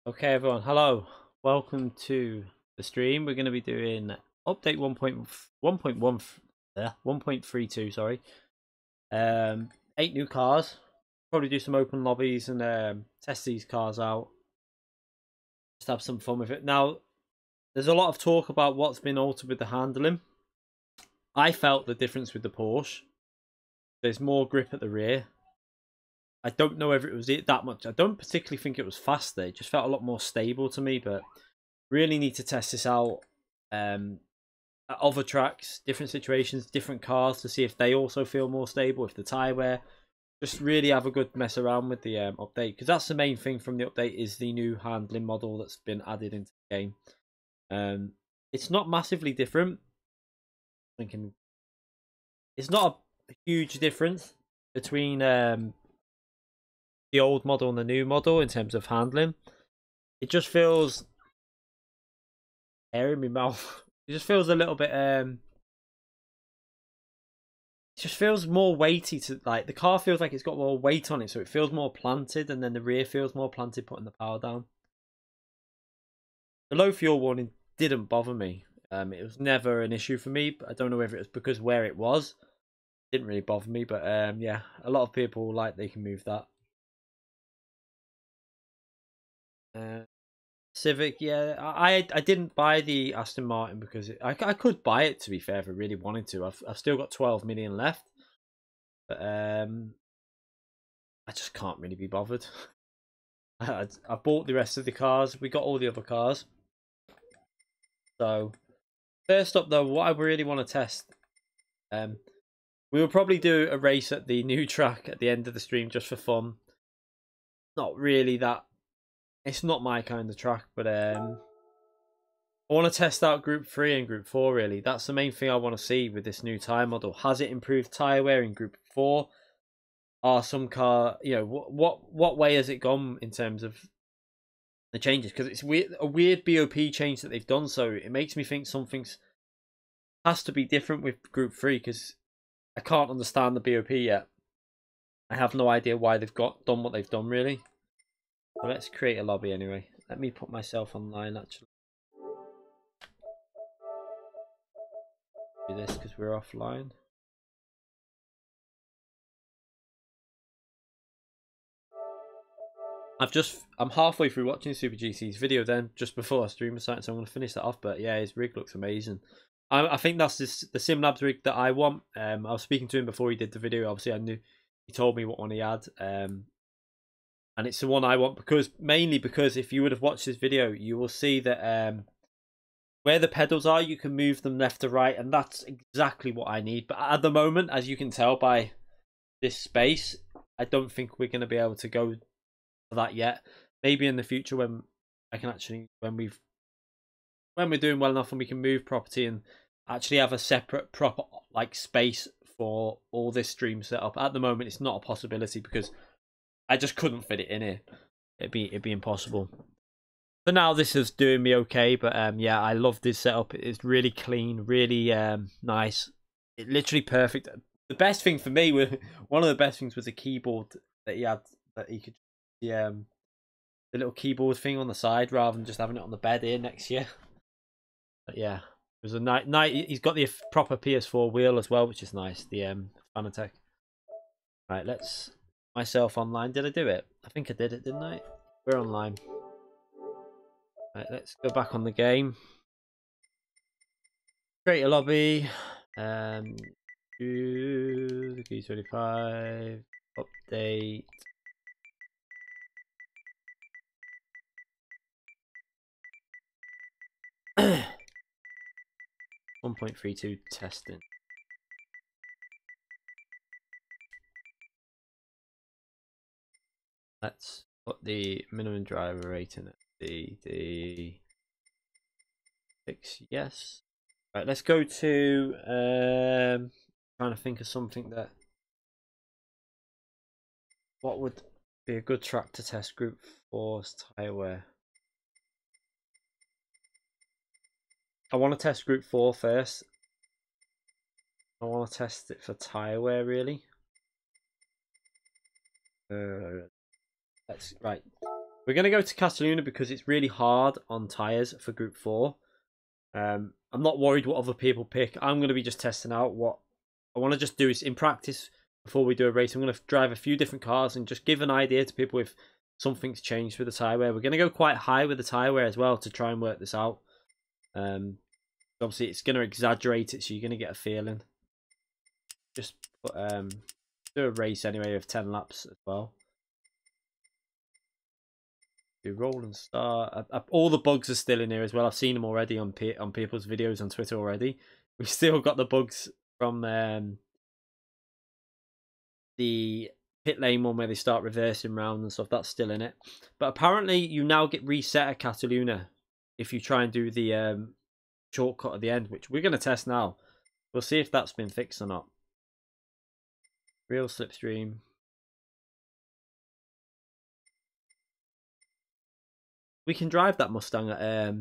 Okay, everyone, hello. Welcome to the stream. We're going to be doing update 1.32, sorry. 8 new cars. Probably do some open lobbies and test these cars out. Just have some fun with it. Now, there's a lot of talk about what's been altered with the handling. I felt the difference with the Porsche. There's more grip at the rear. I don't know if it was that much. I don't particularly think it was faster. It just felt a lot more stable to me, but really need to test this out at other tracks, different situations, different cars to see if they also feel more stable, if the tyre wear. Just really have a good mess around with the update, because that's the main thing from the update is the new handling model that's been added into the game. It's not massively different. Thinking it's not a huge difference between the old model and the new model in terms of handling. It just feels air in my mouth. It just feels a little bit it just feels more weighty to, like, the car feels like it's got more weight on it, so it feels more planted, and then the rear feels more planted putting the power down. The low fuel warning didn't bother me. It was never an issue for me, but I don't know whether it was because where it was. It didn't really bother me, but yeah, a lot of people like they can move that. Civic, yeah, I didn't buy the Aston Martin because I could buy it, to be fair, if I really wanted to. I've still got 12 million left, but I just can't really be bothered. I bought the rest of the cars. We got all the other cars. So first up, though, what I really want to test, we will probably do a race at the new track at the end of the stream just for fun. Not really that. It's not my kind of track, but I want to test out Group 3 and Group 4, really. That's the main thing I want to see with this new tyre model. Has it improved tyre wear in Group 4? Are some car, you know, what way has it gone in terms of the changes? Because it's a weird BOP change that they've done, so it makes me think something's has to be different with Group 3, because I can't understand the BOP yet. I have no idea why they've done what they've done, really. So let's create a lobby anyway. Let me put myself online, actually. Do this because we're offline. I'm halfway through watching Super GC's video then, just before I stream started, so I'm going to finish that off. But yeah, his rig looks amazing. I think that's the SimLabs rig that I want. I was speaking to him before he did the video. Obviously, I knew he told me what one he had. And it's the one I want, mainly because if you would have watched this video, you will see that where the pedals are, you can move them left to right, and that's exactly what I need. But at the moment, as you can tell by this space, I don't think we're going to be able to go for that yet. Maybe in the future when I can actually, when we're doing well enough and we can move property and actually have a separate proper like space for all this stream setup. At the moment, it's not a possibility because I just couldn't fit it in here. It'd be impossible. For now, this is doing me okay, but yeah, I love this setup. It's really clean, really nice. It literally perfect. The best thing for me one of the best things was the keyboard that he had, that he could the little keyboard thing on the side rather than just having it on the bed here next to you. But yeah, it was a night. He's got the proper PS4 wheel as well, which is nice. The Fanatec. Right, let's myself online. Did I do it? I think I did it, didn't I? We're online. Right, let's go back on the game. Create a lobby. Do the G25 update. One 1.32 testing. Let's put the minimum driver rating at the 6. Yes. Right, let's go to trying to think of something that what would be a good track to test Group 4's tyre wear. I want to test Group 4 first. I want to test it for tyre wear, really. Let's right. We're going to go to Catalunya because it's really hard on tyres for Group 4. I'm not worried what other people pick. I'm going to be just testing out what I want to just do is in practice before we do a race. I'm going to drive a few different cars and just give an idea to people if something's changed with the tyre wear. We're going to go quite high with the tyre wear as well to try and work this out. Obviously, it's going to exaggerate it, so you're going to get a feeling. Just put, do a race anyway of 10 laps as well. Do roll and start. All the bugs are still in here as well. I've seen them already on people's videos on Twitter already. We've still got the bugs from the pit lane one where they start reversing round and stuff. That's still in it. But apparently you now get reset at Catalunya if you try and do the shortcut at the end, which we're going to test now. We'll see if that's been fixed or not. Real slipstream. We can drive that Mustang at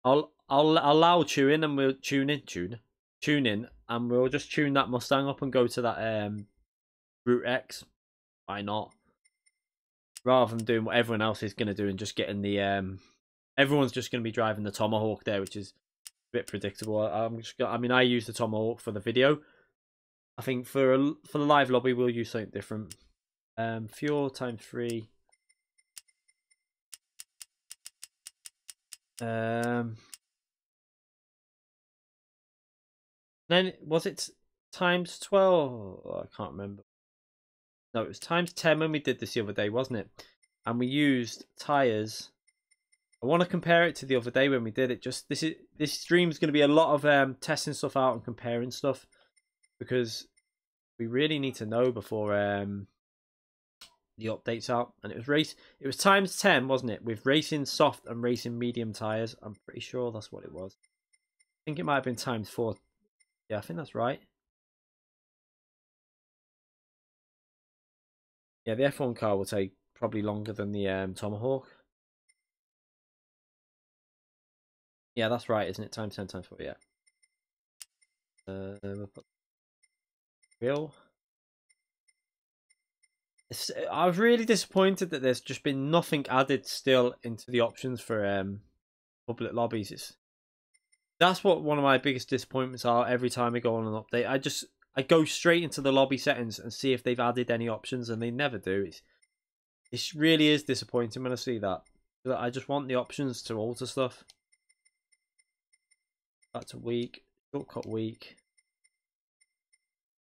I'll allow tuning and we'll tune in and we'll just tune that Mustang up and go to that Route X. Why not? Rather than doing what everyone else is going to do and just getting the everyone's just going to be driving the Tomahawk there, which is a bit predictable. I mean, I use the Tomahawk for the video. I think for the live lobby we'll use something different. Fuel times 3. Then was it times 12? Oh, I can't remember. No, it was times 10 when we did this the other day, wasn't it? And we used tires. I want to compare it to the other day when we did it. Just this stream is going to be a lot of testing stuff out and comparing stuff because we really need to know before the updates out. And it was times 10, wasn't it, with racing soft and racing medium tires. I'm pretty sure that's what it was. I think it might have been times 4. Yeah, I think that's right. Yeah, the F1 car will take probably longer than the Tomahawk. Yeah, that's right, isn't it? Times 10 times 4, yeah. We'll put real. I was really disappointed that there's just been nothing added still into the options for public lobbies. That's what one of my biggest disappointments are every time I go on an update. I go straight into the lobby settings and see if they've added any options, and they never do. It really is disappointing when I see that. I just want the options to alter stuff. That's a week, shortcut week.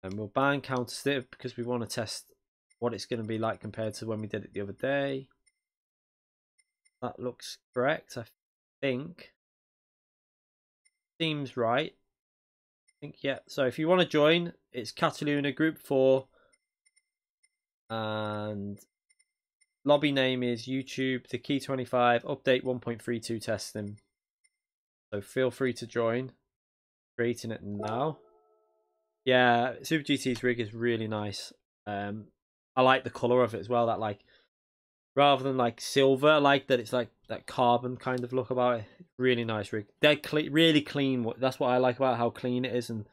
And we'll ban counter stiff because we want to test what it's going to be like compared to when we did it the other day. That looks correct, I think. Seems right. I think, yeah. So if you want to join, it's Catalunya Group 4. And lobby name is YouTube, the Key 25, update 1.32 testing. So feel free to join. Creating it now. Yeah, Super GT's rig is really nice. I like the colour of it as well. That, like, rather than like silver, I like that it's like that carbon kind of look about it. Really nice rig. They're really clean. That's what I like about how clean it is, and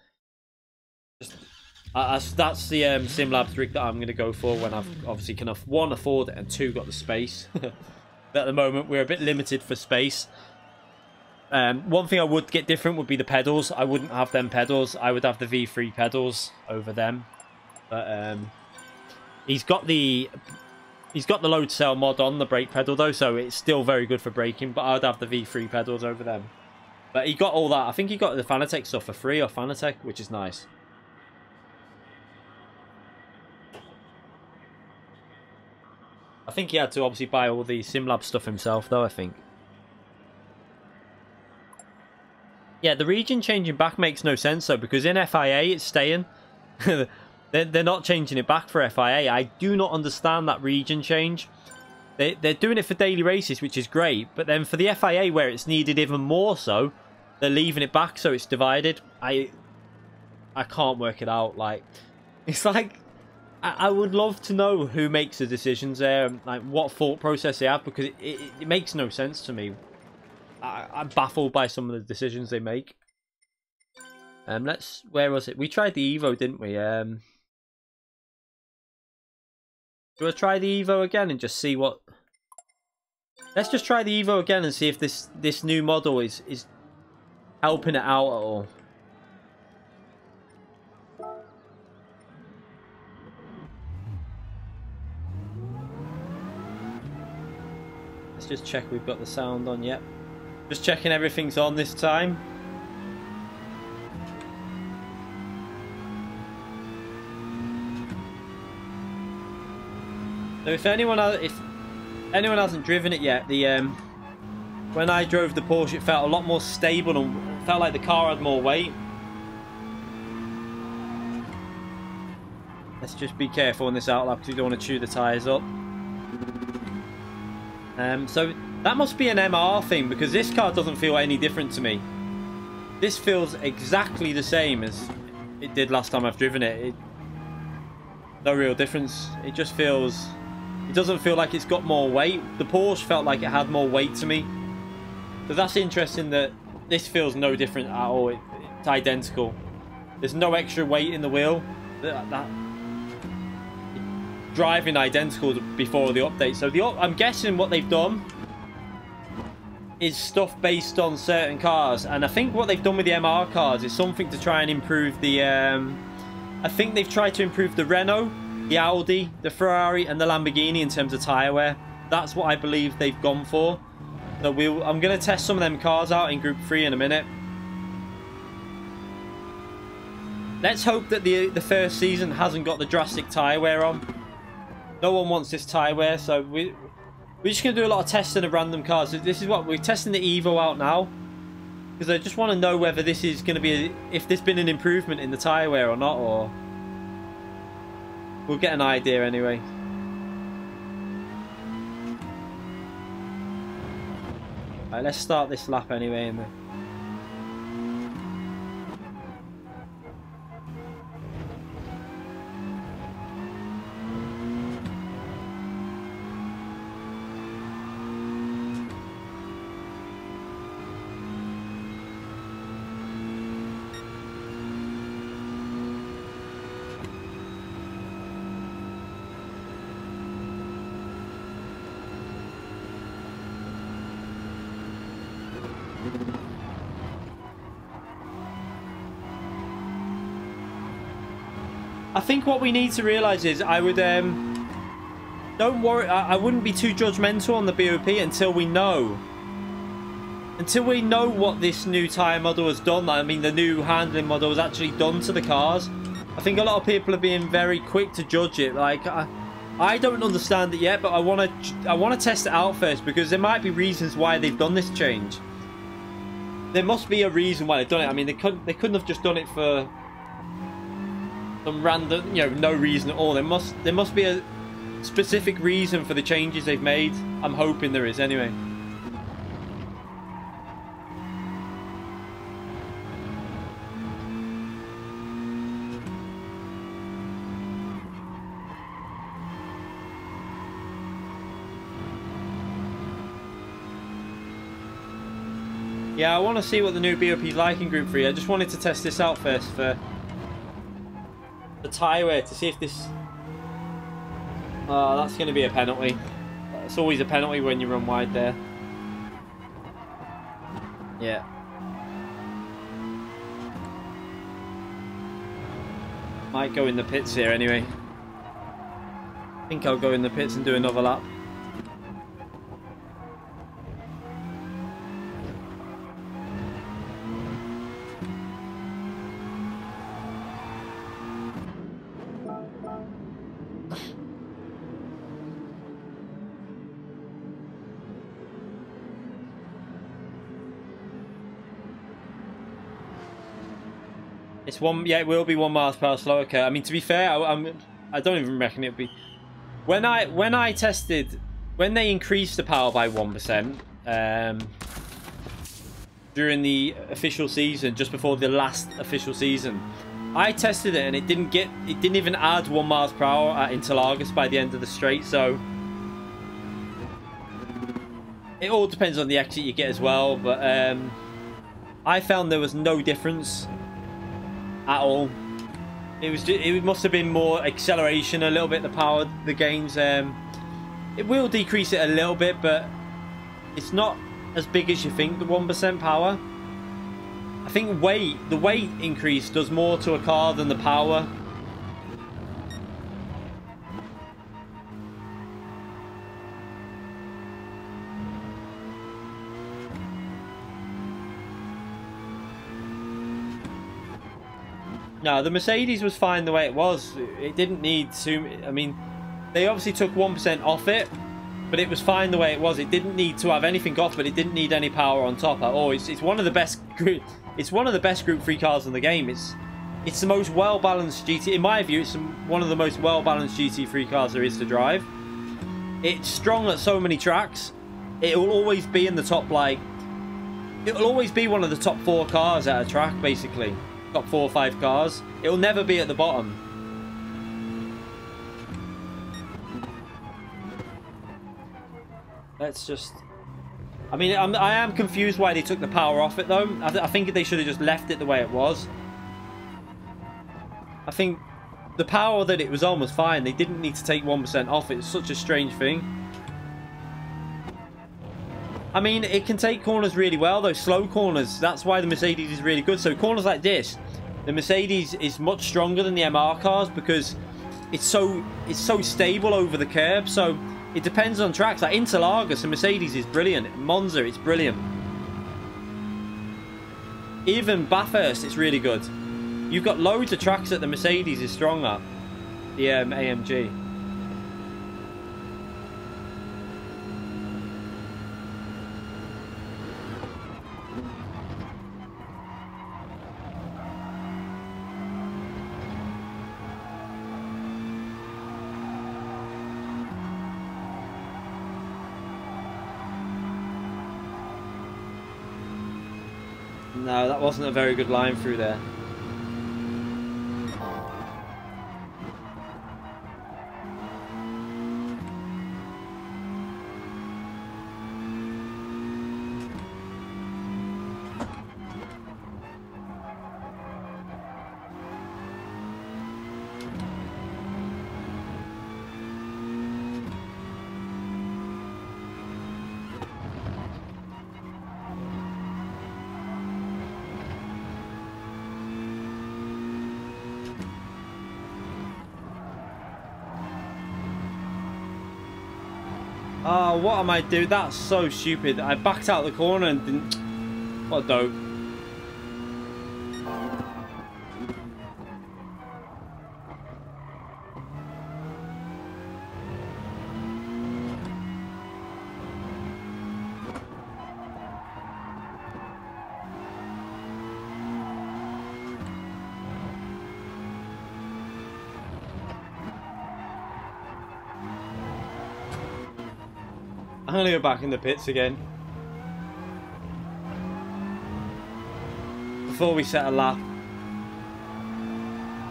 just that's the SimLabs rig that I'm going to go for when I've obviously can one afford it and two got the space. But at the moment we're a bit limited for space. One thing I would get different would be the pedals. I wouldn't have them pedals. I would have the V3 pedals over them. But he's got the load cell mod on the brake pedal though, so it's still very good for braking. But I'd have the V3 pedals over them. But he got all that. I think he got the Fanatec stuff for free off Fanatec, which is nice. I think he had to obviously buy all the SimLab stuff himself though, I think. Yeah, the region changing back makes no sense though, because in FIA it's staying. They're not changing it back for FIA. I do not understand that region change. They're doing it for daily races, which is great, but then for the FIA where it's needed even more so, they're leaving it back so it's divided. I can't work it out. Like, it's like I would love to know who makes the decisions there, like what thought process they have, because it makes no sense to me. I'm baffled by some of the decisions they make. Where was it? We tried the Evo, didn't we? Do you want to try the Evo again and just see what Let's just try the Evo again and see if this new model is helping it out at all. Let's just check we've got the sound on. Yep. Just checking everything's on this time. So if anyone hasn't driven it yet, when I drove the Porsche, it felt a lot more stable and felt like the car had more weight. Let's just be careful on this outlap because we don't want to chew the tyres up. So that must be an MR thing because this car doesn't feel any different to me. This feels exactly the same as it did last time I've driven it. No real difference. It just feels... It doesn't feel like it's got more weight. The Porsche felt like it had more weight to me. So that's interesting that this feels no different at all. It's identical. There's no extra weight in the wheel. Driving identical to before the update. So I'm guessing what they've done is stuff based on certain cars. And I think what they've done with the MR cars is something to try and improve the... I think they've tried to improve the Renault, the Audi, the Ferrari and the Lamborghini in terms of tyre wear. That's what I believe they've gone for. So I'm going to test some of them cars out in Group 3 in a minute. Let's hope that the first season hasn't got the drastic tyre wear on. No one wants this tyre wear, so we're just going to do a lot of testing of random cars. This is what we're testing the Evo out now. Because I just want to know whether this is going to be... if there's been an improvement in the tyre wear or not, or... We'll get an idea anyway. Alright, let's start this lap anyway. I think what we need to realise is I would don't worry, I wouldn't be too judgmental on the BOP until we know what this new tyre model has done. I mean the new handling model has actually done to the cars. I think a lot of people are being very quick to judge it. Like I don't understand it yet, but I want to test it out first because there might be reasons why they've done this change. There must be a reason why they've done it. I mean they couldn't have just done it for some random, no reason at all. There must be a specific reason for the changes they've made. I'm hoping there is anyway. Yeah, I want to see what the new BOP is like in Group 3. I just wanted to test this out first for the tyre wear to see if this... Oh, that's going to be a penalty. It's always a penalty when you run wide there. Yeah. Might go in the pits here anyway. I think I'll go in the pits and do another lap. It's one, yeah, it will be 1 mile per hour slower. Okay, I mean to be fair, I don't even reckon it'd be. When I tested, when they increased the power by 1%, during the official season, just before the last official season, I tested it and it didn't even add 1 mile per hour at Interlagos by the end of the straight. So it all depends on the exit you get as well. But I found there was no difference at all. It must have been more acceleration, a little bit the power, the gains. It will decrease it a little bit, but it's not as big as you think, the 1% power. I think the weight increase does more to a car than the power. No, the Mercedes was fine the way it was. It didn't need to... I mean, they obviously took 1% off it, but it was fine the way it was. It didn't need to have anything off, but it didn't need any power on top at all. It's one of the best... It's one of the best Group 3 cars in the game. It's the most well-balanced GT... In my view, it's one of the most well-balanced GT3 cars there is to drive. It's strong at so many tracks. It will always be in the top, like... It will always be one of the top 4 cars at a track, basically. Top 4 or 5 cars. It will never be at the bottom. Let's just... I mean, I am confused why they took the power off it, though. I think they should have just left it the way it was. I think the power that it was on was fine. They didn't need to take 1% off. It's such a strange thing. I mean, it can take corners really well, though. Slow corners. That's why the Mercedes is really good. So corners like this, the Mercedes is much stronger than the MR cars because it's so stable over the curb. So it depends on tracks. Like Interlagos, the Mercedes is brilliant. Monza, it's brilliant. Even Bathurst, it's really good. You've got loads of tracks that the Mercedes is strong at. The AMG. No, that wasn't a very good line through there. Oh, what am I doing? That's so stupid. I backed out the corner and didn't... What a dope. I'm gonna go back in the pits again before we set a lap.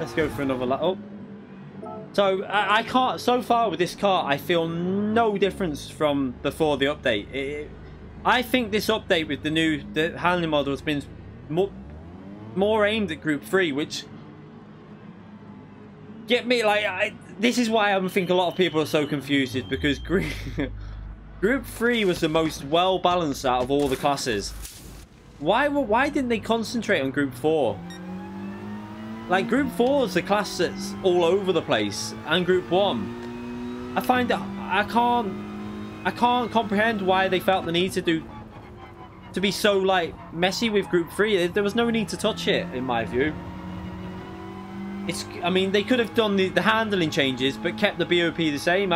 Let's go for another lap. Oh, so I can't. So far with this car, I feel no difference from before the update. I think this update with the handling model has been more aimed at Group 3, which get me like this is why I think a lot of people are so confused, is because Group 3 was the most well-balanced out of all the classes. Why didn't they concentrate on Group 4? Like, Group 4 is the class that's all over the place, and Group 1. I find that I can't comprehend why they felt the need to be so, like, messy with Group 3. There was no need to touch it, in my view. I mean, they could have done the handling changes, but kept the BOP the same.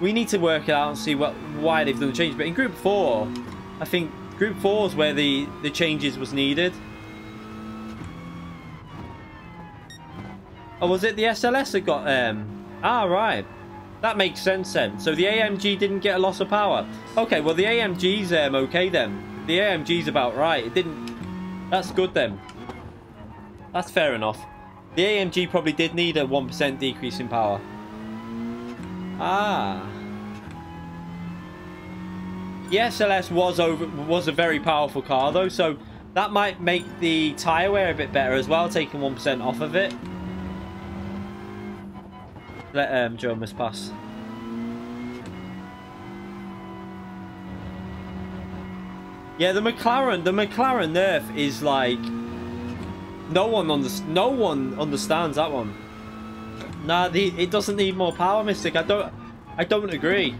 We need to work it out and see why they've done the change. But in Group 4, I think Group 4 is where the changes was needed. Oh, was it the SLS that got... Ah, right. That makes sense then. So the AMG didn't get a loss of power. Okay, well the AMG's okay then. The AMG's about right. It didn't... That's good then. That's fair enough. The AMG probably did need a 1% decrease in power. Ah. The SLS was a very powerful car though, so that might make the tyre wear a bit better as well, taking 1% off of it. Let Joe miss pass. Yeah, the McLaren nerf is like no one understands that one. Nah, it doesn't need more power, Mystic. I don't agree.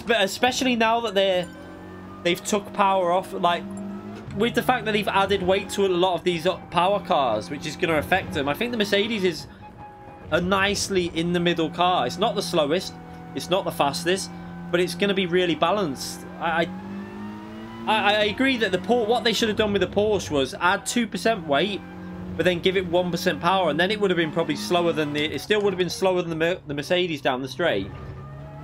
Especially now that they've took power off, like with the fact that they've added weight to a lot of these power cars, which is going to affect them. I think the Mercedes is a nicely in the middle car. It's not the slowest, it's not the fastest, but it's going to be really balanced. I agree that what they should have done with the Porsche was add 2% weight, but then give it 1% power, and then it would have been probably slower than it still would have been slower than the Mercedes down the straight,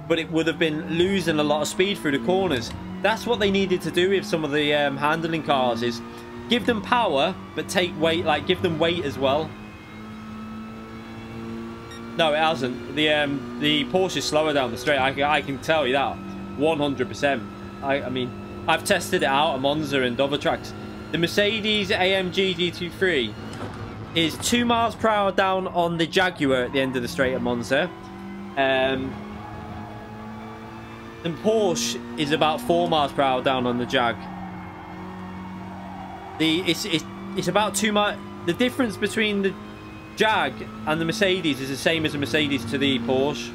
but it would have been losing a lot of speed through the corners. That's what they needed to do with some of the handling cars, is give them power, but take weight, like give them weight as well. No, it hasn't. The Porsche is slower down the straight. I can tell you that 100%. I mean, I've tested it out at Monza and other tracks. The Mercedes AMG GT3 is 2 miles per hour down on the Jaguar at the end of the straight at Monza. And Porsche is about 4 miles per hour down on the Jag. It's about 2 miles. The difference between the Jag and the Mercedes is the same as the Mercedes to the Porsche.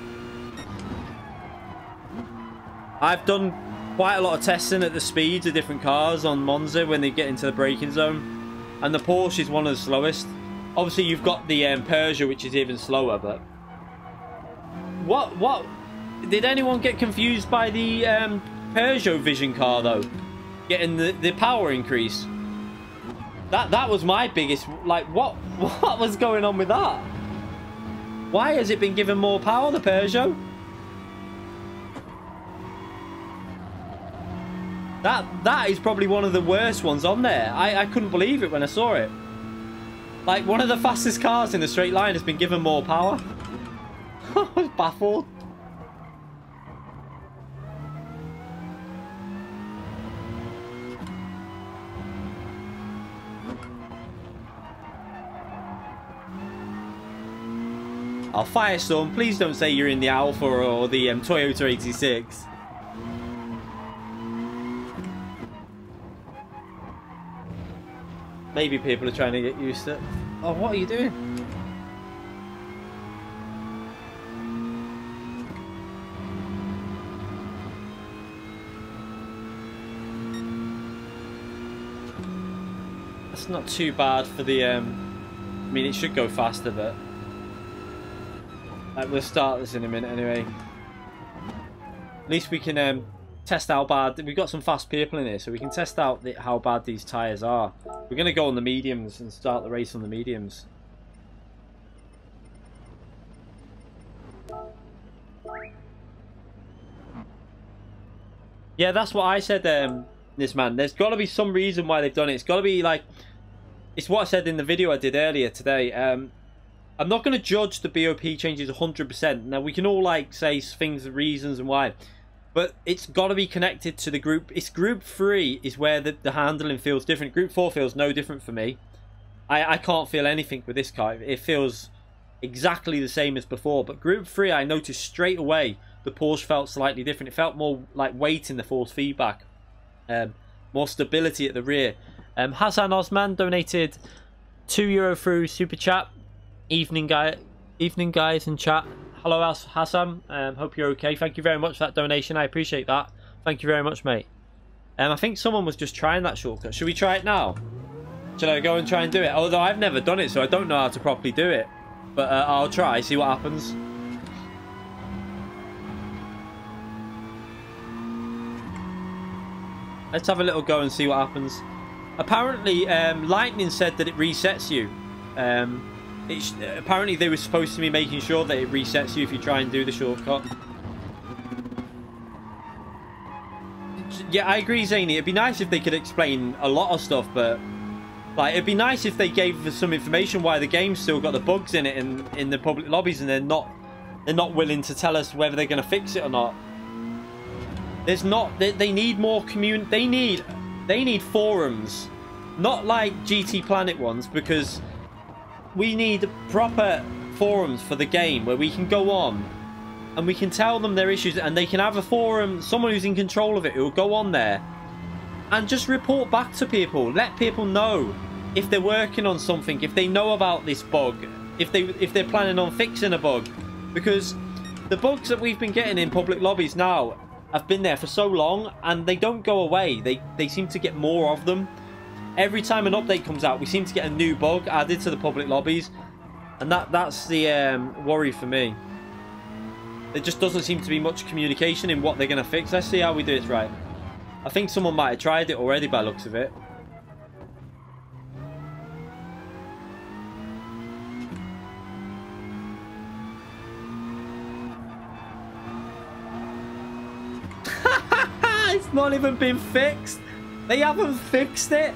I've done quite a lot of testing at the speeds of different cars on Monza when they get into the braking zone, and the Porsche is one of the slowest. Obviously you've got the Peugeot, which is even slower, but what did anyone get confused by the Peugeot Vision car though, getting the power increase? That was my biggest, like, what was going on with that? Why has it been given more power, the Peugeot? That is probably one of the worst ones on there. I couldn't believe it when I saw it. Like, one of the fastest cars in the straight line has been given more power. I was baffled. Oh, Firestorm, please don't say you're in the Alpha or the Toyota 86. Maybe people are trying to get used to it. Oh, what are you doing? That's not too bad for the... I mean, it should go faster, but... we'll start this in a minute anyway. At least we can test how bad... We've got some fast people in here, so we can test out how bad these tyres are. We're going to go on the mediums and start the race on the mediums. Yeah, that's what I said, this man. There's got to be some reason why they've done it. It's got to be like... It's what I said in the video I did earlier today. I'm not going to judge the BOP changes 100%. Now, we can all like say things, reasons and why. But it's got to be connected to the group. It's Group 3 is where the handling feels different. Group 4 feels no different for me. I can't feel anything with this car. It feels exactly the same as before. But Group 3, I noticed straight away the Porsche felt slightly different. It felt more like weight in the force feedback. More stability at the rear. Hassan Osman donated €2 through Super Chat. Evening guys in chat. Hello Hassan, hope you're okay. Thank you very much for that donation, I appreciate that. Thank you very much, mate. I think someone was just trying that shortcut. Should we try it now? Should I go and try and do it? Although I've never done it, so I don't know how to properly do it. But I'll try, see what happens. Let's have a little go and see what happens. Apparently, Lightning said that it resets you. Apparently they were supposed to be making sure that it resets you if you try and do the shortcut. Yeah, I agree, Zany. It'd be nice if they could explain a lot of stuff, but like it'd be nice if they gave us some information why the game's still got the bugs in it in the public lobbies, and they're not willing to tell us whether they're going to fix it or not. There's not. They need more community. They need forums, not like GT Planet ones, because we need proper forums for the game where we can go on and we can tell them their issues, and they can have a forum, someone who's in control of it, who will go on there and just report back to people. Let people know if they're working on something, if they know about this bug, if they're planning on fixing a bug. Because the bugs that we've been getting in public lobbies now have been there for so long, and they don't go away. They seem to get more of them. Every time an update comes out, we seem to get a new bug added to the public lobbies, and that's the worry for me. There just doesn't seem to be much communication in what they're going to fix. Let's see how we do this right. I think someone might have tried it already by the looks of it. It's not even been fixed. They haven't fixed it.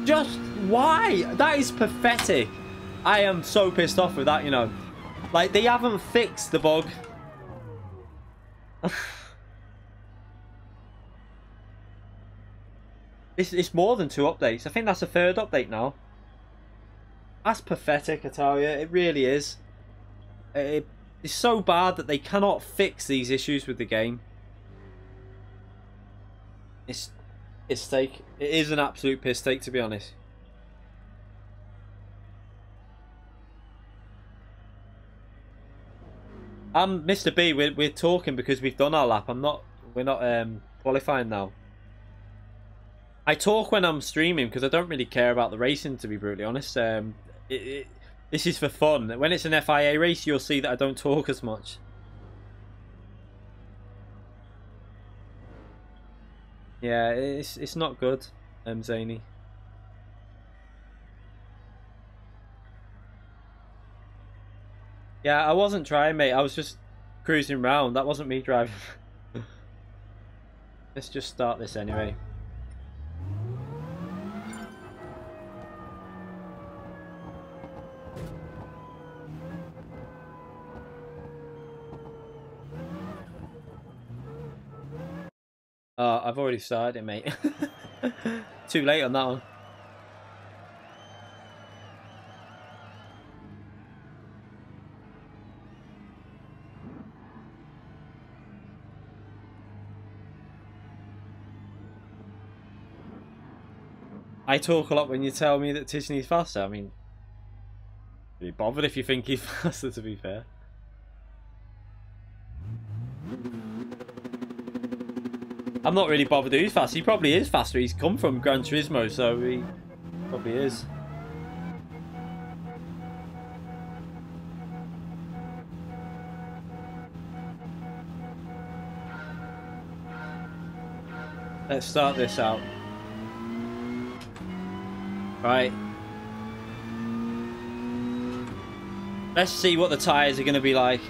Just why? That is pathetic. I am so pissed off with that, you know. Like, they haven't fixed the bug. It's more than 2 updates. I think that's the 3rd update now. That's pathetic, I tell you. It really is. It's so bad that they cannot fix these issues with the game. It's steak. It is an absolute piss take, to be honest. Mr. B, we're talking because we've done our lap. We're not qualifying now. I talk when I'm streaming because I don't really care about the racing, to be brutally honest. This is for fun. When it's an FIA race, you'll see that I don't talk as much. Yeah, it's not good, Zany. Yeah, I wasn't trying, mate. I was just cruising around. That wasn't me driving. Let's just start this anyway. I've already started it, mate. Too late on that one. I talk a lot when you tell me that Tisney's faster. I mean, be bothered if you think he's faster, to be fair. I'm not really bothered who's fast. He probably is faster. He's come from Gran Turismo, so he probably is. Let's start this out. Right. Let's see what the tyres are going to be like.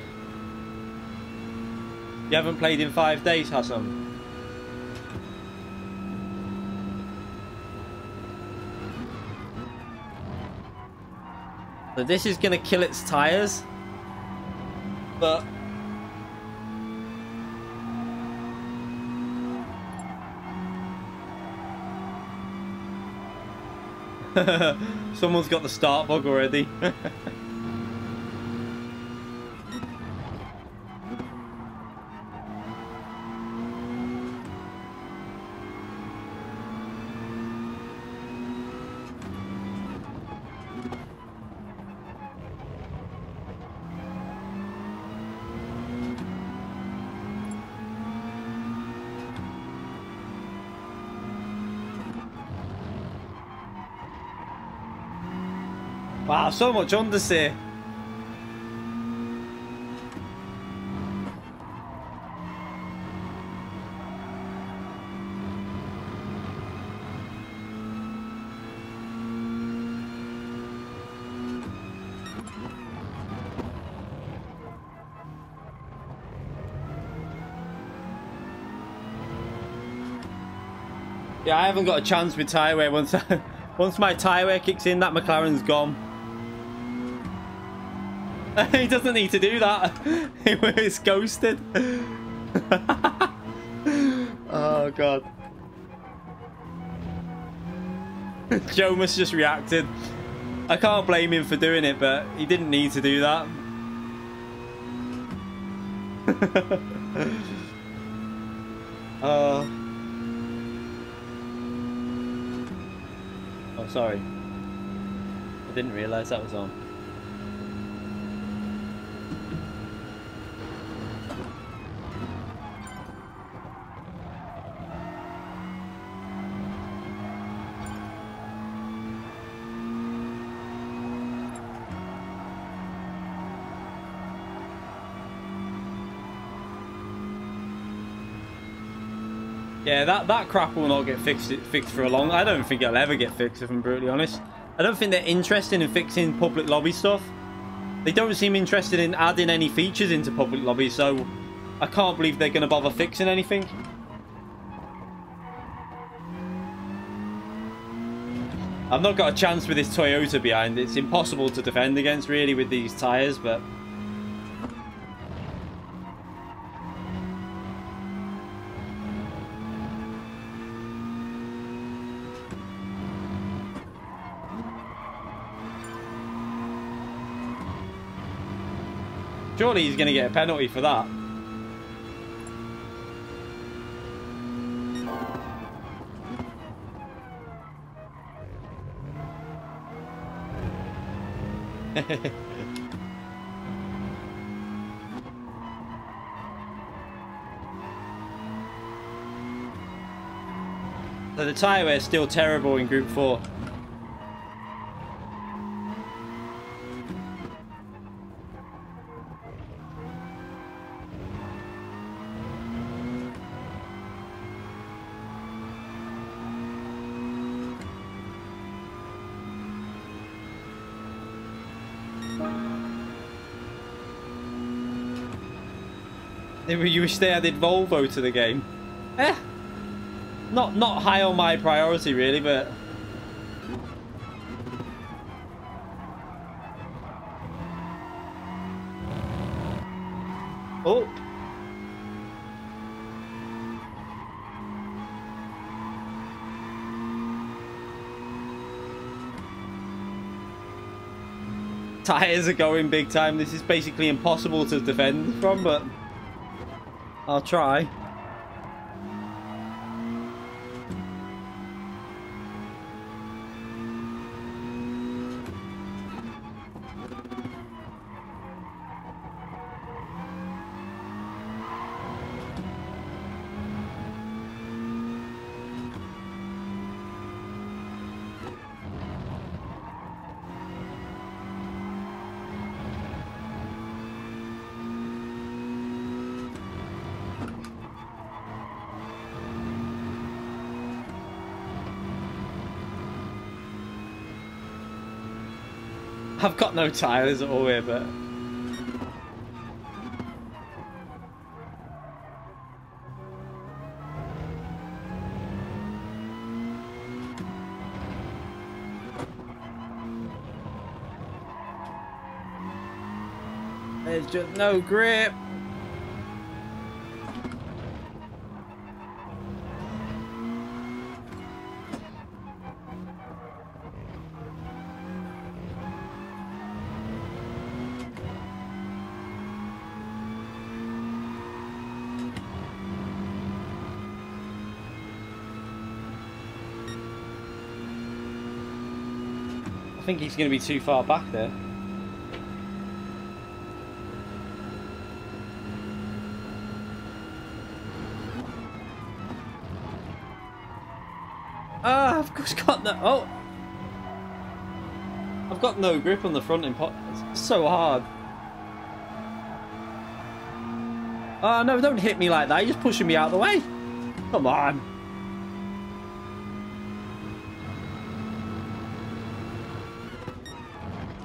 You haven't played in 5 days, Hassan? So this is going to kill its tyres, but someone's got the start bug already. Wow, so much understeer. Yeah, I haven't got a chance with tyre wear. Once my tyre wear kicks in, that McLaren's gone. He doesn't need to do that. It's ghosted. Oh god. Joe must just reacted. I can't blame him for doing it, but he didn't need to do that. sorry. I didn't realise that was on. Yeah, that crap will not get fixed for a long. I don't think it'll ever get fixed, if I'm brutally honest. I don't think they're interested in fixing public lobby stuff. They don't seem interested in adding any features into public lobby, so I can't believe they're going to bother fixing anything. I've not got a chance with this Toyota behind. It's impossible to defend against, really, with these tyres, but... surely he's going to get a penalty for that. So the tyre wear is still terrible in Group 4. You wish they added Volvo to the game. Not high on my priority really, but oh, tires are going big time. This is basically impossible to defend from, but I'll try. I've got no tyres at all here, but there's just no grip. I think he's going to be too far back there. Ah, I've just got no. Oh, I've got no grip on the front end pot. It's so hard. Oh no! Don't hit me like that. You're just pushing me out of the way. Come on.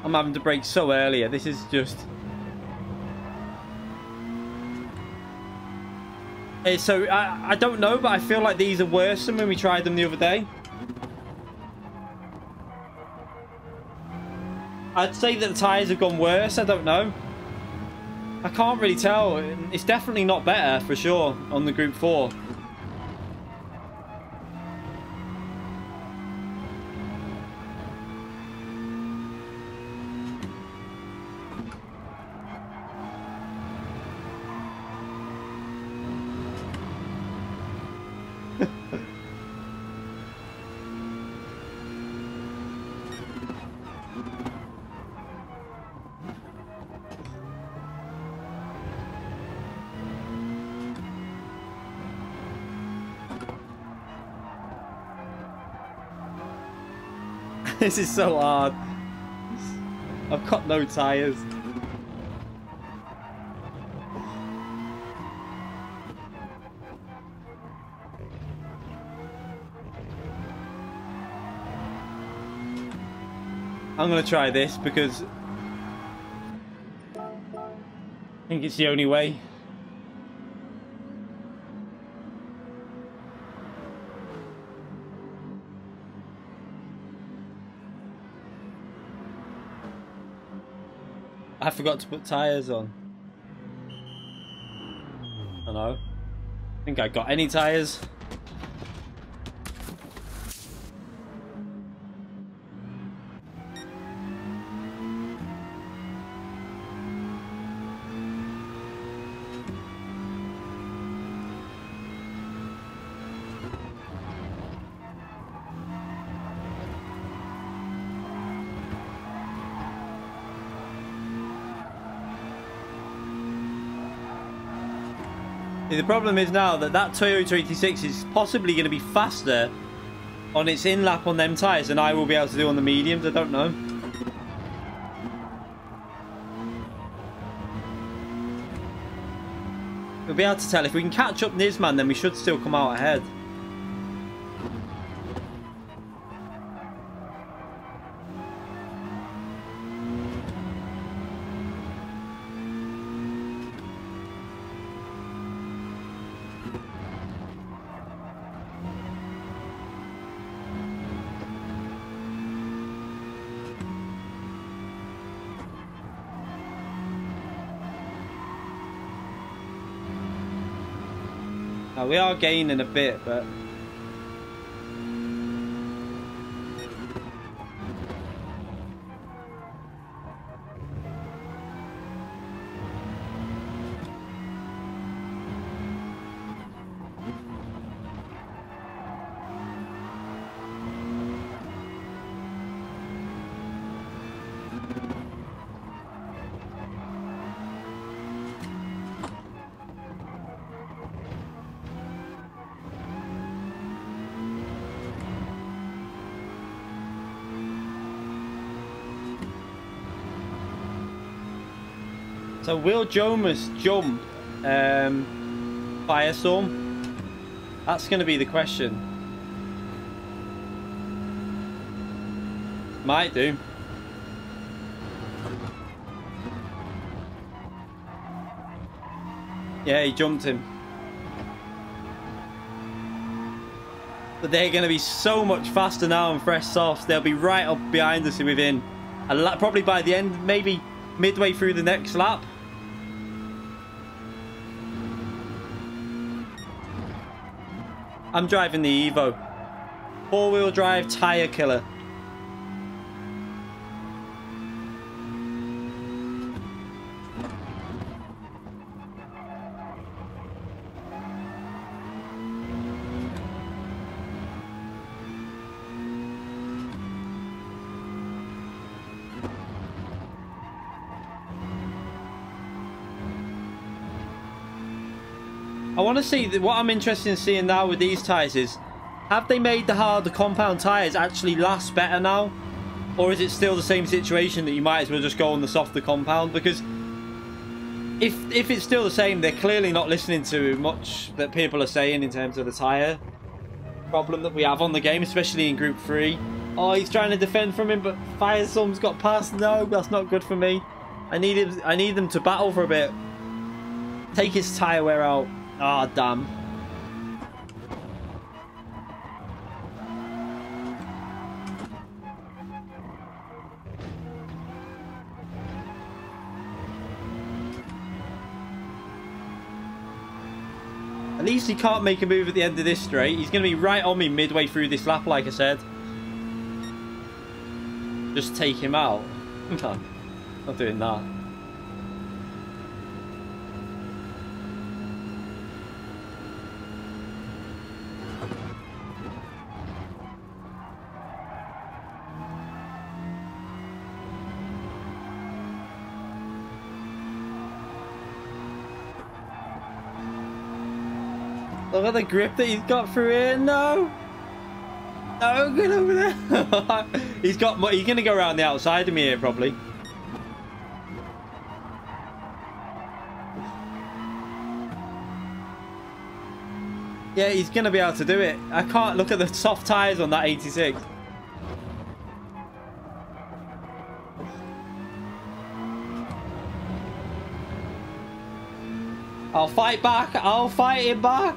I'm having to brake so early. This is just... So, I don't know, but I feel like these are worse than when we tried them the other day. I'd say that the tyres have gone worse. I don't know. I can't really tell. It's definitely not better, for sure, on the Group 4. This is so hard. I've got no tyres. I'm going to try this because I think it's the only way. I forgot to put tyres on. I don't know. I think I got any tyres. The problem is now that Toyota 86 is possibly going to be faster on its in-lap on them tyres than I will be able to do on the mediums. I don't know. We'll be able to tell. If we can catch up Nisman, then we should still come out ahead. Now we are gaining a bit, but so will Jomas jump Firestorm? That's going to be the question. Might do. Yeah, he jumped him. But they're going to be so much faster now on fresh softs. They'll be right up behind us within a lap, probably by the end, maybe midway through the next lap. I'm driving the Evo. Four-wheel drive tyre killer. I want to see what I'm interested in seeing now with these tyres is, have they made the harder compound tyres actually last better now, or is it still the same situation that you might as well just go on the softer compound? Because if it's still the same, they're clearly not listening to much that people are saying in terms of the tyre problem that we have on the game, especially in Group 3. Oh, he's trying to defend from him, but Firestorm's got past. No, that's not good for me. I need them to battle for a bit. Take his tyre wear out. Ah, oh, damn. At least he can't make a move at the end of this straight. He's going to be right on me midway through this lap, like I said. Just take him out. No, not doing that. Look at the grip that he's got through here. No. Oh, get over there. He's going to go around the outside of me here, probably. Yeah, he's going to be able to do it. I can't look at the soft tyres on that 86. I'll fight back. I'll fight him back.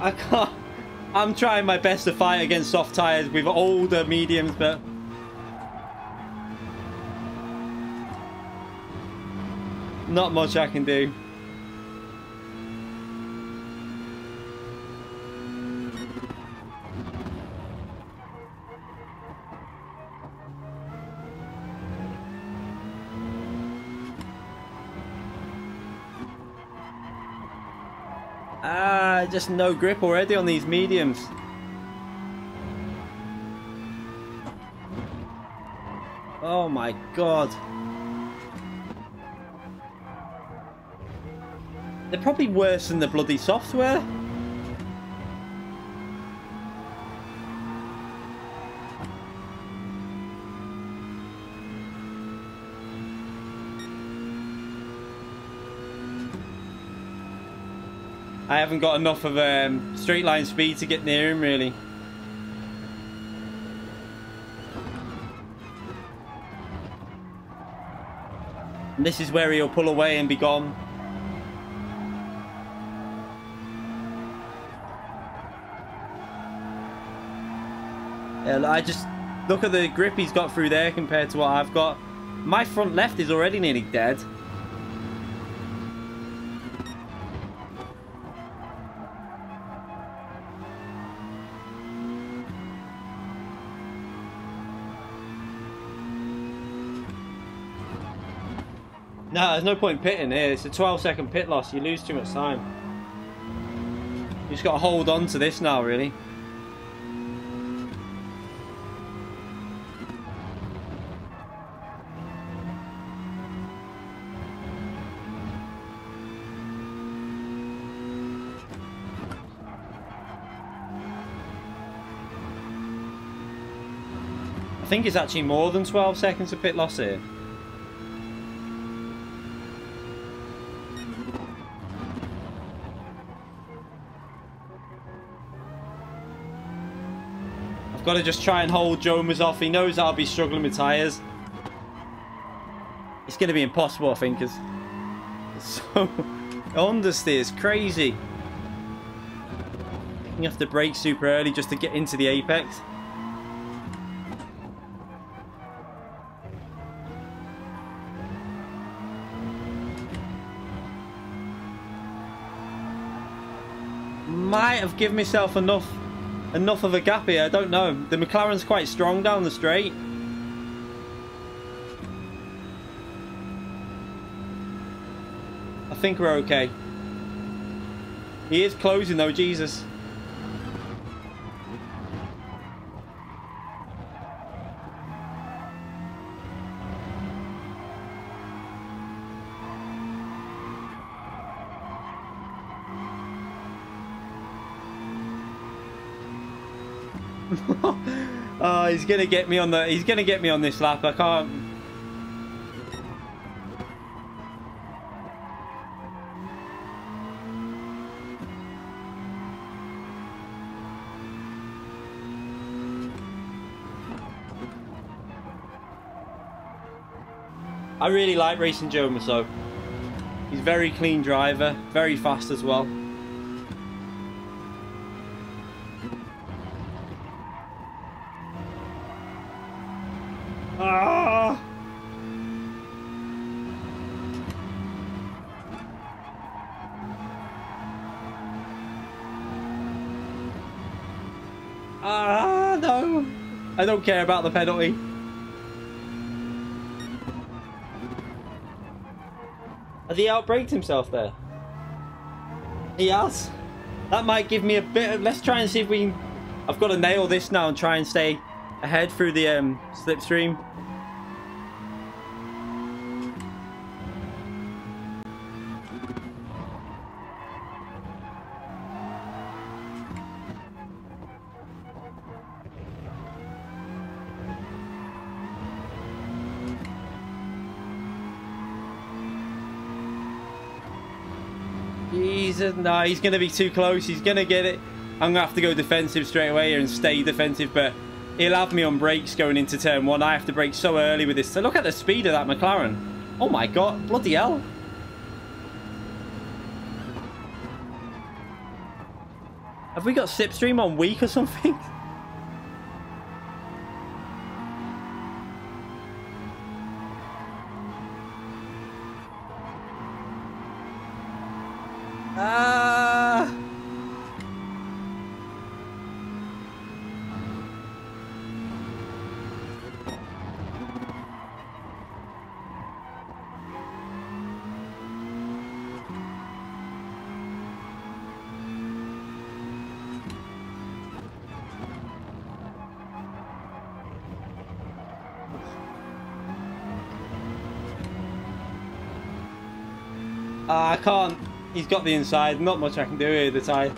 I can't. I'm trying my best to fight against soft tyres with older mediums, but not much I can do. Just no grip already on these mediums. Oh my god. They're probably worse than the bloody software. I haven't got enough of straight line speed to get near him, really. And this is where he'll pull away and be gone. Yeah, I just look at the grip he's got through there compared to what I've got. My front left is already nearly dead. No, there's no point pitting here. It's a 12-second pit loss. You lose too much time. You just got to hold on to this now, really. I think it's actually more than 12 seconds of pit loss here. I've got to just try and hold Jomers off. He knows I'll be struggling with tyres. It's going to be impossible, I think, because so understeer is crazy. You have to brake super early just to get into the apex. Might have given myself enough of a gap here. I don't know. The McLaren's quite strong down the straight. I think we're okay. He is closing though, Jesus. Oh, he's gonna get me on this lap. I can't. I really like racing Joe Maso. He's a very clean driver, very fast as well. Ah! Ah, no! I don't care about the penalty. Has he outbraked himself there? He has. That might give me a bit of... Let's try and see if we can... I've got to nail this now and try and stay ahead through the slipstream. No, he's going to be too close. He's going to get it. I'm going to have to go defensive straight away here and stay defensive, but he'll have me on brakes going into turn 1. I have to brake so early with this. So look at the speed of that McLaren. Oh my god, bloody hell. Have we got Slipstream on weak or something? I can't. He's got the inside. Not much I can do here with the tyre.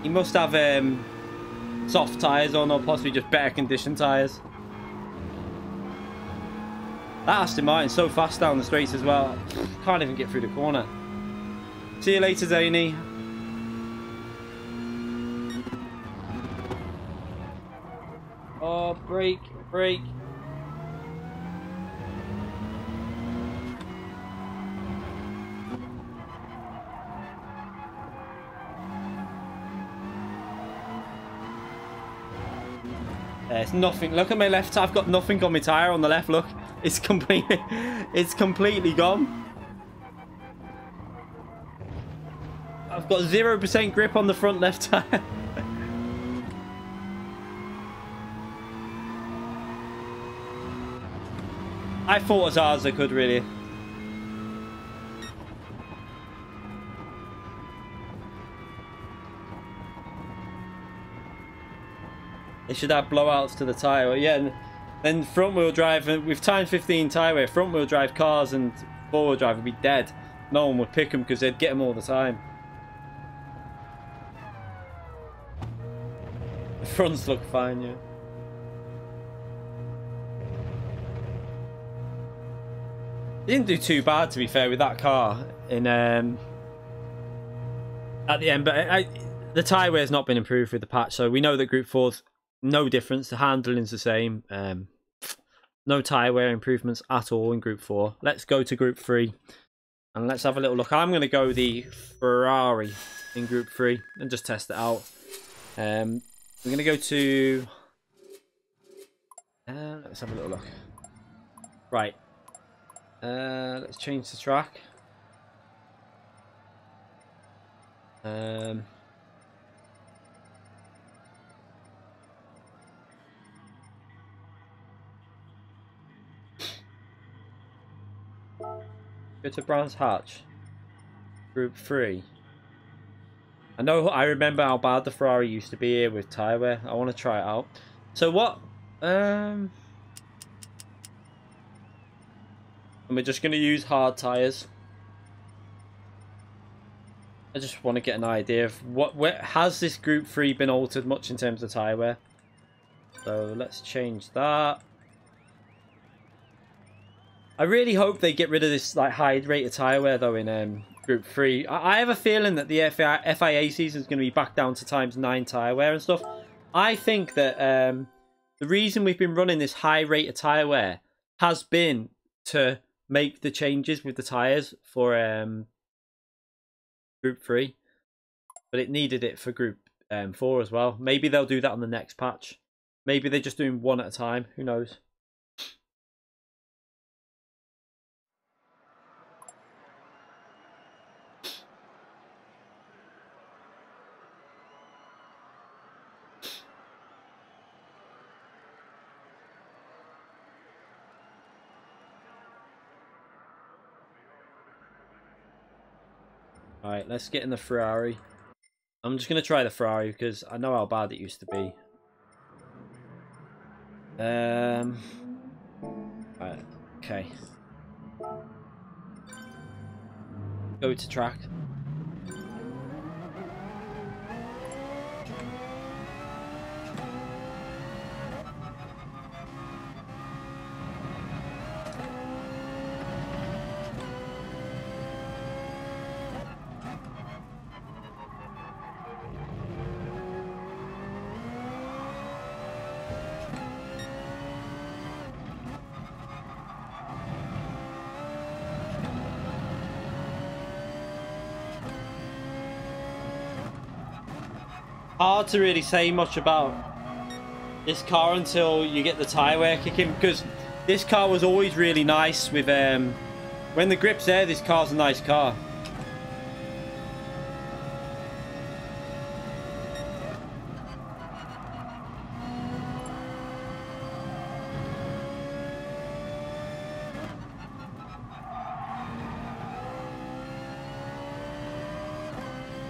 He must have soft tyres on, or possibly just better conditioned tyres. That Aston Martin's so fast down the straights as well. Can't even get through the corner. See you later, Zany. Oh, brake, brake. There's nothing. Look at my left. I've got nothing on my tyre on the left. Look, it's completely gone. I've got 0% grip on the front left tyre. I fought as hard as I could, really. They should have blowouts to the tyre. Well, yeah, and then front wheel drive, with time 15 tyre wear, front wheel drive cars and four wheel drive would be dead. No one would pick them because they'd get them all the time. The fronts look fine, yeah. They didn't do too bad, to be fair, with that car in at the end, but the tyre wear's not been improved with the patch, so we know that Group 4's no difference. The handling's the same. No tyre wear improvements at all in Group 4. Let's go to Group 3 and let's have a little look. I'm going to go the Ferrari in Group 3 and just test it out. We're going to go to... let's have a little look. Right. Let's change the track. Go to Brands Hatch. Group 3. I remember how bad the Ferrari used to be here with tyre wear. I want to try it out. So what? And we're just going to use hard tyres. I just want to get an idea of where has this Group 3 been altered much in terms of tyre wear. So let's change that. I really hope they get rid of this like high rate of tyre wear though in Group 3. I have a feeling that the FIA season is going to be back down to ×9 tyre wear and stuff. I think that the reason we've been running this high rate of tyre wear has been to make the changes with the tyres for Group 3. But it needed it for Group 4 as well. Maybe they'll do that on the next patch. Maybe they're just doing one at a time. Who knows? Alright, let's get in the Ferrari. I'm just going to try the Ferrari because I know how bad it used to be. Right, okay. Go to track. hard to really say much about this car until you get the tyre wear kicking, because this car was always really nice with when the grip's there. This car's a nice car.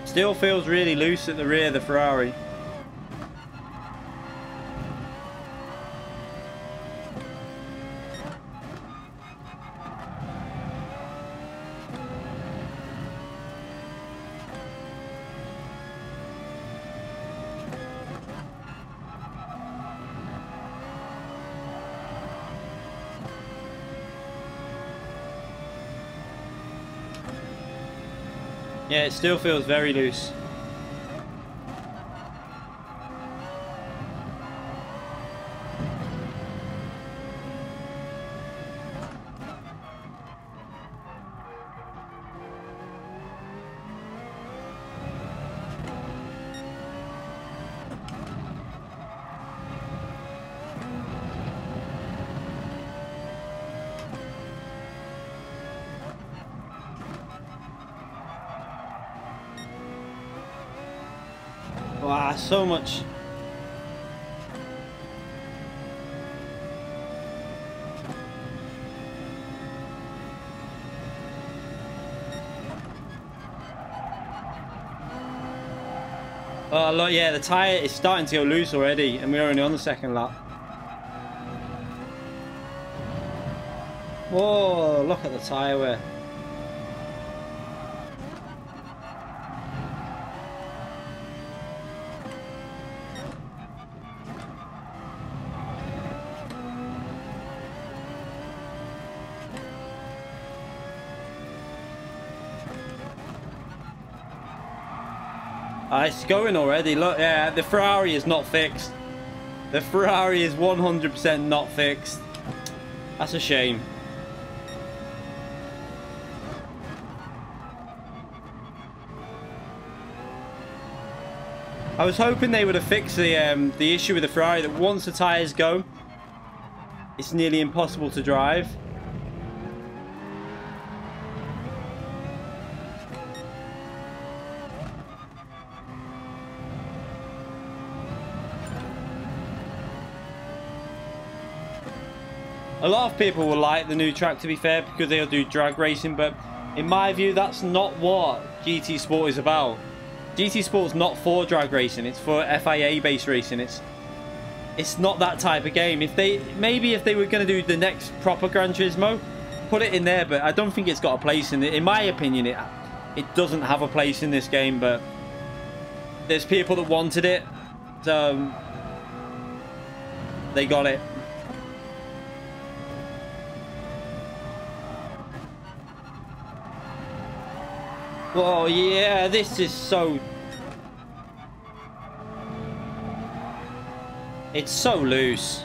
Still feels really loose at the rear of the Ferrari. Yeah, it still feels very loose. Wow, so much. Oh look, yeah, the tyre is starting to go loose already, and we're only on the second lap. Whoa, look at the tyre wear. It's going already. Look, yeah, the Ferrari is not fixed. The Ferrari is 100% not fixed. That's a shame. I was hoping they would have fixed the issue with the Ferrari, that once the tyres go, it's nearly impossible to drive. A lot of people will like the new track, to be fair, because they'll do drag racing, but in my view, that's not what GT Sport is about. GT Sport's not for drag racing, it's for FIA based racing. It's not that type of game. If they were going to do the next proper Gran Turismo, put it in there, but I don't think it's got a place in it. In my opinion, it doesn't have a place in this game, but there's people that wanted it, so they got it. Oh yeah, this is so... It's so loose.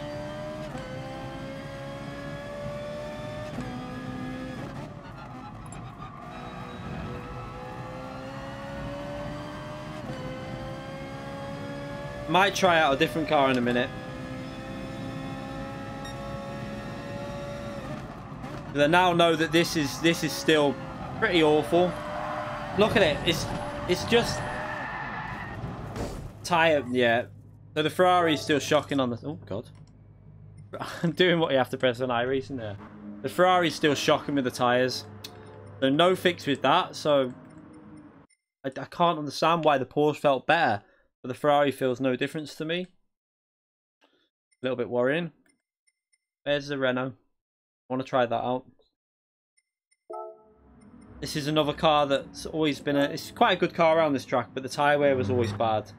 Might try out a different car in a minute. But I now know that this is still pretty awful. Look at it. It's just tyre. Yeah. So the Ferrari is still shocking on the. Oh god. I'm doing what you have to press on iRacing there. The Ferrari is still shocking with the tyres. So no fix with that. So I can't understand why the Porsche felt better, but the Ferrari feels no difference to me. A little bit worrying. There's the Renault. I want to try that out. This is another car that's always been it's quite a good car around this track, but the tyre wear was always bad.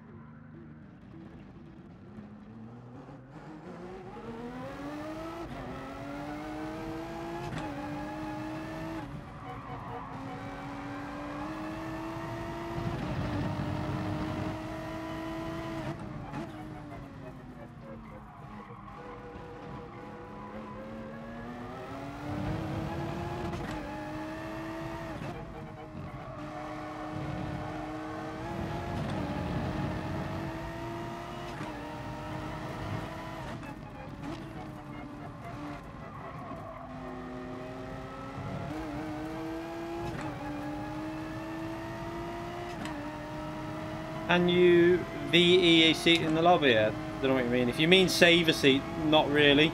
Can you VE a seat in the lobby? I don't know what you mean. If you mean save a seat, not really.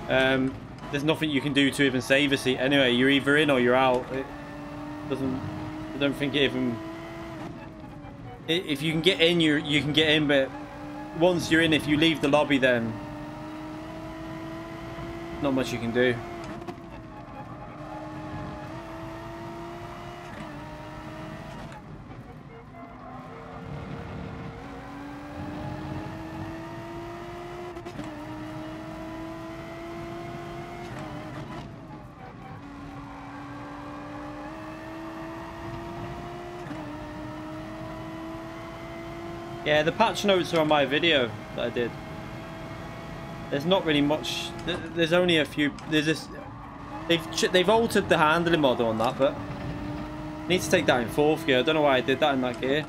There's nothing you can do to even save a seat. Anyway, you're either in or you're out. It doesn't. I don't think it even. If you can get in, you can get in. But once you're in, if you leave the lobby, then not much you can do. Yeah, the patch notes are on my video that I did. There's not really much. There's only a few. There's this. They've altered the handling model on that, but I need to take that in 4th gear. I don't know why I did that in that gear.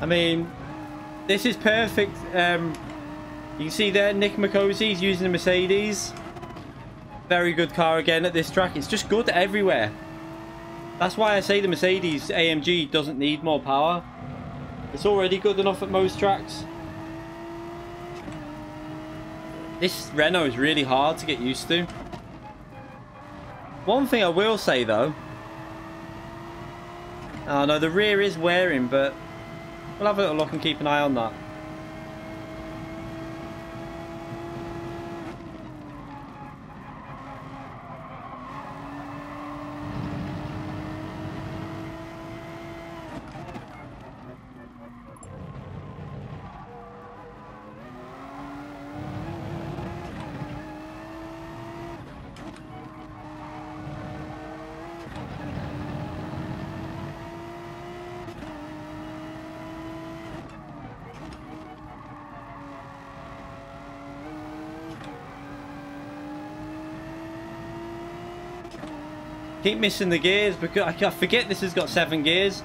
I mean, this is perfect. You can see there, Nick McCosey's using the Mercedes. Very good car again at this track. It's just good everywhere. That's why I say the Mercedes AMG doesn't need more power. It's already good enough at most tracks. This Renault is really hard to get used to. One thing I will say though. Oh no, the rear is wearing, but we'll have a little look and keep an eye on that. Keep missing the gears because I forget this has got 7 gears.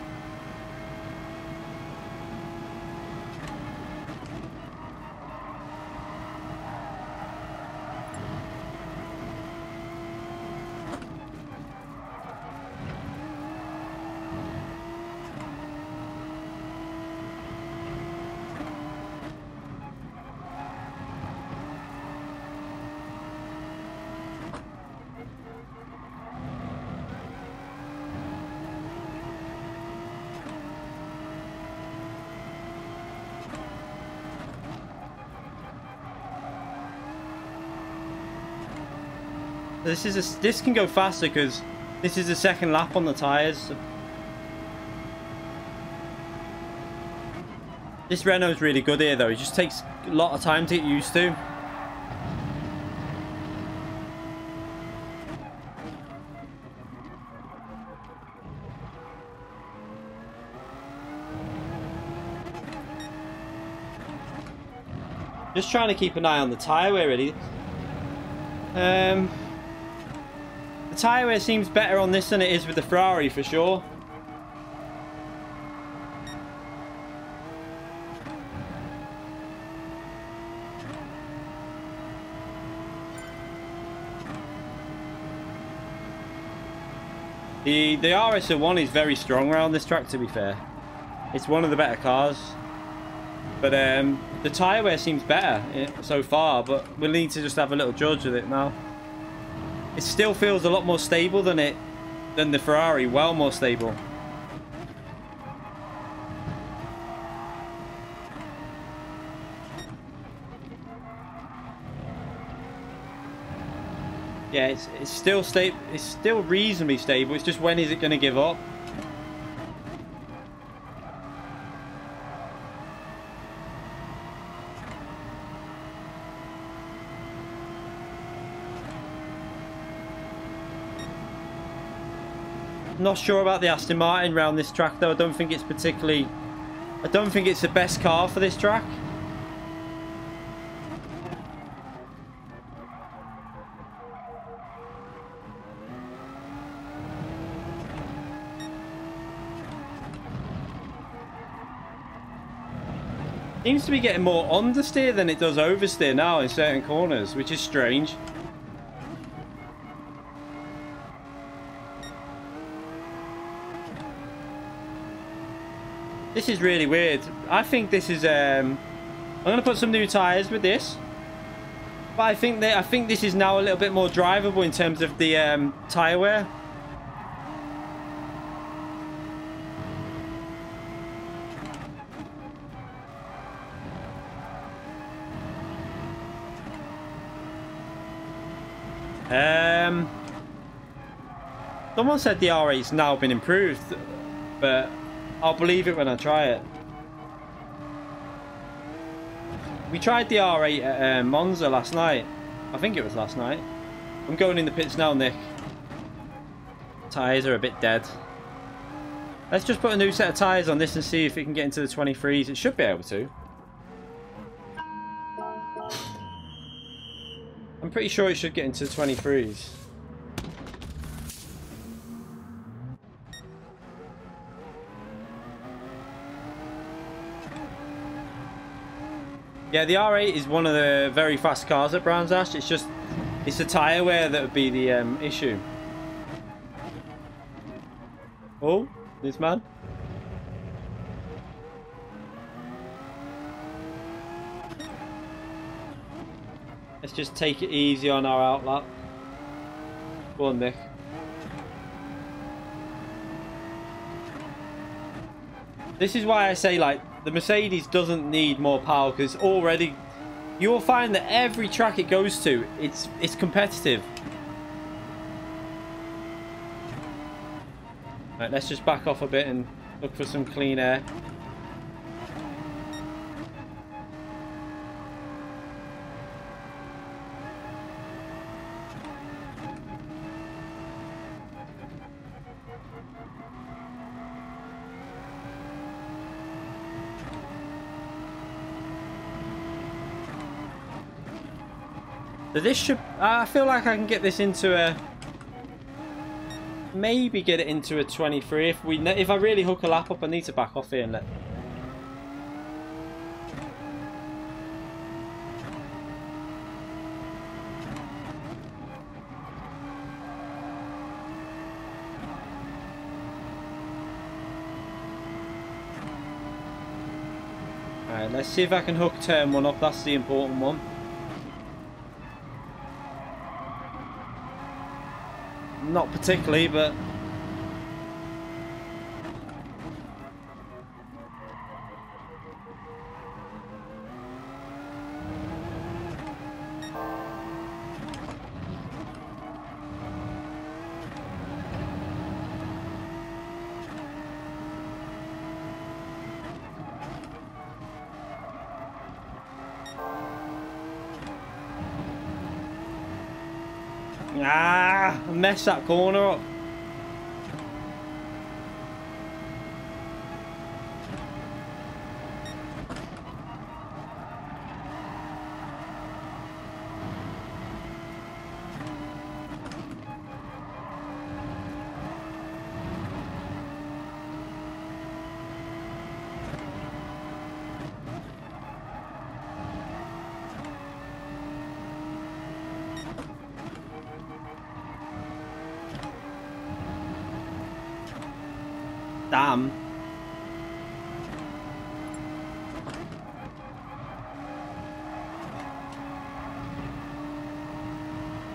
This can go faster because this is the 2nd lap on the tyres. This Renault's really good here though. It just takes a lot of time to get used to. Just trying to keep an eye on the tyre wear really. The tyre wear seems better on this than it is with the Ferrari for sure. The RS01 is very strong around this track, to be fair. It's one of the better cars. But the tyre wear seems better so far, but we'll need to just have a little judge with it now. It still feels a lot more stable than the Ferrari, well more stable. Yeah, it's still stable. It's still reasonably stable. It's just when is it going to give up? Not sure about the Aston Martin around this track though. I don't think it's particularly... I don't think it's the best car for this track. Seems to be getting more understeer than it does oversteer now in certain corners, which is strange. This is really weird. I think this is I'm gonna put some new tires with this, but I think this is now a little bit more drivable in terms of the tire wear. Someone said the R8's now been improved, but I'll believe it when I try it. We tried the R8 at Monza last night. I think it was last night. I'm going in the pits now, Nick. Tyres are a bit dead. Let's just put a new set of tyres on this and see if it can get into the 23s. It should be able to. I'm pretty sure it should get into the 23s. Yeah, the R8 is one of the very fast cars at Brands Hatch. It's just, it's the tyre wear that would be the issue. Oh, this man. Let's just take it easy on our outlap. Go on, Nick. This is why I say, like, the Mercedes doesn't need more power, because already you'll find that every track it goes to, it's competitive. Right, let's just back off a bit and look for some clean air. So this should, I feel like I can get this into a, maybe get it into a 23. If I really hook a lap up, I need to back off here and let. Alright, let's see if I can hook turn one up. That's the important one. Not particularly, but I messed that corner up. Damn.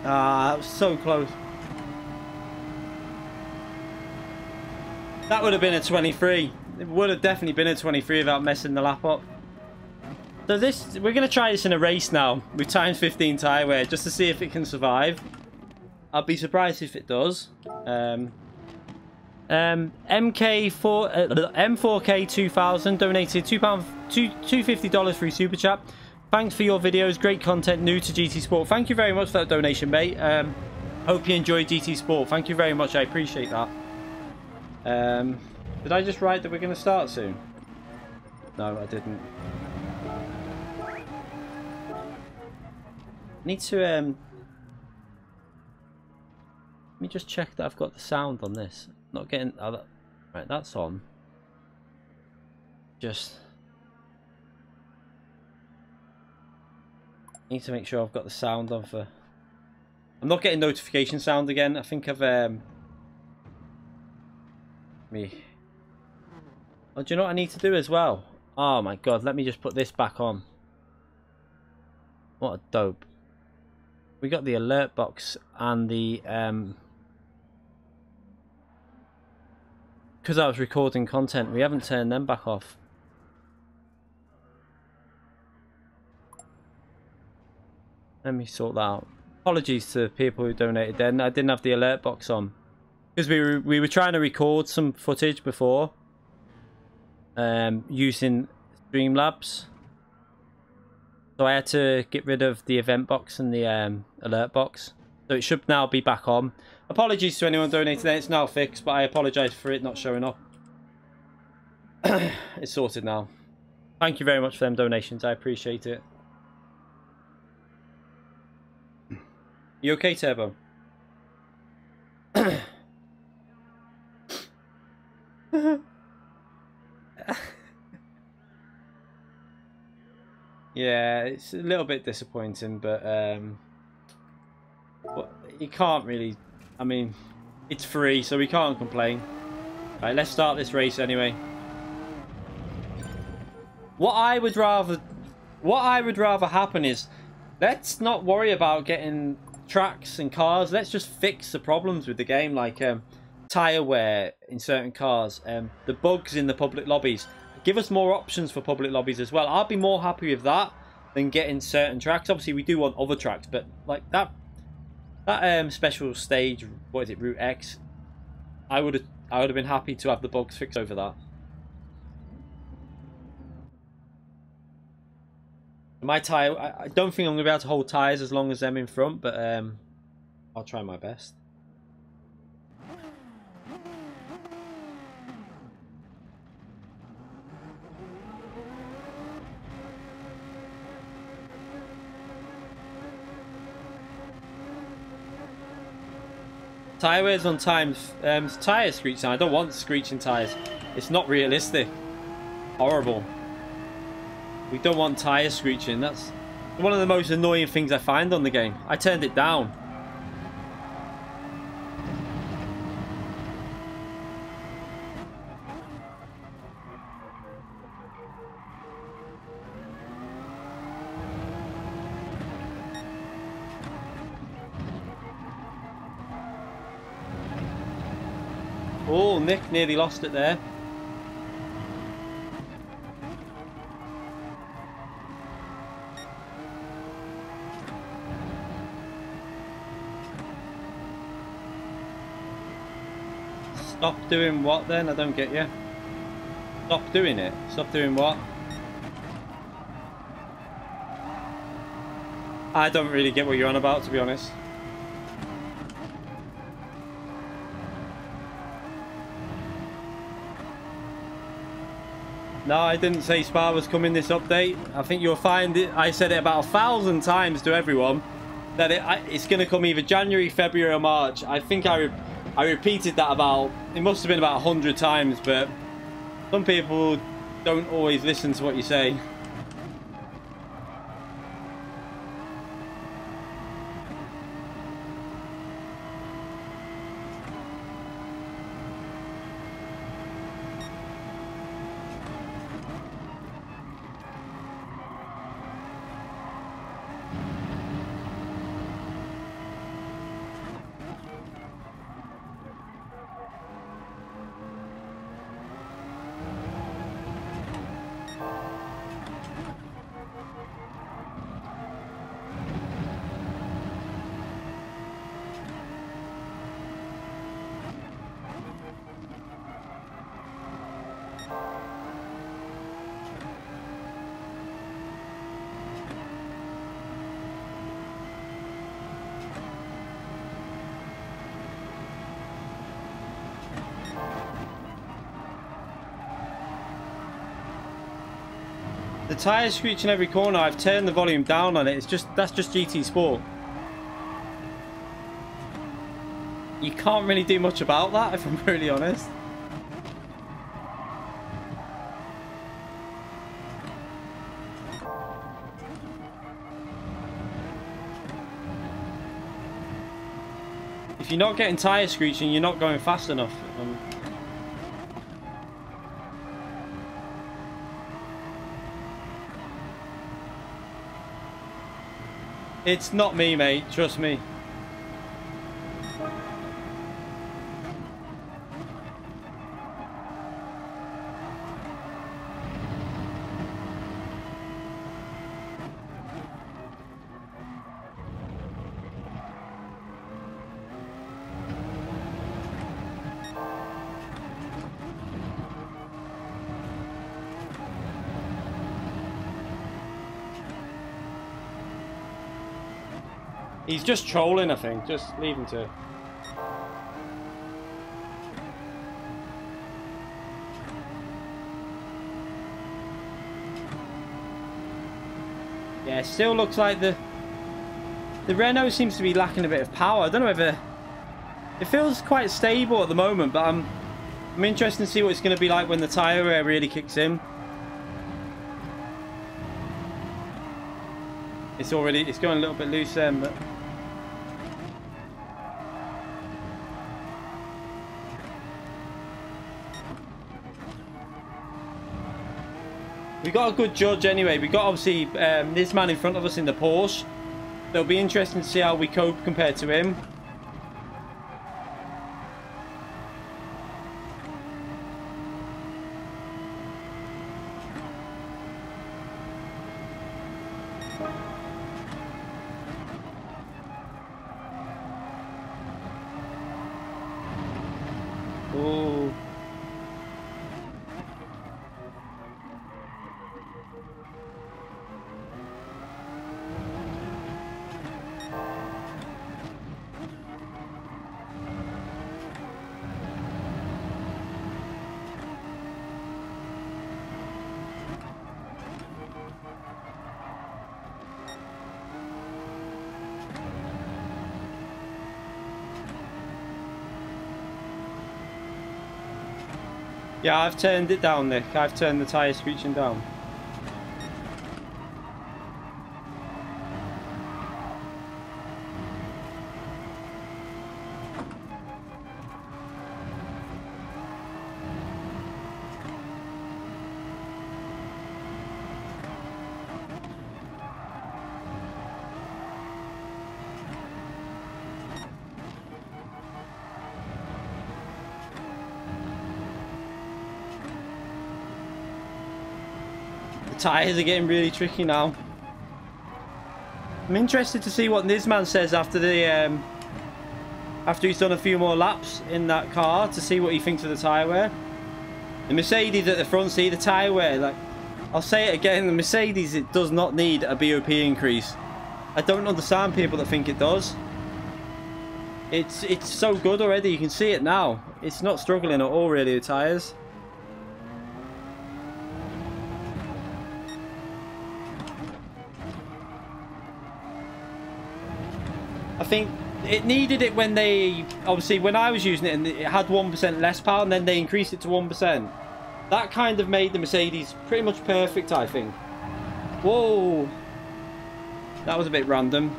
Ah, that was so close. That would have been a 23. It would have definitely been a 23 without messing the lap up. So this, we're going to try this in a race now with times 15 tyre wear just to see if it can survive. I'll be surprised if it does. M4K 2000 donated $250 through Super Chat. Thanks for your videos, great content, new to GT Sport. Thank you very much for that donation, mate. Hope you enjoyed GT Sport. Thank you very much, I appreciate that. Did I just write that we're going to start soon? No, I didn't. I need to let me just check that I've got the sound on this. Not getting right, that's on. Just need to make sure I've got the sound on for. I'm not getting notification sound again. I think I've me. Oh, do you know what I need to do as well? Oh my god, let me just put this back on. What a dope. We got the alert box and the because I was recording content, we haven't turned them back off. Let me sort that out. Apologies to people who donated then. I didn't have the alert box on. Because we were trying to record some footage before. Using Streamlabs. So I had to get rid of the event box and the alert box. So it should now be back on. Apologies to anyone donating there. It's now fixed, but I apologise for it not showing up. It's sorted now. Thank you very much for them donations. I appreciate it. You okay, Turbo? Yeah, it's a little bit disappointing, but you can't really. I mean, it's free, so we can't complain. Right, let's start this race anyway. What I would rather happen is, let's not worry about getting tracks and cars. Let's just fix the problems with the game, like tire wear in certain cars, the bugs in the public lobbies. Give us more options for public lobbies as well. I'll be more happy with that than getting certain tracks. Obviously, we do want other tracks, but like that special stage, what is it, Route X? I would have been happy to have the bugs fixed over that. My tyre, I don't think I'm going to be able to hold tyres as long as them in front, but I'll try my best. Tyre wears on times, tyre screech sound. I don't want screeching tyres. It's not realistic. Horrible. We don't want tyres screeching. That's one of the most annoying things I find on the game. I turned it down. Oh, Nick nearly lost it there. Stop doing what then? I don't get you. Stop doing it. Stop doing what? I don't really get what you're on about, to be honest. No, I didn't say Spa was coming this update. I think you'll find it. I said it about 1,000 times to everyone that it's going to come either January, February, or March. I think I repeated that about, it must have been about 100 times, but some people don't always listen to what you say. The tyres screech in every corner. I've turned the volume down on it. That's just GT Sport. You can't really do much about that, if I'm really honest. If you're not getting tyre screeching, you're not going fast enough. It's not me, mate. Trust me. He's just trolling, I think. Just leave him to it. Yeah, it still looks like the Renault seems to be lacking a bit of power. I don't know whether it feels quite stable at the moment, but I'm interested to see what it's going to be like when the tyre wear really kicks in. It's going a little bit loose then, but we got a good judge anyway. We got obviously this man in front of us in the Porsche. It'll be interesting to see how we cope compared to him. Oh. Yeah, I've turned it down, Nick. I've turned the tyre screeching down. Tyres are getting really tricky now. I'm interested to see what Nizman says after he's done a few more laps in that car to see what he thinks of the tyre wear. The Mercedes at the front, see the tyre wear, like, I'll say it again, the Mercedes, it does not need a BOP increase. I don't understand people that think it does. It's so good already, you can see it now. It's not struggling at all really, the tyres. I think it needed it when they, obviously when I was using it and it had 1% less power and then they increased it to 1%. That kind of made the Mercedes pretty much perfect, I think. Whoa. That was a bit random.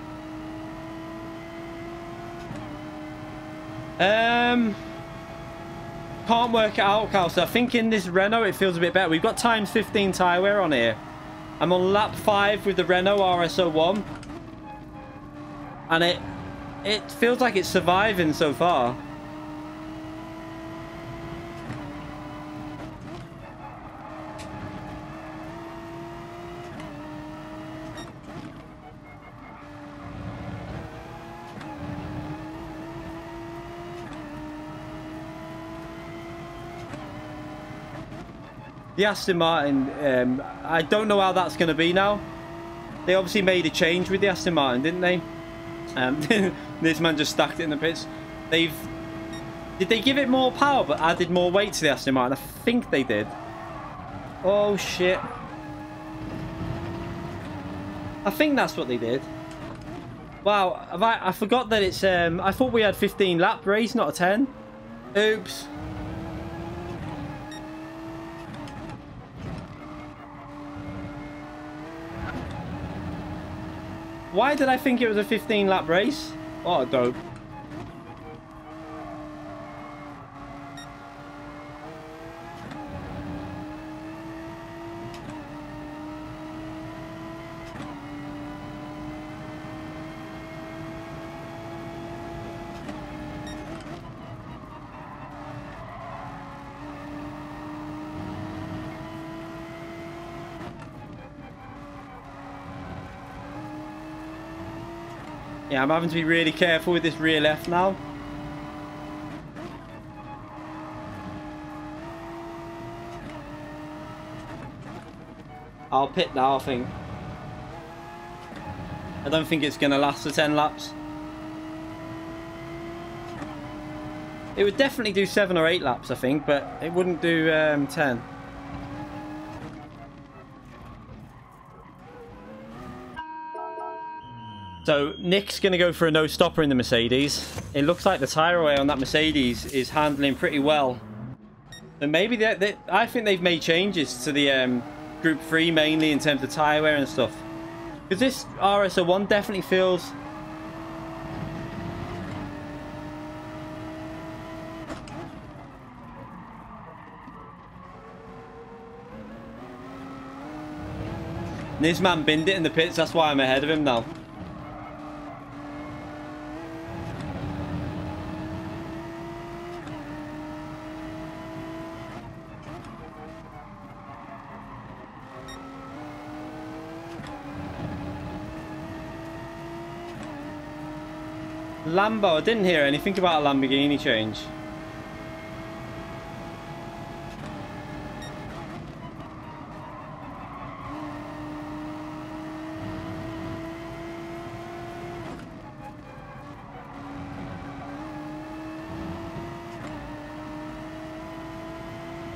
Can't work it out, Cal. So I think in this Renault it feels a bit better. We've got times 15 tyre wear on here. I'm on lap 5 with the Renault RS01. And it feels like it's surviving so far. The Aston Martin, I don't know how that's going to be now. They obviously made a change with the Aston Martin, didn't they? This man just stacked it in the pits. Did they give it more power but added more weight to the Aston Martin? I think they did. Oh shit. I think that's what they did. Wow, I forgot that it's... I thought we had 15 lap race, not a 10. Oops. Why did I think it was a 15 lap race? Oh, dope. Yeah, I'm having to be really careful with this rear left now. I'll pit now, I think. I don't think it's going to last for 10 laps. It would definitely do 7 or 8 laps, I think, but it wouldn't do 10. So Nick's going to go for a no-stopper in the Mercedes. It looks like the tyre wear on that Mercedes is handling pretty well. And maybe I think they've made changes to the Group 3 mainly in terms of tyre wear and stuff. Because this RS01 definitely feels... This man binned it in the pits, that's why I'm ahead of him now. Lambo, I didn't hear anything about a Lamborghini change.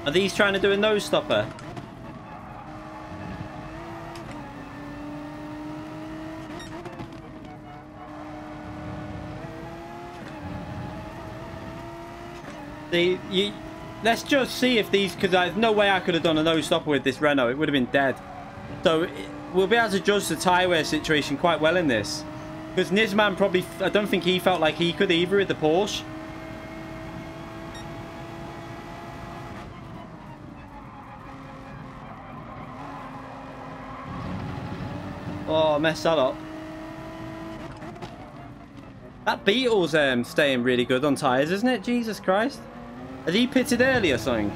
Are these trying to do a nose stopper? Let's just see if these, because there's no way I could have done a nose stopper with this Renault. It would have been dead. So we'll be able to judge the tyre wear situation quite well in this. Because Nizman probably, I don't think he felt like he could either with the Porsche. Oh, I messed that up. That Beetle's staying really good on tyres, isn't it? Jesus Christ. Has he pitted early or something?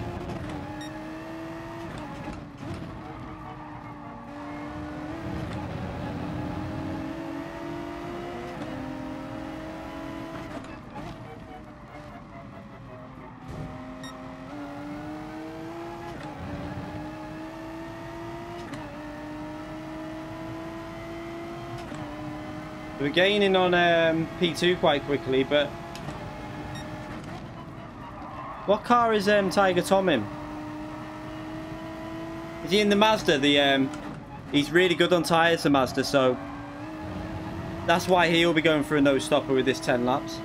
We're gaining on P2 quite quickly, but... What car is Tiger Tom in? Is he in the Mazda? He's really good on tyres, the Mazda, so... That's why he'll be going for a no-stopper with this 10 laps.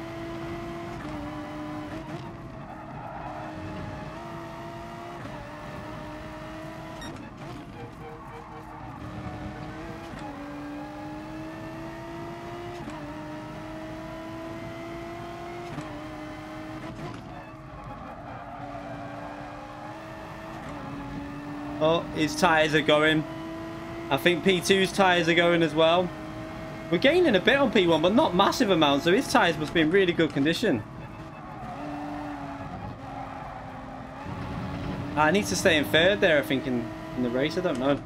Oh, his tyres are going. I think P2's tyres are going as well. We're gaining a bit on P1, but not massive amounts, so his tyres must be in really good condition. I need to stay in third there, I think, in the race. I don't know.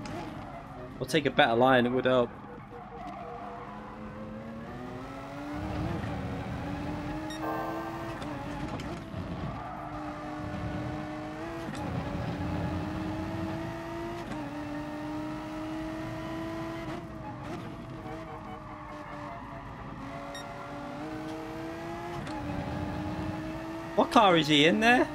We'll take a better line, it would help. What car is he in there?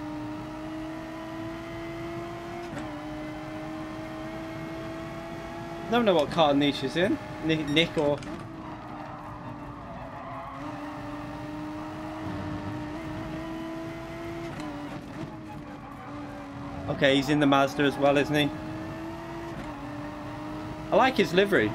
Never know what car Niche is in. Nick or... Okay, he's in the Mazda as well, isn't he? I like his livery.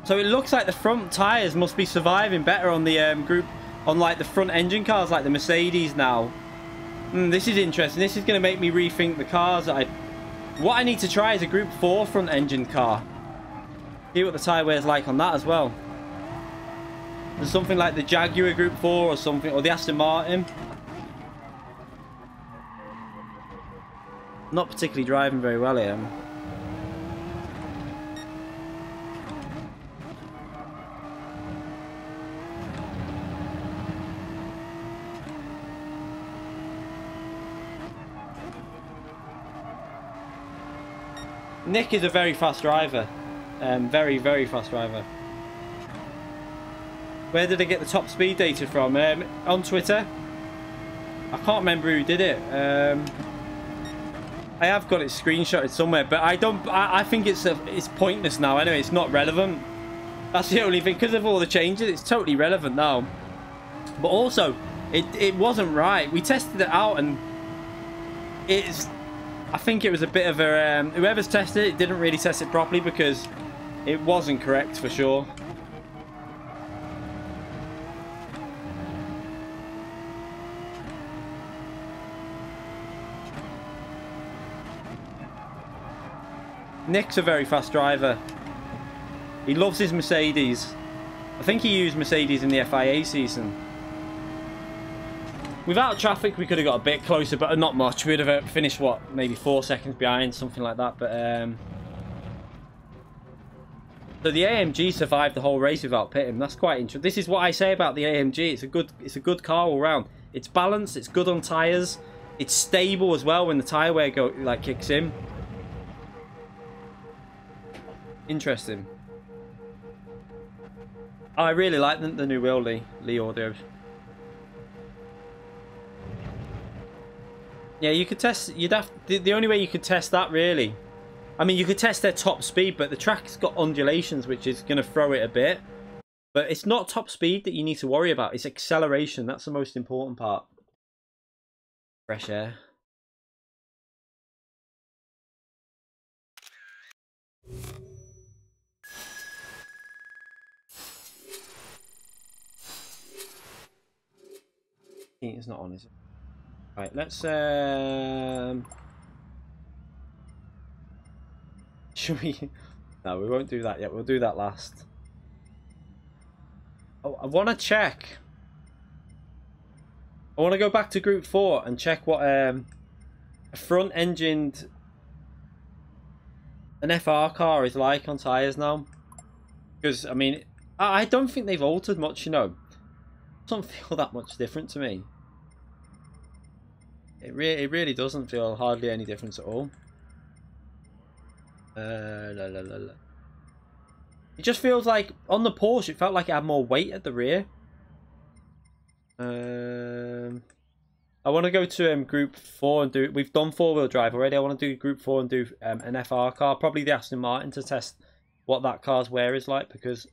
So it looks like the front tyres must be surviving better on the group, on like the front engine cars like the Mercedes now. This is interesting. This is going to make me rethink the cars that what I need to try is a Group 4 front engine car. See what the tyre wear is like on that as well. There's something like the Jaguar Group 4 or something, or the Aston Martin. Not particularly driving very well here. Nick is a very fast driver. Very, very fast driver. Where did I get the top speed data from? On Twitter. I can't remember who did it. I have got it screenshotted somewhere, but I think it's pointless now. Anyway, it's not relevant. That's the only thing. Because of all the changes, it's totally relevant now. But also, it wasn't right. We tested it out, and I think it was a bit of a... whoever's tested it didn't really test it properly because it wasn't correct for sure. Nick's a very fast driver. He loves his Mercedes. I think he used Mercedes in the FIA season. Without traffic, we could have got a bit closer, but not much. We'd have finished, what, maybe 4 seconds behind, something like that. But so the AMG survived the whole race without pitting. That's quite interesting. This is what I say about the AMG. It's a good car all round. It's balanced. It's good on tyres. It's stable as well when the tyre wear kicks in. Interesting. I really like the new wheel Lee Audios. Yeah, you could test. The only way you could test that really. I mean, you could test their top speed, but the track's got undulations, which is going to throw it a bit. But it's not top speed that you need to worry about. It's acceleration. That's the most important part. Fresh air. It's not on, is it? Right, let's should we... No, we won't do that yet. We'll do that last. Oh, I want to check. I want to go back to Group 4 and check what a front-engined an FR car is like on tyres now. Because, I mean, I don't think they've altered much, you know. It doesn't feel that much different to me. It really doesn't feel hardly any difference at all. It just feels like on the Porsche it felt like it had more weight at the rear. I want to go to Group 4 and do... We've done 4-wheel drive already. I want to do Group 4 and do an FR car. Probably the Aston Martin to test what that car's wear is like. Because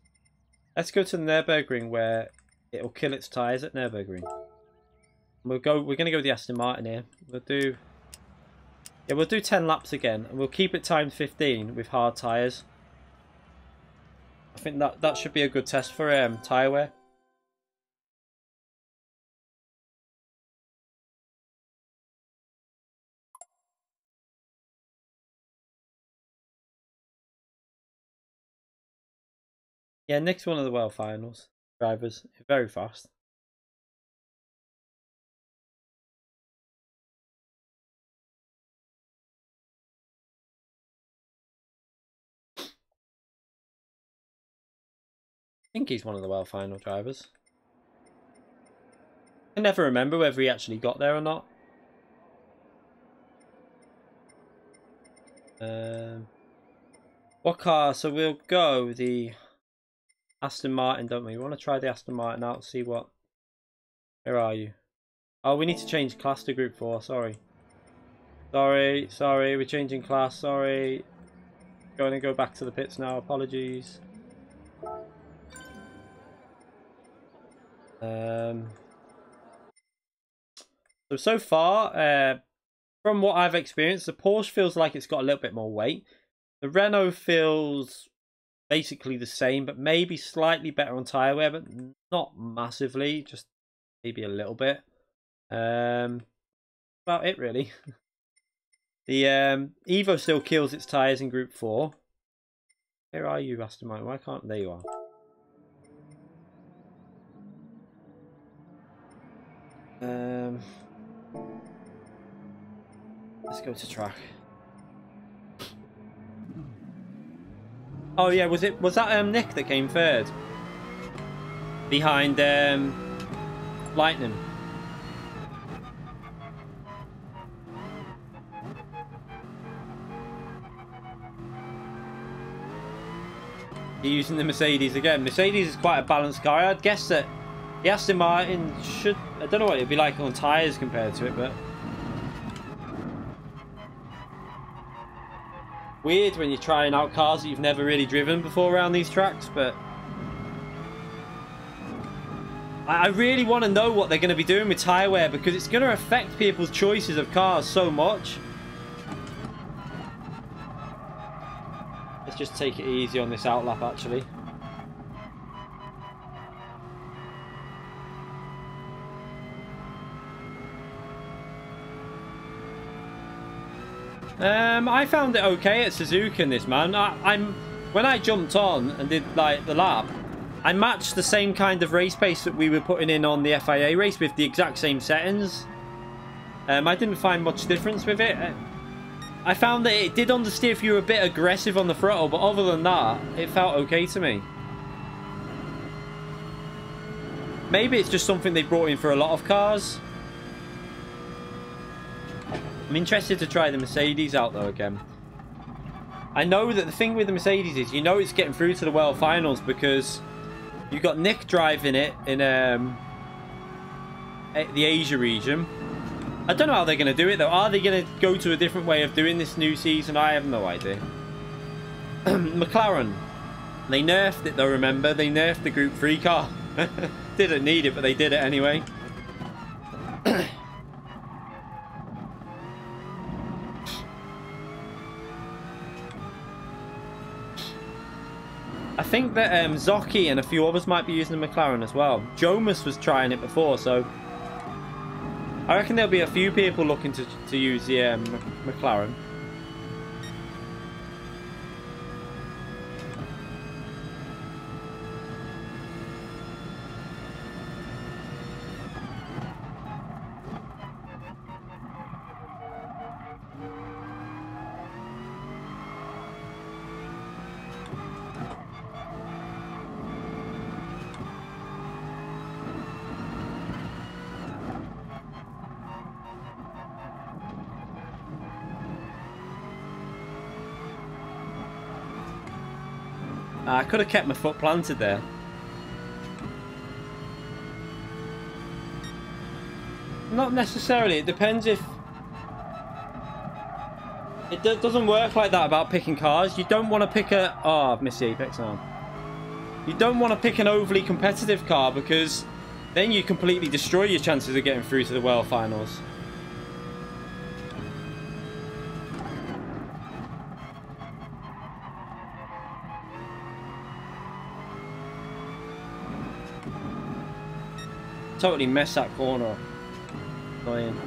let's go to the Nürburgring where it'll kill its tyres at Nürburgring. We're going to go with the Aston Martin here. We'll do 10 laps again, and we'll keep it timed 15 with hard tyres. I think that should be a good test for tyre wear. Yeah, Nick's one of the World Finals drivers. Very fast. I think he's one of the World Final drivers. I never remember whether he actually got there or not. What car? So we'll go the Aston Martin, don't we? We want to try the Aston Martin out, see what... Where are you? Oh, we need to change class to Group 4, sorry. Sorry, we're changing class, sorry. Going to go back to the pits now, apologies. So far, from what I've experienced, the Porsche feels like it's got a little bit more weight. The Renault feels basically the same, but maybe slightly better on tyre wear, but not massively, just maybe a little bit. About it really. The Evo still kills its tyres in Group 4. Where are you, Aston Martin? Why can't... There you are. Let's go to track. Oh yeah, was that Nick that came third? Behind Lightning. You're using the Mercedes again. Mercedes is quite a balanced car. I'd guess that the Aston Martin should... I don't know what it'd be like on tyres compared to it, but... Weird when you're trying out cars that you've never really driven before around these tracks, but... I really want to know what they're going to be doing with tyre wear, because it's going to affect people's choices of cars so much. Let's just take it easy on this outlap, actually. I found it okay at Suzuka in this, man. When I jumped on and did like the lap, I matched the same kind of race pace that we were putting in on the FIA race with the exact same settings. I didn't find much difference with it. I found that it did understeer if you were a bit aggressive on the throttle, but other than that, it felt okay to me. Maybe it's just something they brought in for a lot of cars. I'm interested to try the Mercedes out though again. I know that the thing with the Mercedes is, you know, it's getting through to the World Finals because you've got Nick driving it in the Asia region. I don't know how they're going to do it though. Are they going to go to a different way of doing this new season? I have no idea. McLaren. They nerfed it though, remember? They nerfed the Group 3 car. Didn't need it, but they did it anyway. I think that Zocchi and a few others might be using the McLaren as well. Jomas was trying it before, so I reckon there'll be a few people looking to use the McLaren. I could have kept my foot planted there. Not necessarily. It depends if... It doesn't work like that about picking cars. You don't want to pick a... Oh, I've missed the apex now. You don't want to pick an overly competitive car because then you completely destroy your chances of getting through to the World Finals. Totally messed that corner up. Annoying.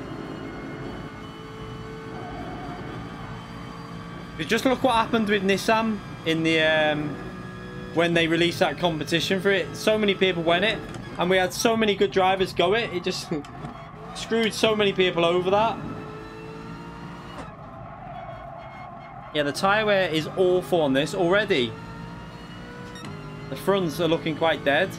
Just look what happened with Nissan in the when they released that competition for it. So many people went it, and we had so many good drivers go it. It just screwed so many people over that. Yeah, the tyre wear is awful on this already. The fronts are looking quite dead.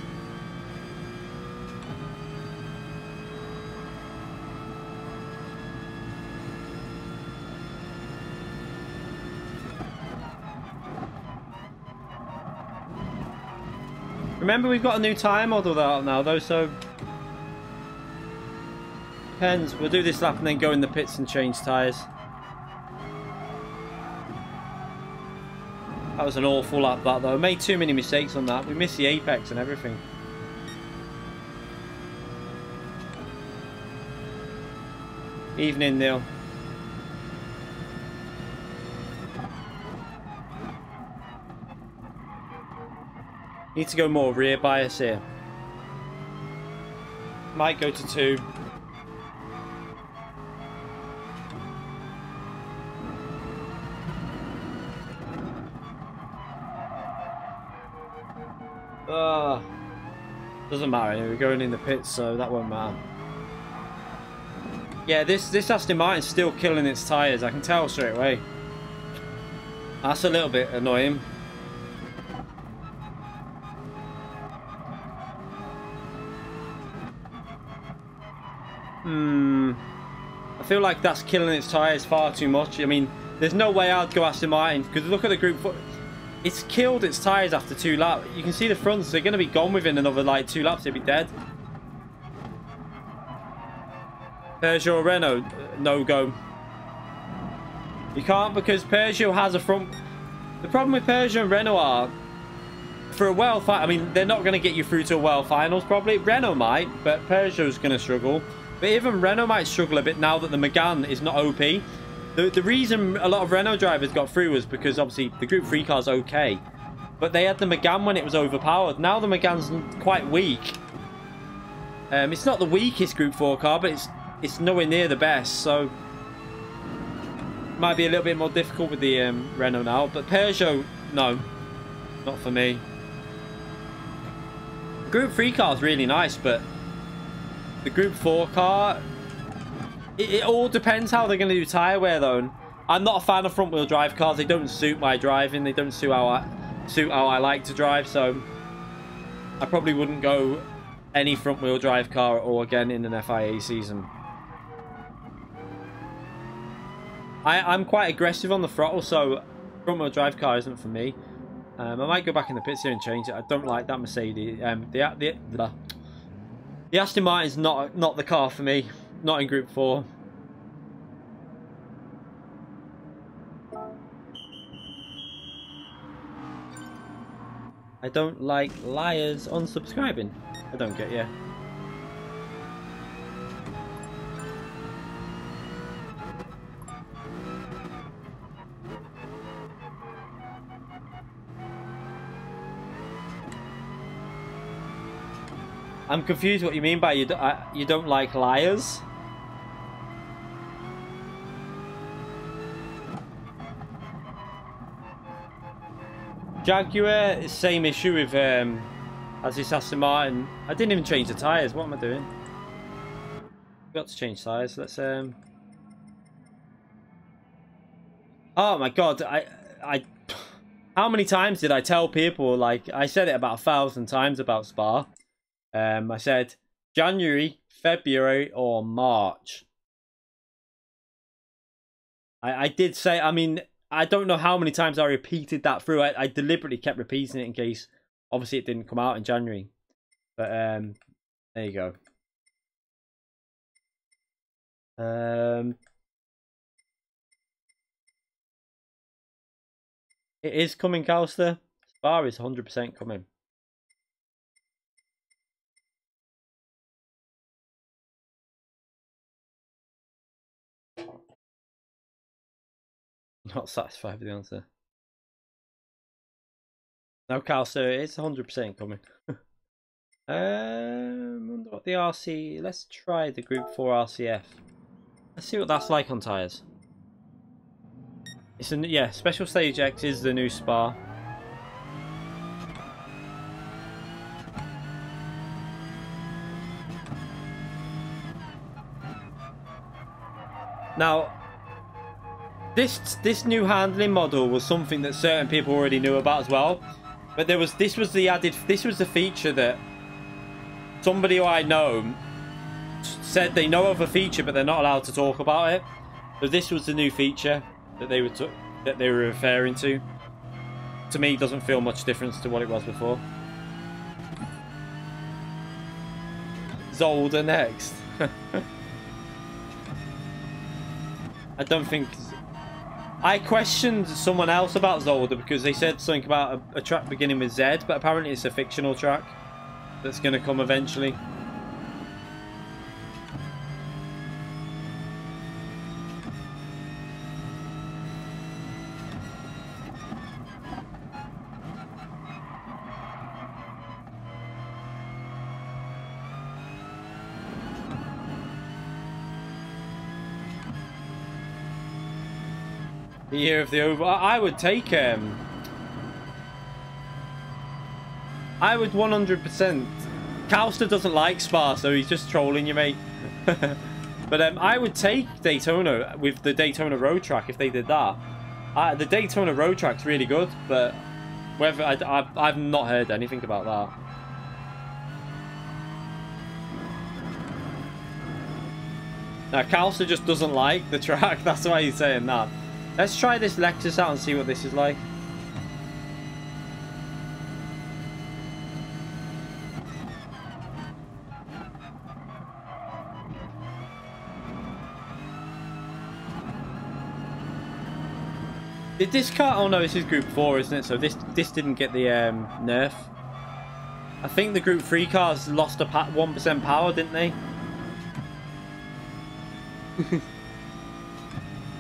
Remember, we've got a new tyre model out now, though, so... Depends. We'll do this lap and then go in the pits and change tyres. That was an awful lap, that, though. Made too many mistakes on that. We missed the apex and everything. Evening, Neil. Need to go more rear bias here. Might go to 2. Doesn't matter, we're going in the pits, so that won't matter. Yeah, this Aston Martin's still killing its tyres, I can tell straight away. That's a little bit annoying. I feel like that's killing its tyres far too much. I mean, there's no way I'd go Aston Martin, because look at the group. It's killed its tyres after 2 laps. You can see the fronts, they're going to be gone within another, like, 2 laps. They'll be dead. Peugeot Renault, no go. You can't, because Peugeot has a front... The problem with Peugeot and Renault are, for a world final, I mean, they're not going to get you through to a world finals, probably. Renault might, but Peugeot's going to struggle. But even Renault might struggle a bit now that the Megane is not OP. The reason a lot of Renault drivers got through was because, obviously, the Group 3 car's okay. But they had the Megane when it was overpowered. Now the Megane's quite weak. It's not the weakest Group 4 car, but it's nowhere near the best. So, might be a little bit more difficult with the Renault now. But Peugeot, no. Not for me. Group 3 car's really nice, but the Group 4 car... It all depends how they're going to do tyre wear, though. I'm not a fan of front-wheel drive cars. They don't suit my driving. They don't suit how I like to drive. So I probably wouldn't go any front-wheel drive car at all again in an FIA season. I'm quite aggressive on the throttle, so front-wheel drive car isn't for me. I might go back in the pits here and change it. I don't like that Mercedes. The Aston Martin's not the car for me. Not in Group 4. I don't like liars unsubscribing. I don't get you. I'm confused what you mean by you don't like liars. Jaguar, same issue with as this Aston Martin. I didn't even change the tyres. What am I doing? Got to change tyres. Let's Oh my god! How many times did I tell people? Like, I said it about 1,000 times about Spa. I said January, February, or March. I did say. I mean, I don't know how many times I repeated that through. I deliberately kept repeating it in case, obviously, it didn't come out in January. But there you go. It is coming, Calster. Spa is 100% coming. Not satisfied with the answer. No, Calcer, it's 100% coming. Wonder what the RC... Let's try the Group 4 RCF. Let's see what that's like on tyres. It's yeah, Special Stage X is the new Spa. Now, this new handling model was something that certain people already knew about as well. But this was the feature that somebody who I know said they know of a feature, but they're not allowed to talk about it. So this was the new feature that they were referring to. To me, it doesn't feel much difference to what it was before. Zolder next. I don't think... I questioned someone else about Zolder because they said something about a track beginning with Z, but apparently it's a fictional track that's going to come eventually. The year of the over. I would take I would 100%. Calster doesn't like Spa, so he's just trolling you, mate. But I would take Daytona with the Daytona Road Track if they did that. The Daytona Road Track's really good, but whether I've not heard anything about that. Now, Calster just doesn't like the track. That's why he's saying that. Let's try this Lexus out and see what this is like. Did this car... Oh no, this is Group 4, isn't it? So this didn't get the nerf. I think the Group 3 cars lost a 1% power, didn't they?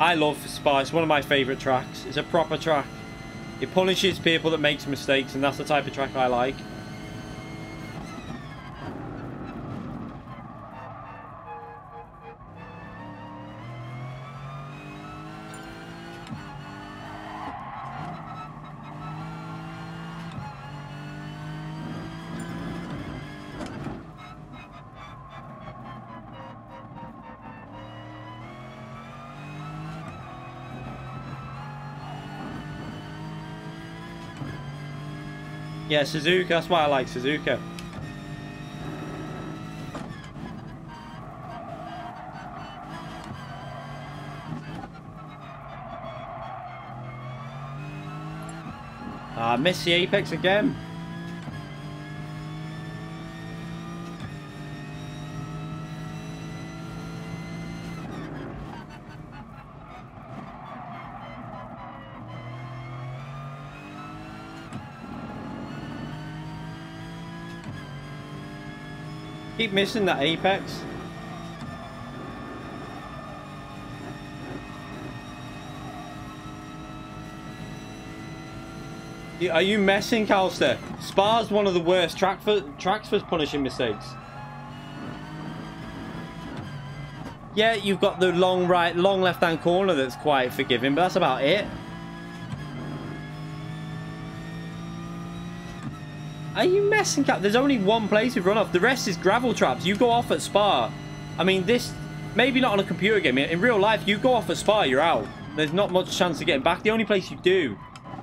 I love Spa. It's one of my favourite tracks. It's a proper track. It punishes people that makes mistakes, and that's the type of track I like. Yeah, Suzuka, that's why I like Suzuka. I missed the apex again. Keep missing that apex. Are you messing, Calster? Spa's one of the worst tracks for punishing mistakes. Yeah, you've got the long left-hand corner that's quite forgiving, but that's about it. Are you messing up? There's only one place we've run off. The rest is gravel traps. You go off at Spa. I mean, this... Maybe not on a computer game. In real life, you go off at Spa, you're out. There's not much chance of getting back. The only place you do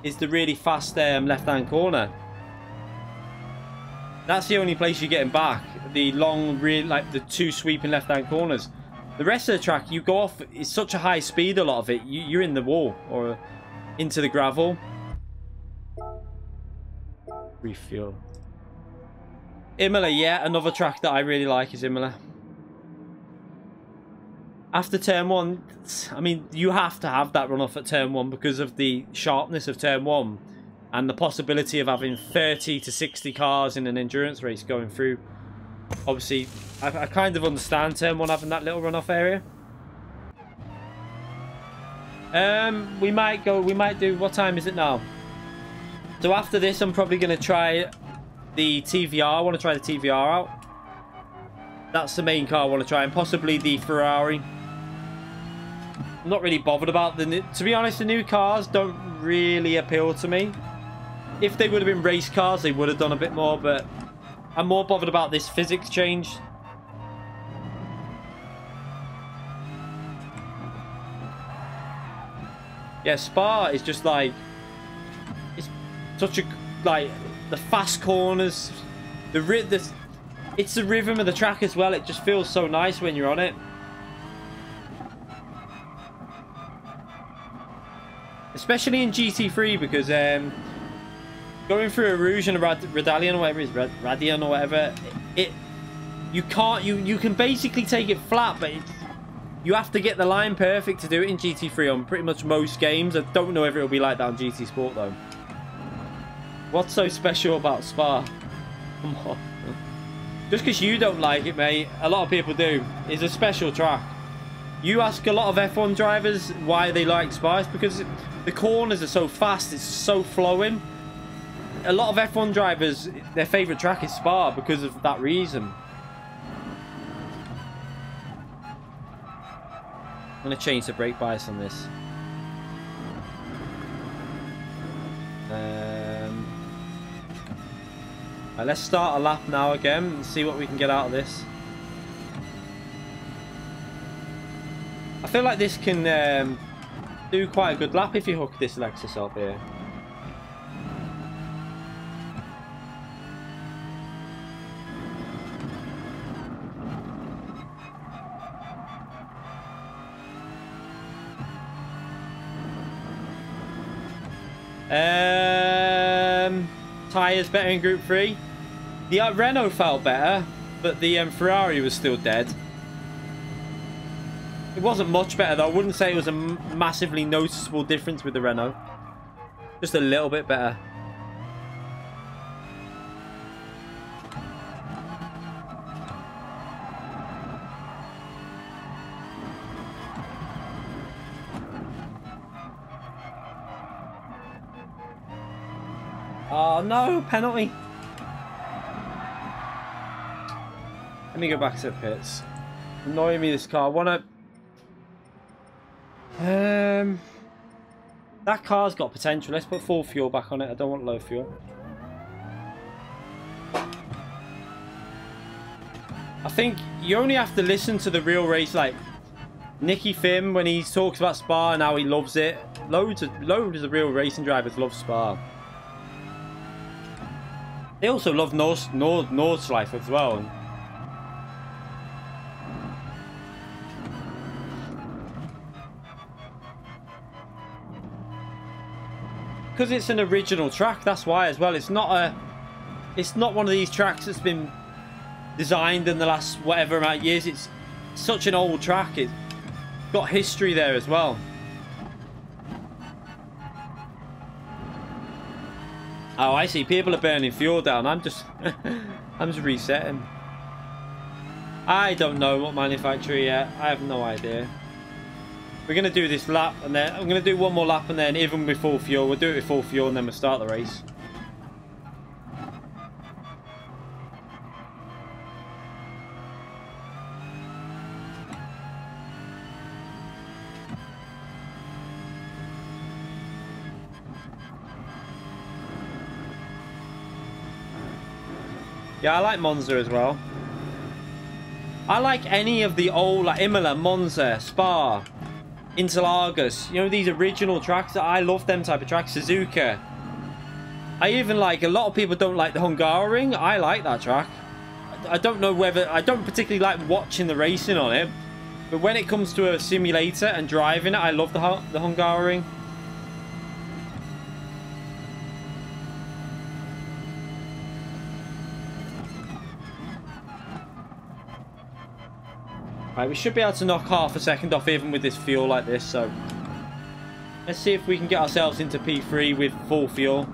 is the really fast left-hand corner. That's the only place you're getting back. The long, like the two sweeping left-hand corners. The rest of the track, you go off... It's such a high speed, a lot of it. You're in the wall or into the gravel. Refuel. Imola, yeah, another track that I really like is Imola. After turn 1, I mean, you have to have that runoff at turn 1 because of the sharpness of turn 1 and the possibility of having 30 to 60 cars in an endurance race going through. Obviously, I kind of understand turn 1 having that little runoff area. We might do, what time is it now? So after this, I'm probably going to try the TVR. I want to try the TVR out. That's the main car I want to try, and possibly the Ferrari. I'm not really bothered about the new... To be honest, the new cars don't really appeal to me. If they would have been race cars, they would have done a bit more, but I'm more bothered about this physics change. Yeah, Spa is just like... Such a, like, the fast corners, it's the rhythm of the track as well. It just feels so nice when you're on it. Especially in GT3 because going through a Rouge and a Radallion or whatever it is, Radion or whatever, you can't. You can basically take it flat, but you have to get the line perfect to do it in GT3 on pretty much most games. I don't know if it'll be like that on GT Sport though. What's so special about Spa? Come on. Just because you don't like it, mate, a lot of people do. It's a special track. You ask a lot of F1 drivers why they like Spa. It's because the corners are so fast. It's so flowing. A lot of F1 drivers, their favourite track is Spa because of that reason. I'm going to change the brake bias on this. Right, let's start a lap now again and see what we can get out of this. I feel like this can do quite a good lap if you hook this Lexus up here. Tyres better in Group 3. The Renault felt better, but the Ferrari was still dead. It wasn't much better though. I wouldn't say it was a massively noticeable difference with the Renault. Just a little bit better. Oh no, penalty. Let me go back to the pits. Annoying me, this car. I wanna that car's got potential. Let's put full fuel back on it. I don't want low fuel. I think you only have to listen to the real race, like Nicky Phim when he talks about Spa and how he loves it. Loads of real racing drivers love Spa. They also love Nordschleife as well. Because it's an original track, that's why as well. It's not one of these tracks that's been designed in the last whatever amount of years. It's such an old track. It's got history there as well. Oh, I see. People are burning fuel down. I'm just resetting. I don't know what manufacturer yet. I have no idea. We're going to do this lap and then I'm going to do one more lap and then even with full fuel. We'll do it with full fuel and then we'll start the race. Yeah, I like Monza as well. I like any of the old, like Imola, Monza, Spa, Interlagos. You know, these original tracks. I love them type of tracks. Suzuka. I even like, a lot of people don't like the Hungaroring. I like that track. I don't know whether, I don't particularly like watching the racing on it. But when it comes to a simulator and driving it, I love the Hungaroring. Right, we should be able to knock half a second off even with this fuel like this, so let's see if we can get ourselves into P3 with full fuel.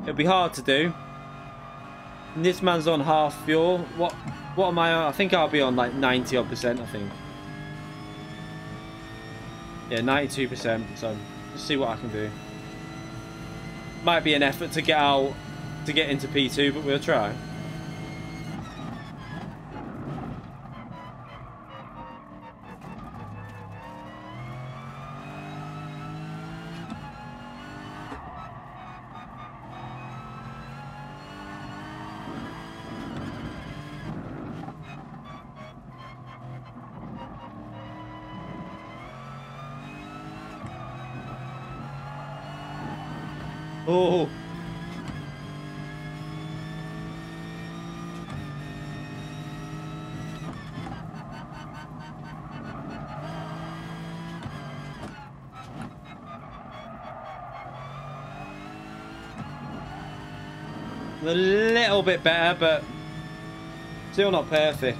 It'll be hard to do. And this man's on half fuel. What am I on? I think I'll be on like 90% odd, I think. Yeah, 92%, so let's see what I can do. Might be an effort to get out, to get into P2, but we'll try. Oh. A little bit better, but Still not perfect.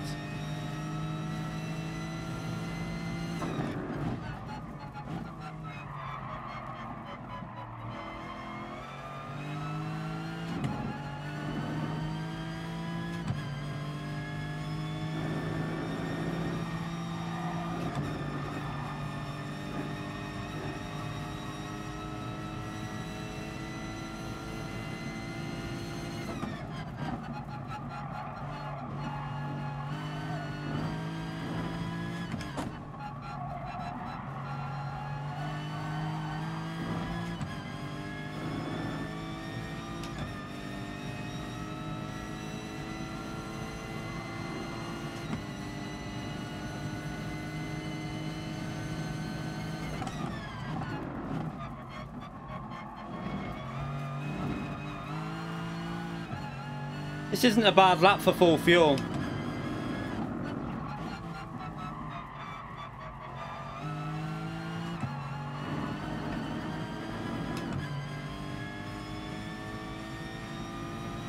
This isn't a bad lap for full fuel.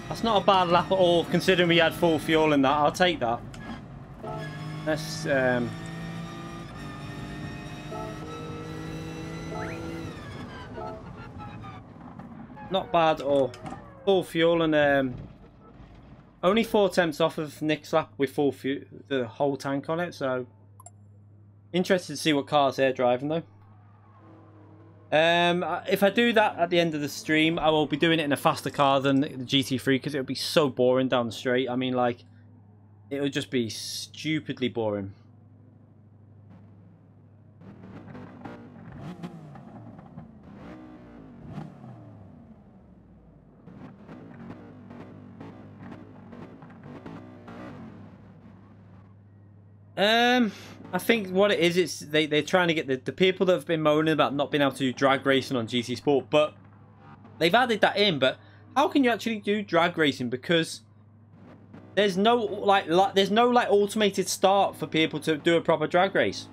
That's not a bad lap at all, considering we had full fuel in that. I'll take that. Let's not bad at all. Full fuel and only 4 tenths off of Nick's lap with full fuel, the whole tank on it. So interested to see what cars they're driving though. If I do that at the end of the stream, I will be doing it in a faster car than the GT3 because it would be so boring down the straight. I mean, like, it would just be stupidly boring. I think what it is, they're trying to get the people that have been moaning about not being able to do drag racing on GT Sport, but they've added that in. But how can you actually do drag racing? Because there's no like automated start for people to do a proper drag race.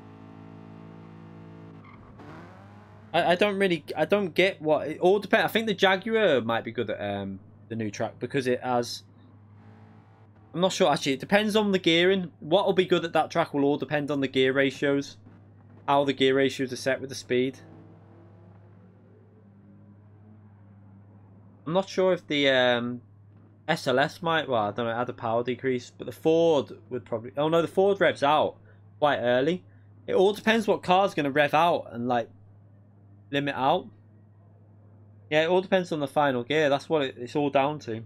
I don't get what it all depends. I think the Jaguar might be good at the new track because it has. I'm not sure actually. It depends on the gearing. What will be good at that track will all depend on the gear ratios, how the gear ratios are set with the speed. I'm not sure if the SLS might. Well, I don't know. Add a power decrease, but the Ford would probably. Oh no, the Ford revs out quite early. It all depends what car's going to rev out and like limit out. Yeah, it all depends on the final gear. That's what it's all down to.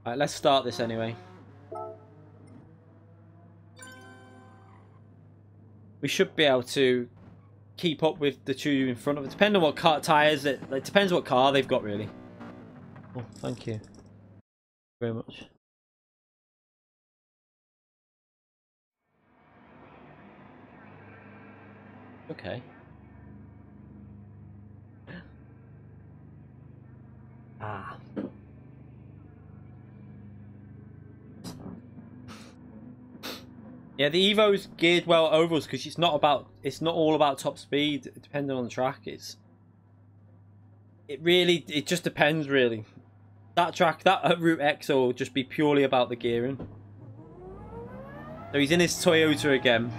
Alright, let's start this anyway. We should be able to keep up with the two in front of it. Depending on what car tyres, it depends what car they've got really. Oh, thank you very much. Okay. Ah. Yeah, the Evo's geared well ovals because it's not all about top speed. Depending on the track, it just depends really. That track, that Route X will just be purely about the gearing. So he's in his Toyota again.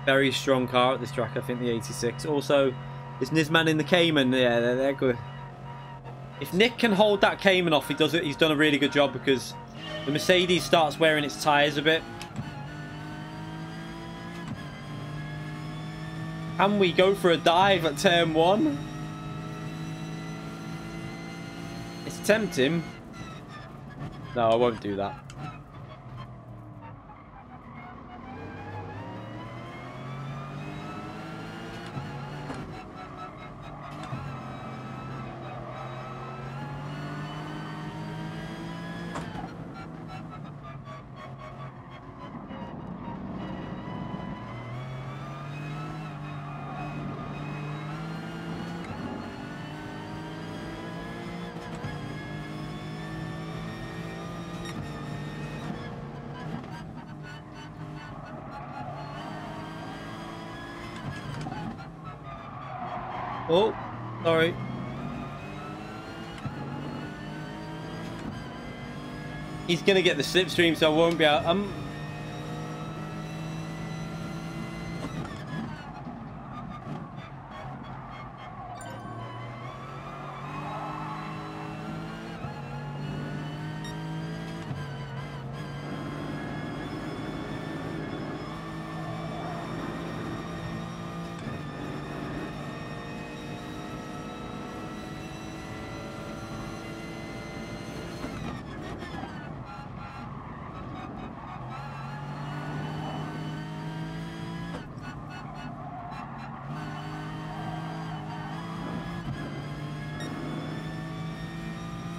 Very strong car at this track, I think the 86. Also, is Nisman in the Cayman? Yeah, they're good. If Nick can hold that Cayman off, he's done a really good job because the Mercedes starts wearing its tyres a bit. Can we go for a dive at turn 1? It's tempting. No, I won't do that. Oh, sorry. He's going to get the slipstream, so I won't be able...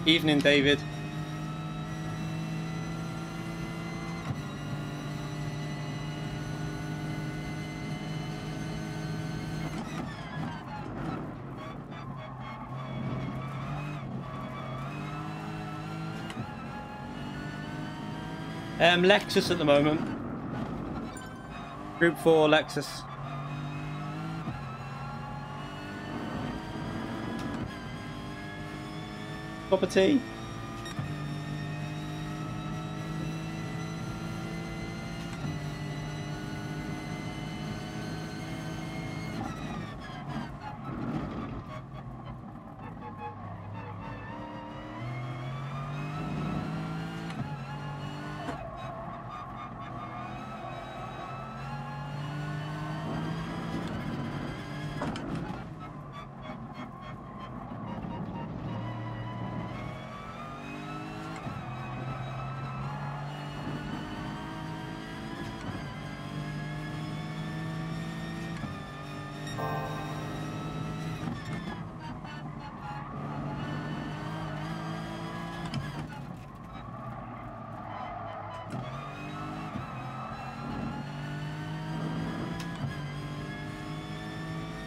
Evening, David. Lexus at the moment. Group 4 Lexus. Cup of tea.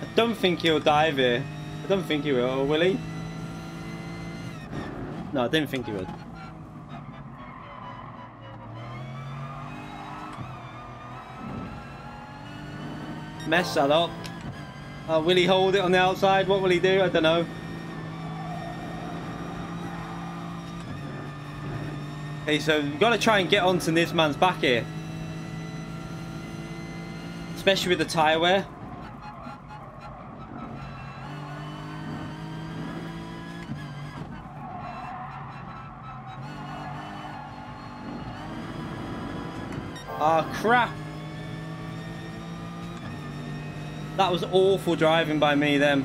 I don't think he'll dive here. I don't think he will he? No, I didn't think he would. Mess that up. Will he hold it on the outside? What will he do? I don't know. Okay, so we've got to try and get onto this man's back here. Especially with the tyre wear. Oh, crap. That was awful driving by me then.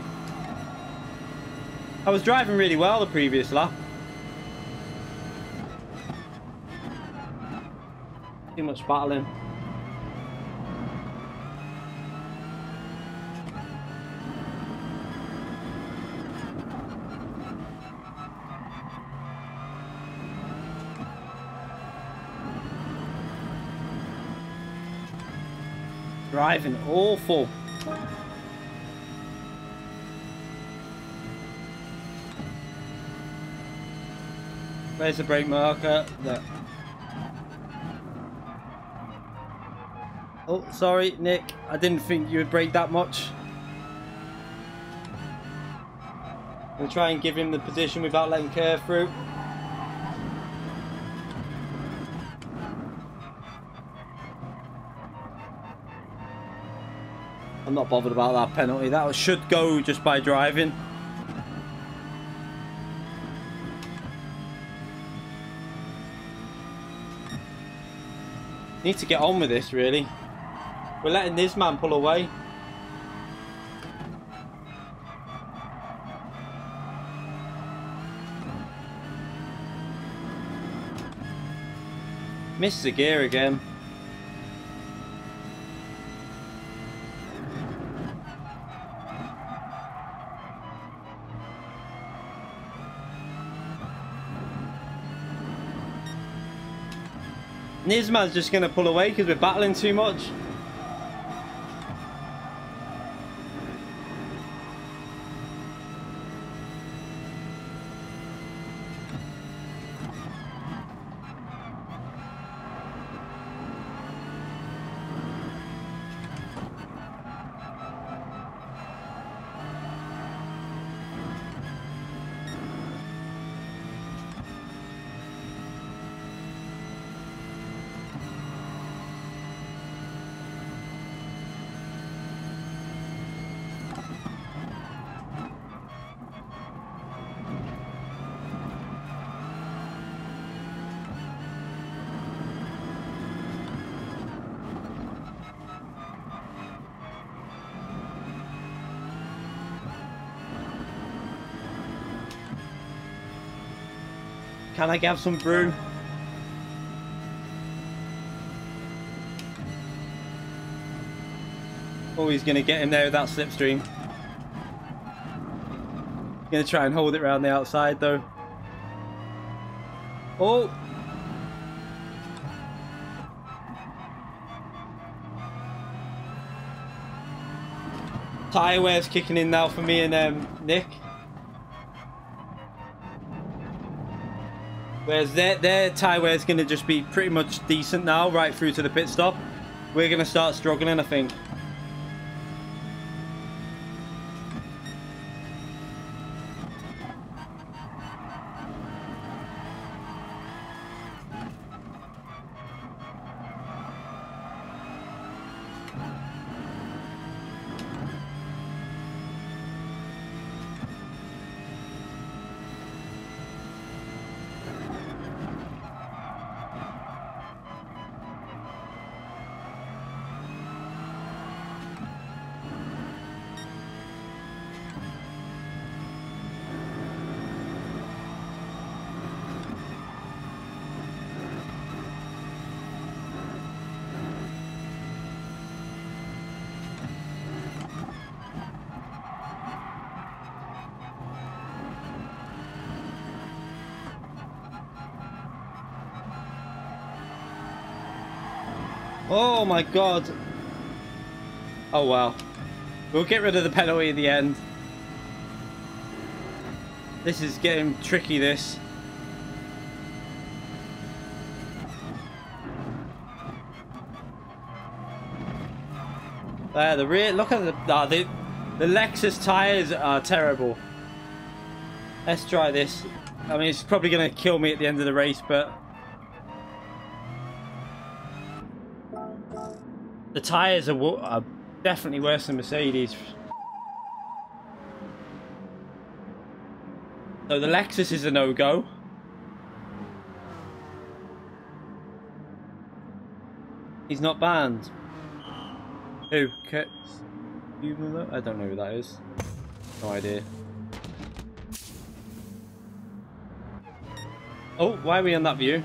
I was driving really well the previous lap. Too much battling. Driving awful. Where's the brake marker? There. Oh, sorry, Nick. I didn't think you would brake that much. We'll try and give him the position without letting curve through. I'm not bothered about that penalty. That should go just by driving. Need to get on with this, really. We're letting this man pull away. Missed the gear again. Nizman's just going to pull away because we're battling too much. Can I have some brew? Oh, he's going to get in there with that slipstream. Going to try and hold it around the outside though. Oh! Tyre wear's kicking in now for me and Nick. Whereas their tyre wear's going to just be pretty much decent now, right through to the pit stop. We're going to start struggling, I think. Oh my god. Oh wow. We'll get rid of the penalty at the end. This is getting tricky, this. The rear, look at the Lexus tyres are terrible. Let's try this. I mean, it's probably going to kill me at the end of the race, but the tyres are definitely worse than Mercedes. So the Lexus is a no-go. He's not banned. Who? I don't know who that is. No idea. Oh, why are we on that view?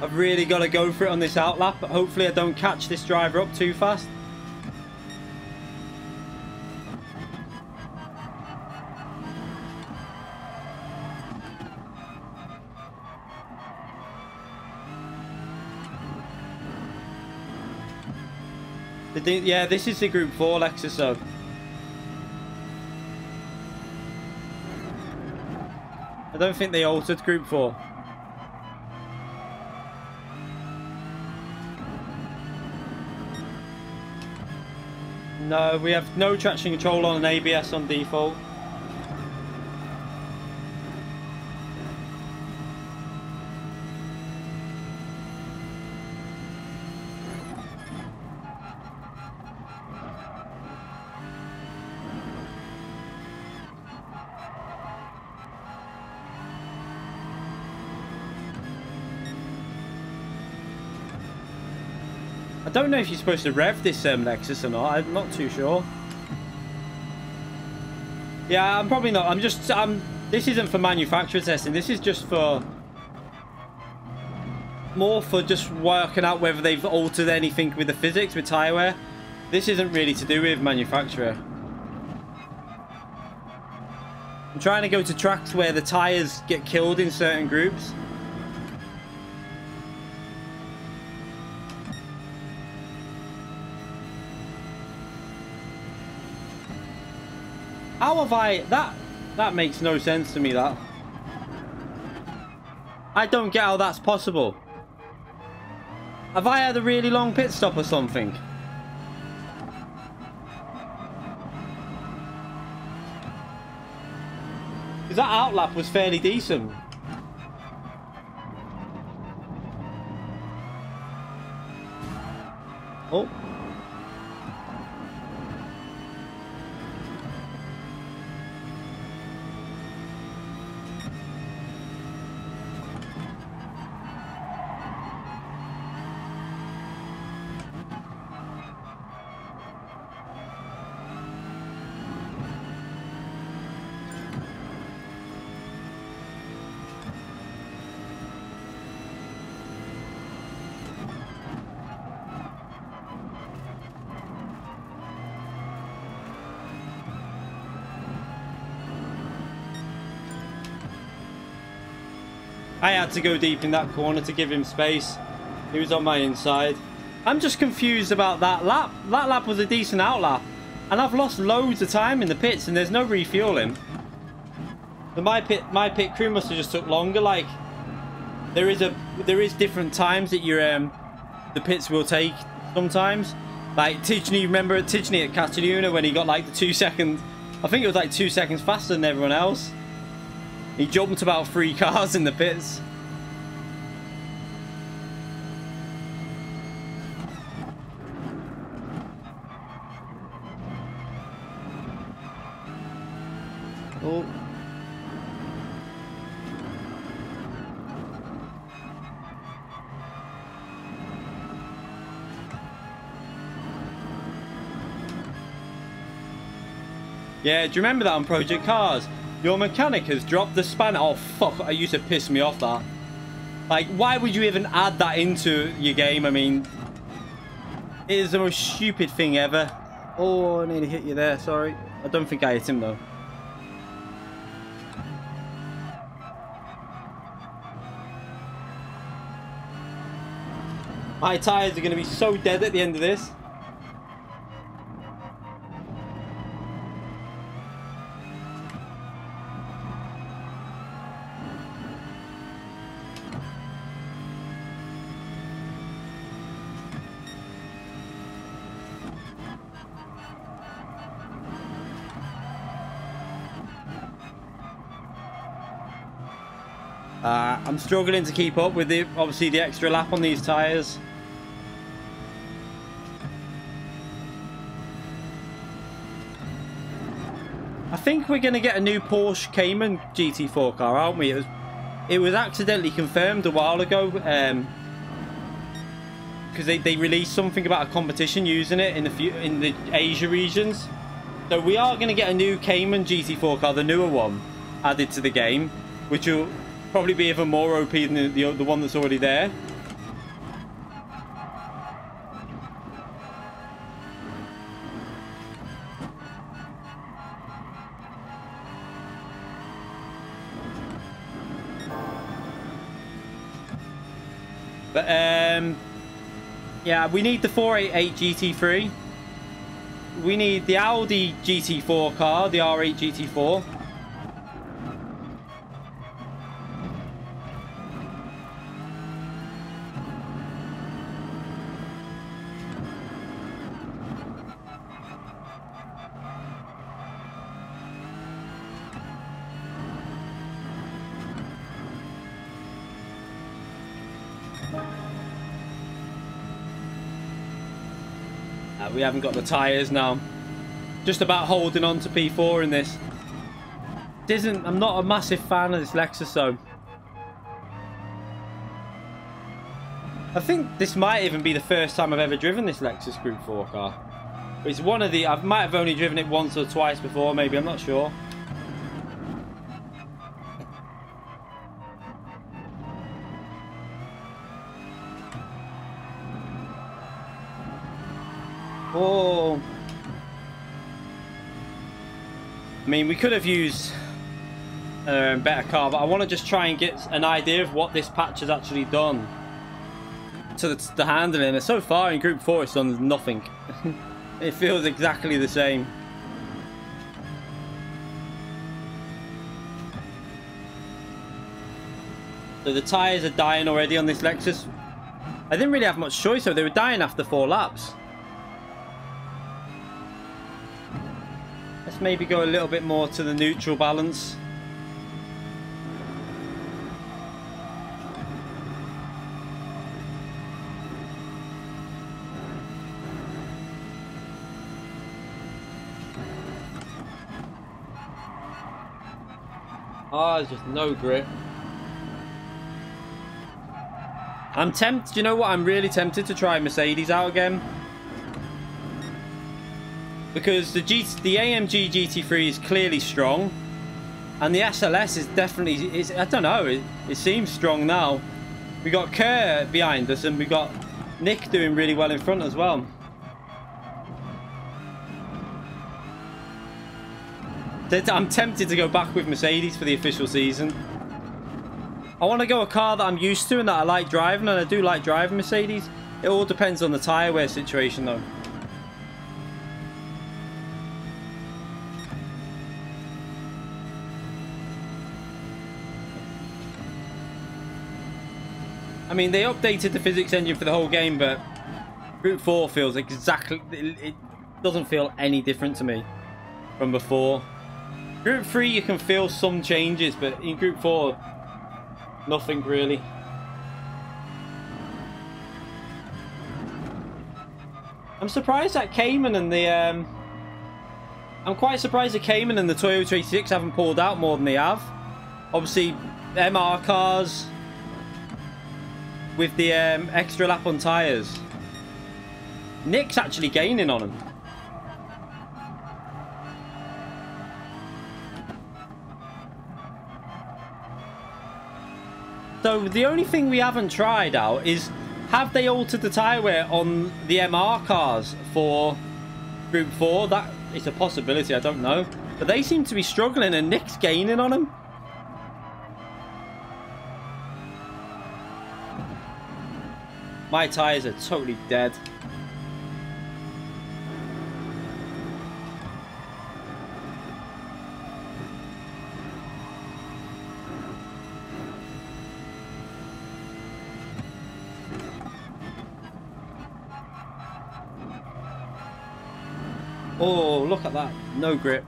I've really got to go for it on this outlap, but hopefully I don't catch this driver up too fast. Yeah, this is the Group 4 Lexus, so I don't think they altered Group 4. No, we have no traction control on an ABS on default. I don't know if you're supposed to rev this Lexus or not. I'm not too sure. Yeah, I'm probably not. This isn't for manufacturer testing. This is just for more for just working out whether they've altered anything with the physics with tyre wear. This isn't really to do with manufacturer. I'm trying to go to tracks where the tyres get killed in certain groups. How have I... That makes no sense to me, that. I don't get how that's possible. Have I had a really long pit stop or something? Because that outlap was fairly decent. Oh. I had to go deep in that corner to give him space. He was on my inside. I'm just confused about that lap. That lap was a decent outlap. And I've lost loads of time in the pits and there's no refueling. So my pit crew must have just took longer. Like, there is different times that your the pits will take sometimes. Like Tidgney, remember Tidgney at Catalunya when he got like the 2 seconds, I think it was like 2 seconds faster than everyone else. He jumped about 3 cars in the pits. Oh. Yeah, do you remember that on Project Cars? Your mechanic has dropped the spanner. Oh, fuck. It used to piss me off, that. Like, why would you even add that into your game? I mean, it is the most stupid thing ever. Oh, I nearly hit you there. Sorry. I don't think I hit him, though. My tyres are going to be so dead at the end of this. I'm struggling to keep up with obviously the extra lap on these tyres. I think we're going to get a new Porsche Cayman GT4 car, aren't we? It was accidentally confirmed a while ago because they released something about a competition using it in the Asia regions. So we are going to get a new Cayman GT4 car, the newer one, added to the game, which will probably be even more OP than the one that's already there. But yeah, we need the 488 GT3. We need the Audi GT4 car, the R8 GT4. We haven't got the tyres now. Just about holding on to P4 in this. I'm not a massive fan of this Lexus though. I think this might even be the first time I've ever driven this Lexus Group 4 car. It's one of the... I might have only driven it once or twice before, maybe, I'm not sure. Oh, I mean, we could have used a better car, but I want to just try and get an idea of what this patch has actually done to the handling. And so far in Group 4, it's done nothing. It feels exactly the same. So the tyres are dying already on this Lexus. I didn't really have much choice, so they were dying after 4 laps. Let's maybe go a little bit more to the neutral balance. Oh, there's just no grip. I'm tempted, you know what? I'm really tempted to try Mercedes out again. Because the AMG GT3 is clearly strong. And the SLS is definitely, I don't know, it seems strong now. We got Kerr behind us and we got Nick doing really well in front as well. I'm tempted to go back with Mercedes for the official season. I want to go a car that I'm used to and that I like driving, and I do like driving Mercedes. It all depends on the tyre wear situation though. I mean, they updated the physics engine for the whole game, but Group 4 feels exactly... It doesn't feel any different to me from before. Group 3 you can feel some changes, but in Group 4... nothing really. I'm surprised that Cayman and the I'm quite surprised the Cayman and the Toyota 86 haven't pulled out more than they have. Obviously MR cars with the extra lap on tyres. Nick's actually gaining on them. So the only thing we haven't tried out is, have they altered the tyre wear on the MR cars for Group 4? That is a possibility, I don't know. But they seem to be struggling and Nick's gaining on them. My tyres are totally dead. Oh, look at that. No grip.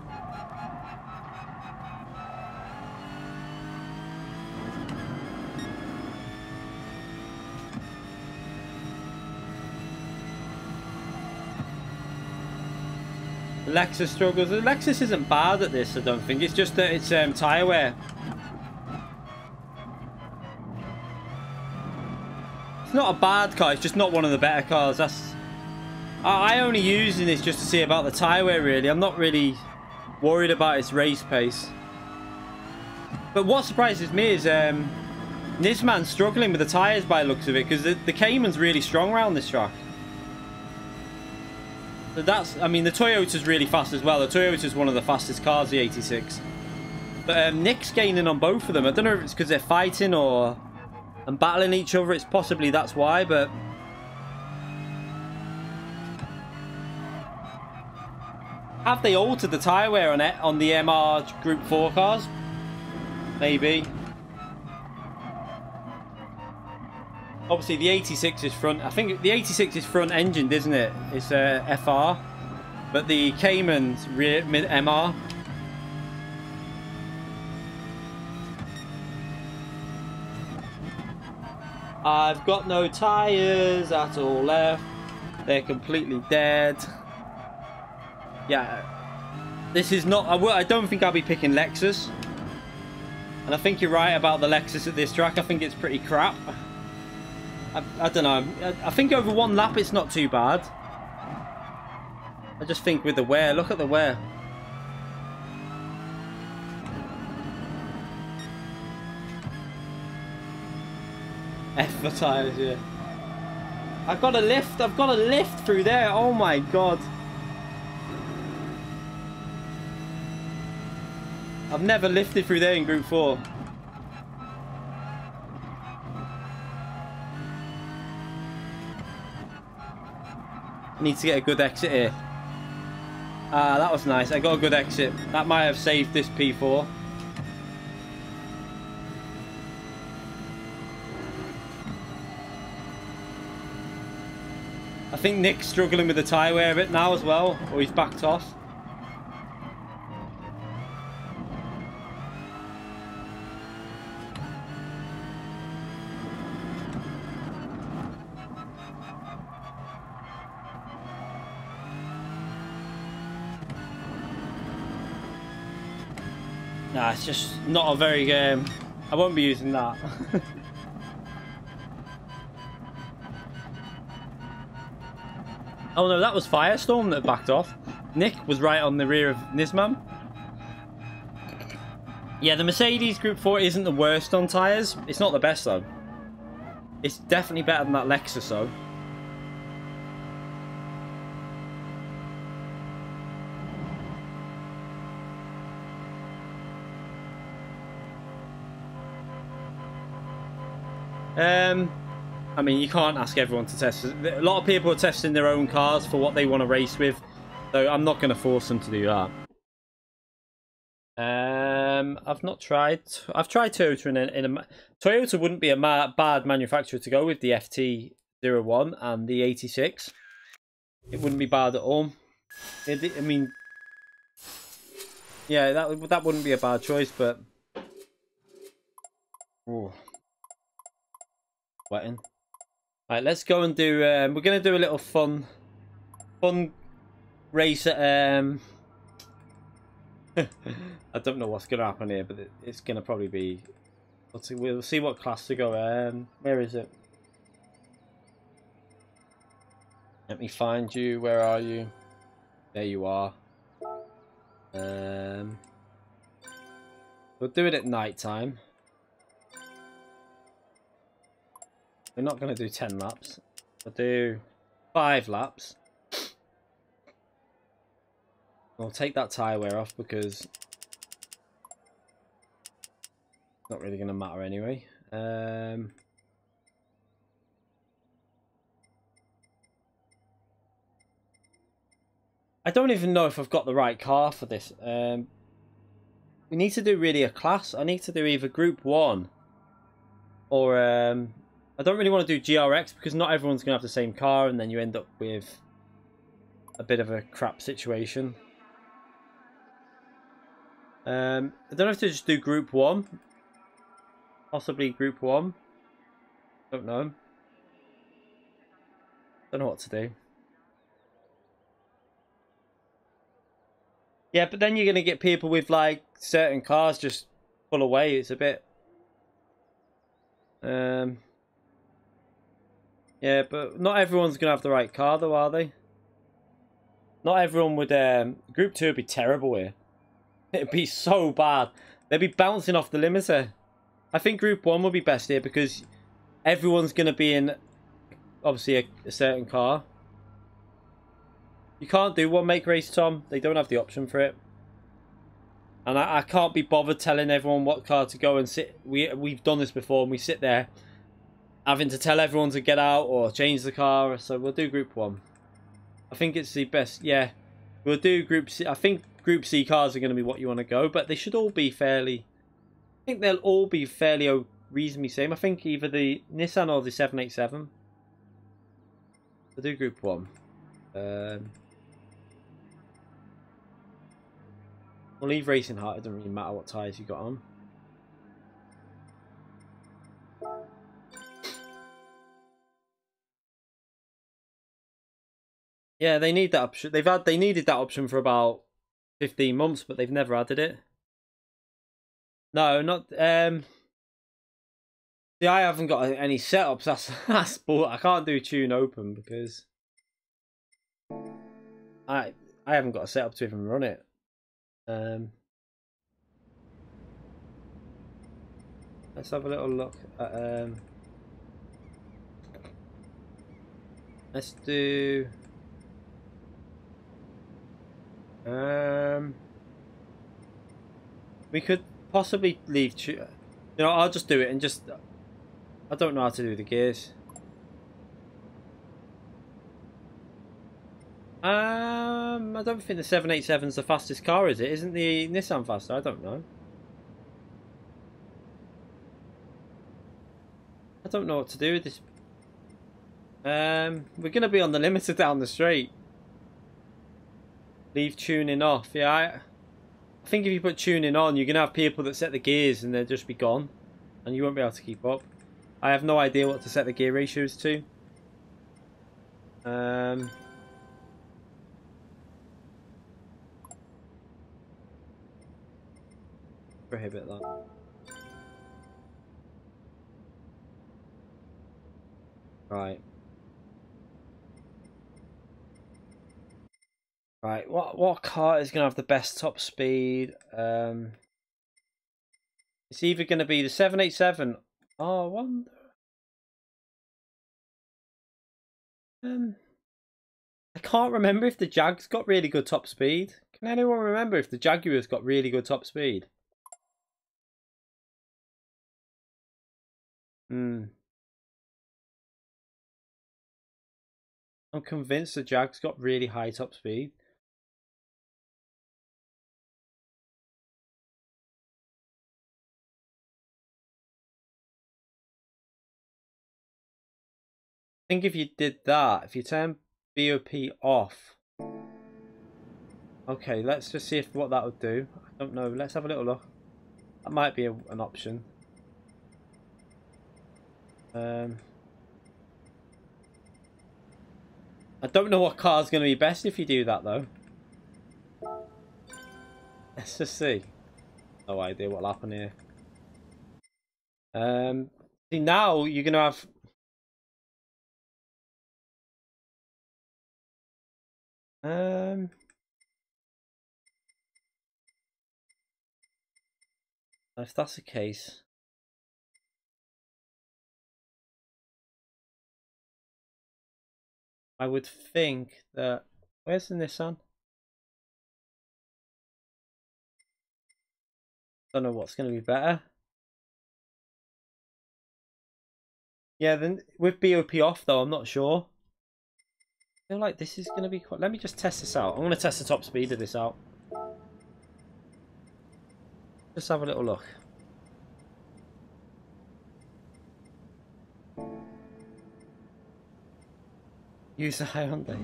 The Lexus struggles. The Lexus isn't bad at this, I don't think. It's just that it's tyre wear. It's not a bad car, it's just not one of the better cars. I only using this just to see about the tyre wear, really. I'm not really worried about its race pace. But what surprises me is this man's struggling with the tyres by the looks of it, because the Cayman's really strong around this track. So that's, I mean, the Toyota's really fast as well. The Toyota's one of the fastest cars, the 86. But Nick's gaining on both of them. I don't know if it's because they're fighting or and battling each other. It's possibly that's why, but... Have they altered the tyre wear on the MR Group 4 cars? Maybe. Obviously, the 86 is front. I think the 86 is front engined, isn't it? It's FR. But the Cayman's rear MR. I've got no tyres at all left. They're completely dead. Yeah, this is not... I don't think I'll be picking Lexus. And I think you're right about the Lexus at this track. I think it's pretty crap. I don't know. I think over one lap it's not too bad. I just think with the wear, look at the wear. F for tyres, yeah. I've got a lift through there. Oh my god. I've never lifted through there in Group 4. I need to get a good exit here. Ah, that was nice. I got a good exit. That might have saved this P4. I think Nick's struggling with the tyre wear a bit now as well, or he's backed off. Nah, it's just not a very I won't be using that. Oh no, that was Firestorm that backed off. Nick was right on the rear of Nisman. Yeah, the Mercedes Group 4 isn't the worst on tyres. It's not the best though. It's definitely better than that Lexus though. I mean, you can't ask everyone to test. A lot of people are testing their own cars for what they want to race with, so I'm not going to force them to do that. I've not tried. I've tried Toyota in a Toyota wouldn't be a bad manufacturer to go with, the FT01 and the 86. It wouldn't be bad at all. I mean, yeah, that wouldn't be a bad choice, but oh, sweating. Right, let's go and do. We're gonna do a little fun race at. I don't know what's gonna happen here, but it's gonna probably be. We'll see what class to go. Where is it? Let me find you. Where are you? There you are. We'll do it at night time. We're not going to do 10 laps. We'll do 5 laps. We'll take that tyre wear off because it's not really going to matter anyway. I don't even know if I've got the right car for this. We need to do really a class. I need to do either Group 1 or... I don't really want to do GRX because not everyone's going to have the same car and then you end up with a bit of a crap situation. I don't know if to just do Group 1. Possibly Group 1. Don't know. Don't know what to do. Yeah, but then you're going to get people with like certain cars just pull away. It's a bit... Yeah, but not everyone's going to have the right car though, are they? Not everyone would... Group 2 would be terrible here. It'd be so bad. They'd be bouncing off the limiter. I think Group 1 would be best here because everyone's going to be in, obviously, a certain car. You can't do one make race, Tom. They don't have the option for it. And I can't be bothered telling everyone what car to go and sit. We've done this before and we sit there having to tell everyone to get out or change the car. So we'll do Group 1. I think it's the best. Yeah, we'll do Group C. I think Group C cars are going to be what you want to go, but they should all be fairly... I think they'll all be fairly reasonably same. I think either the Nissan or the 787. We'll do Group 1. We'll leave Racing Heart. It doesn't really matter what tyres you got on. Yeah, they need that option. They needed that option for about 15 months, but they've never added it. No, not see, I haven't got any setups. That's but I can't do tune open because I haven't got a setup to even run it. Let's have a little look at let's do we could possibly leave I'll just do it and just I don't know how to do the gears. I don't think the 787's the fastest car, is it? Isn't the Nissan faster? I don't know. I don't know what to do with this. We're going to be on the limiter down the straight. Leave tuning off. Yeah, I think if you put tuning on, you're going to have people that set the gears and they'll just be gone. And you won't be able to keep up. I have no idea what to set the gear ratios to. prohibit that. Right. Right, what car is going to have the best top speed? It's either going to be the 787. Oh, I wonder. I can't remember if the Jag's got really good top speed. Can anyone remember if the Jaguar's got really good top speed? I'm convinced the Jag's got really high top speed. I think if you did that, if you turn BOP off. Okay, let's just see if what that would do. I don't know. Let's have a little look. That might be an option. I don't know what car's going to be best if you do that, though. Let's just see. No idea what'll happen here. See, now you're going to have... If that's the case... I would think that... Where's the Nissan? Don't know what's going to be better. Yeah, then with BOP off though, I'm not sure. I feel like this is going to be quite... Let me just test this out. I'm going to test the top speed of this out. Just have a little look. Use the Hyundai.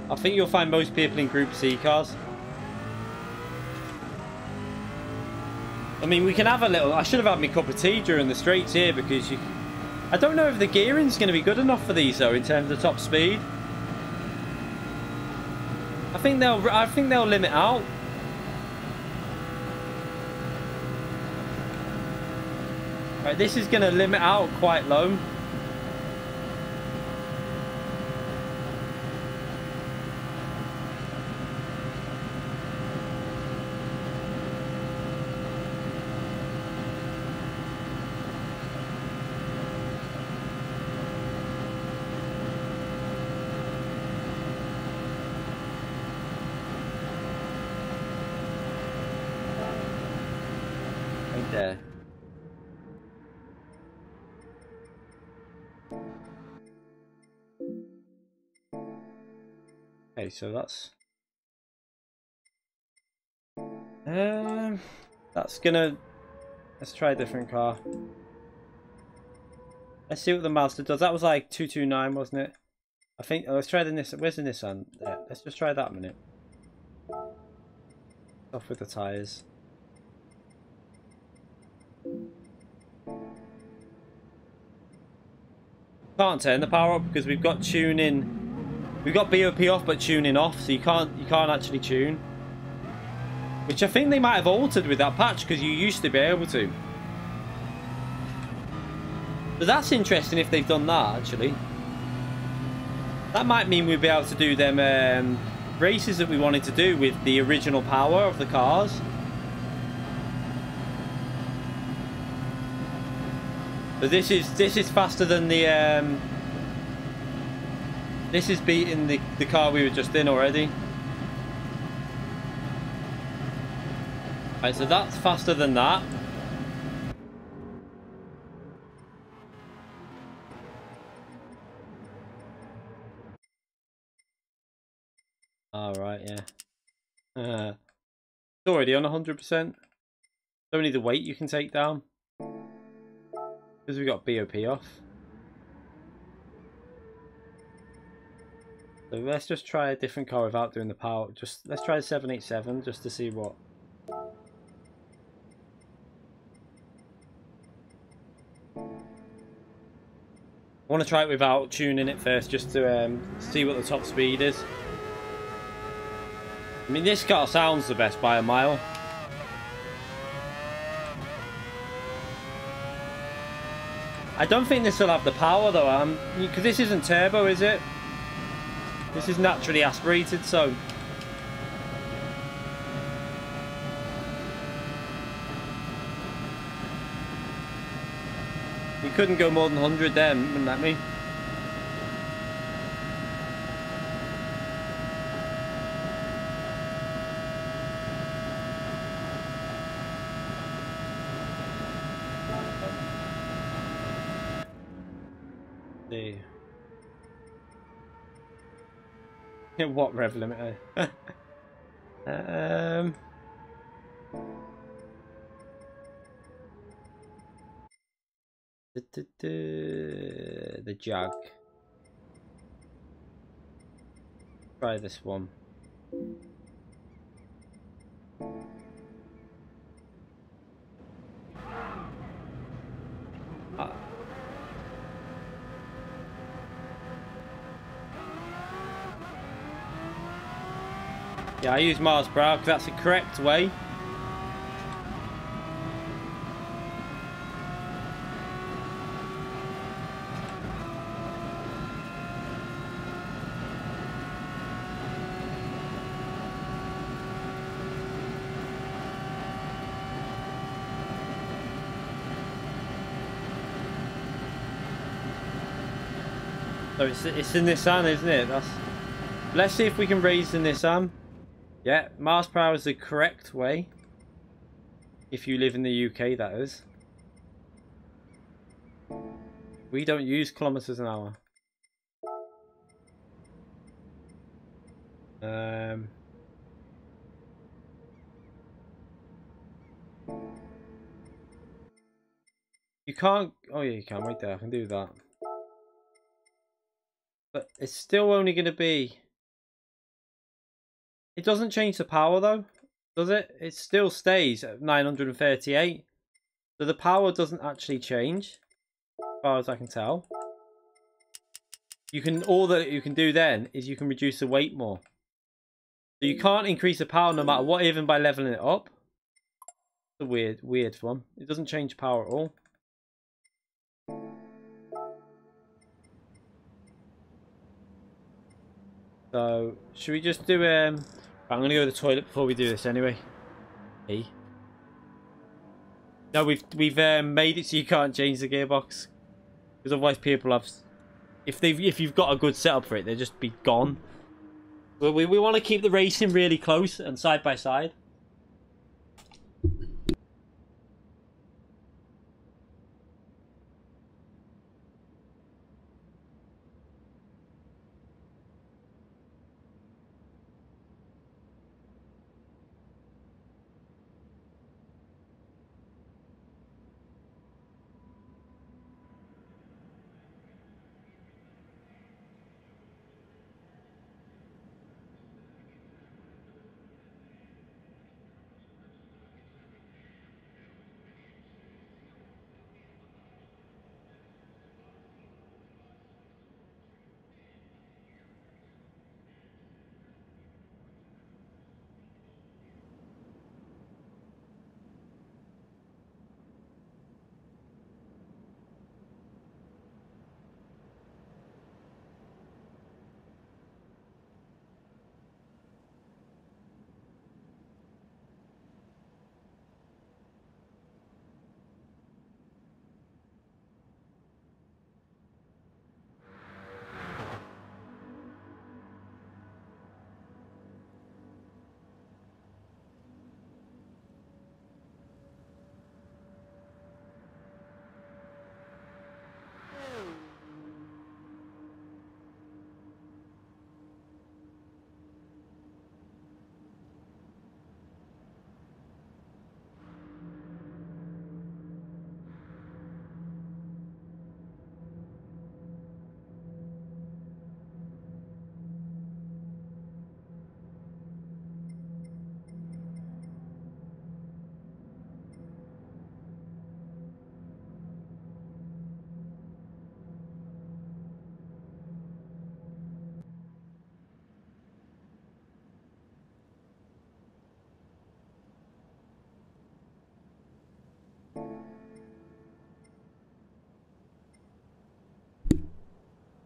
I think you'll find most people in Group C cars. I mean, we can have a little... I should have had my cup of tea during the straights here because you... I don't know if the gearing's going to be good enough for these though in terms of top speed. I think they'll limit out. Right, this is going to limit out quite low. Right there. Okay, so that's gonna... Let's try a different car. Let's see what the Mazda does. That was like 229, wasn't it? I think... Oh, let's try the Nissan. Where's the Nissan? There. Let's just try that a minute. Off with the tyres. Can't turn the power up because we've got tuning... We've got BOP off but tuning off, so you can't actually tune. Which I think they might have altered with that patch because you used to be able to. But that's interesting if they've done that actually. That might mean we'll be able to do them races that we wanted to do with the original power of the cars. But this is faster than the this is beating the car we were just in already. Right, so that's faster than that. Alright, yeah. It's already on 100%. Only the weight you can take down. Because we got BOP off. So let's just try a different car without doing the power. Let's try the 787 just to see what. I want to try it without tuning it first, just to see what the top speed is. I mean, this car sounds the best by a mile. I don't think this will have the power though, because this isn't turbo, is it? This is naturally aspirated, so... You couldn't go more than 100 then, wouldn't let me? What rev limiter? The Jag. Try this one. Yeah, I use miles per hour because that's the correct way. So it's the Nissan, isn't it? Let's see if we can raise the Nissan. Yeah, miles per hour is the correct way. If you live in the UK, that is. We don't use kilometers an hour. You can't... Oh yeah, you can. Wait there. I can do that. But it's still only going to be... It doesn't change the power though, does it? It still stays at 938. So the power doesn't actually change, as far as I can tell. All that you can do then is you can reduce the weight more. So you can't increase the power no matter what, even by leveling it up. It's a weird one. It doesn't change power at all. So should we just do I'm gonna go to the toilet before we do this anyway. Hey. No, we've made it so you can't change the gearbox, because otherwise people have, if you've got a good setup for it, they'll just be gone. We want to keep the racing really close and side by side.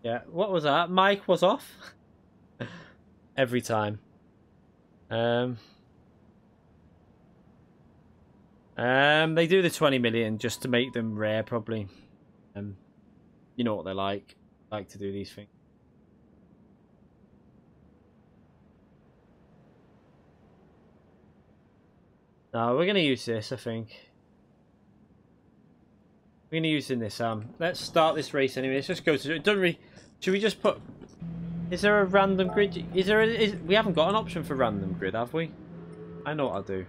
Yeah, what was that? Mic was off. Every time. They do the 20 million just to make them rare, probably. You know what they're like to do these things. No, we're gonna use this, I think. We're gonna use in this. Let's start this race anyway. Let's just go to. Don't we? Should we just put? Is there a random grid? Is there? We haven't got an option for random grid, have we? I know what I'll do.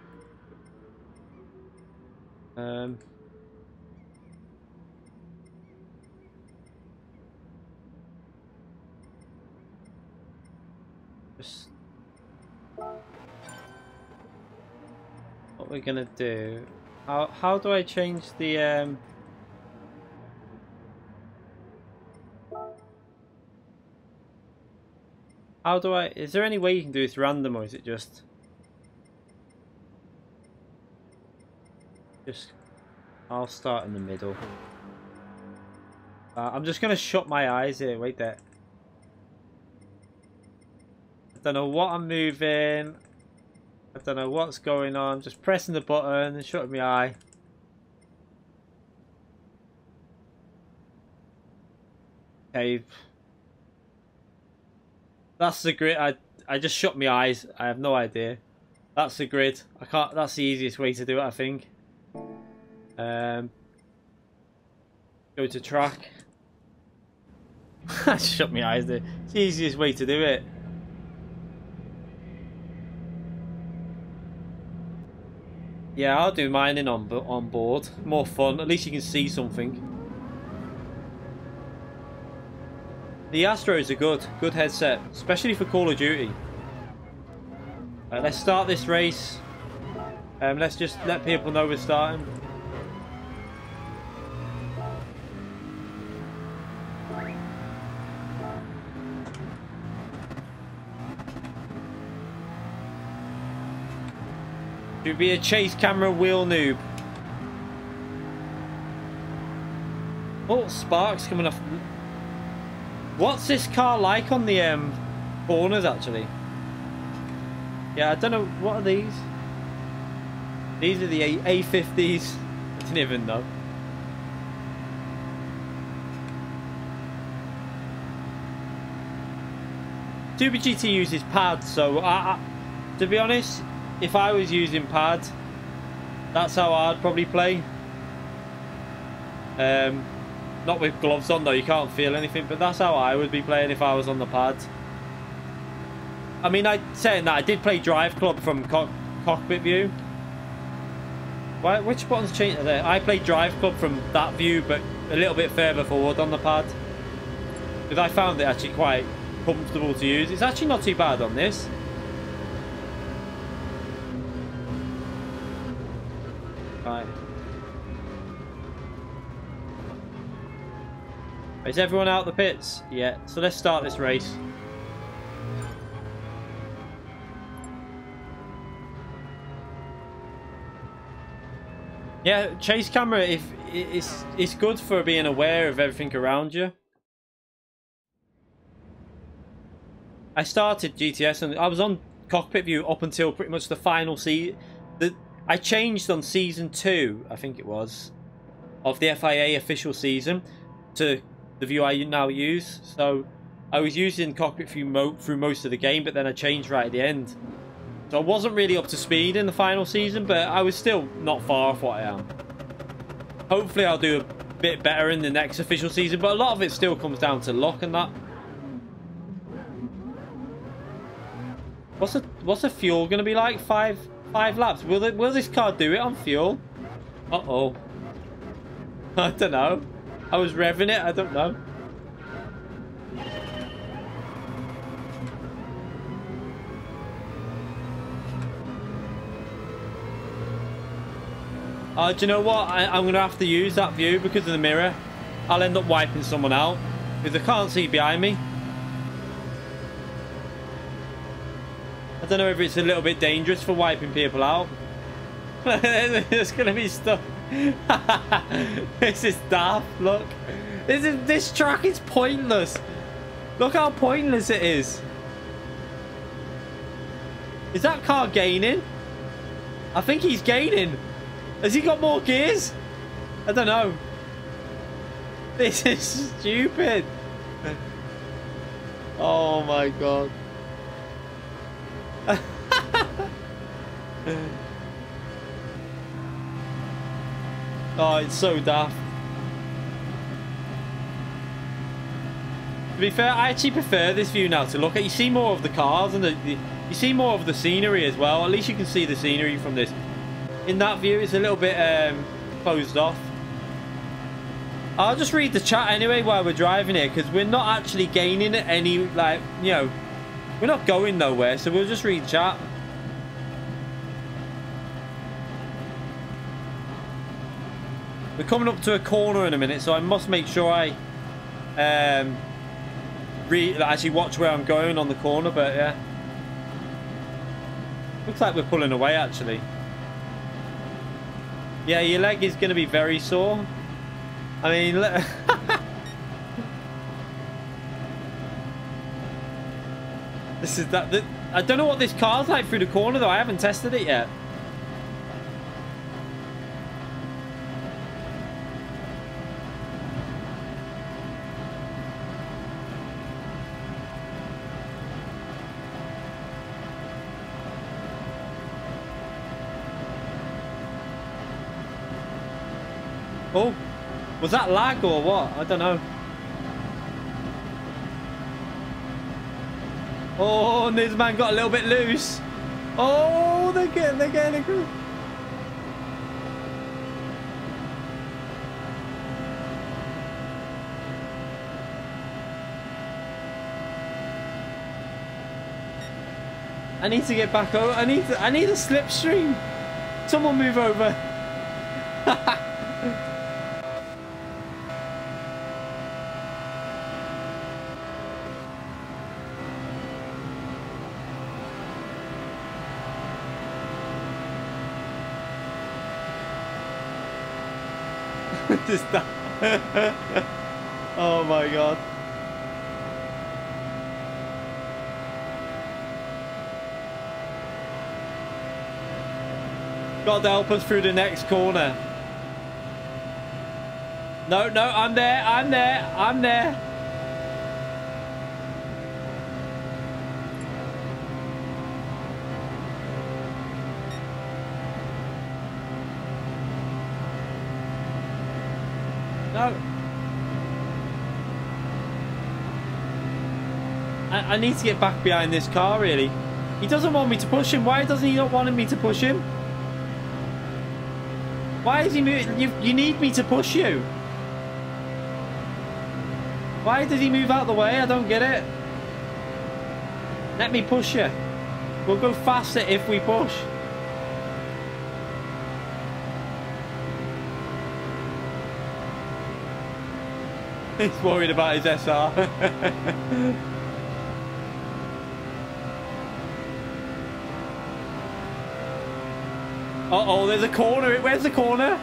Just what we're gonna do. How do I change the How do I? Is there any way you can do this random, or is it just? I'll start in the middle. I'm just gonna shut my eyes here. Wait there. I don't know what I'm moving. I don't know what's going on. I'm just pressing the button and shutting my eye. Okay. That's the grid. I just shut my eyes. I have no idea. That's the grid. I can't. That's the easiest way to do it, I think. Go to track. I shut my eyes there. It's the easiest way to do it. Yeah, I'll do mining on board. More fun. At least you can see something. The Astro is a good headset, especially for Call of Duty. Let's start this race. Let's just let people know we're starting. Should be a chase camera wheel noob. Oh, sparks coming off. What's this car like on the corners, actually? Yeah, I don't know. What are these? These are the A50s. I didn't even know. Super GT uses pads, so to be honest, if I was using pads, that's how I'd probably play. Not with gloves on though, you can't feel anything, but that's how I would be playing if I was on the pads. I mean, saying that, I did play Drive Club from cockpit view. Which buttons change there? I played Drive Club from that view, but a little bit further forward on the pad. Because I found it actually quite comfortable to use. It's actually not too bad on this. Right. Is everyone out the pits? Yeah, so let's start this race. Yeah, chase camera, if it's good for being aware of everything around you. I started GTS and I was on cockpit view up until pretty much the final season. I changed on season 2, I think it was, of the FIA official season to the view I now use. So I was using cockpit view through most of the game, but then I changed right at the end. So I wasn't really up to speed in the final season, but I was still not far off what I am. Hopefully I'll do a bit better in the next official season, but a lot of it still comes down to luck and that. What's the fuel going to be like? Five laps. Will this car do it on fuel? Uh-oh. I don't know. I was revving it. I don't know. Do you know what? I'm going to have to use that view because of the mirror. I'll end up wiping someone out because I can't see behind me. I don't know if it's a little bit dangerous for wiping people out. There's going to be stuff. This is daft, look. This track is pointless. Look how pointless it is. Is that car gaining? I think he's gaining. Has he got more gears? I don't know. This is stupid. Oh my god. Oh, it's so daft. To be fair, I actually prefer this view now to look at. You see more of the cars and you see more of the scenery as well. At least you can see the scenery from this. In that view, it's a little bit closed off. I'll just read the chat anyway while we're driving here, because we're not actually gaining any, like, you know, we're not going nowhere, so we'll just read chat. We're coming up to a corner in a minute, so I must make sure I actually watch where I'm going on the corner, but yeah. Looks like we're pulling away, actually. Yeah, your leg is going to be very sore. I mean, this is that. I don't know what this car's like through the corner, though. I haven't tested it yet. Oh, was that lag or what? I don't know. Oh, and this man got a little bit loose. Oh, they're getting a group. I need to get back over. I need a slipstream. Someone move over. Just that. Oh my god. Got to help us through the next corner. No, I'm there. No. I need to get back behind this car, really. He doesn't want me to push him. Why doesn't he not want me to push him? Why is he moving? You need me to push you. Why did he move out the way? I don't get it. Let me push you. We'll go faster if we push. He's worried about his SR. Uh-oh, there's a corner. Where's the corner?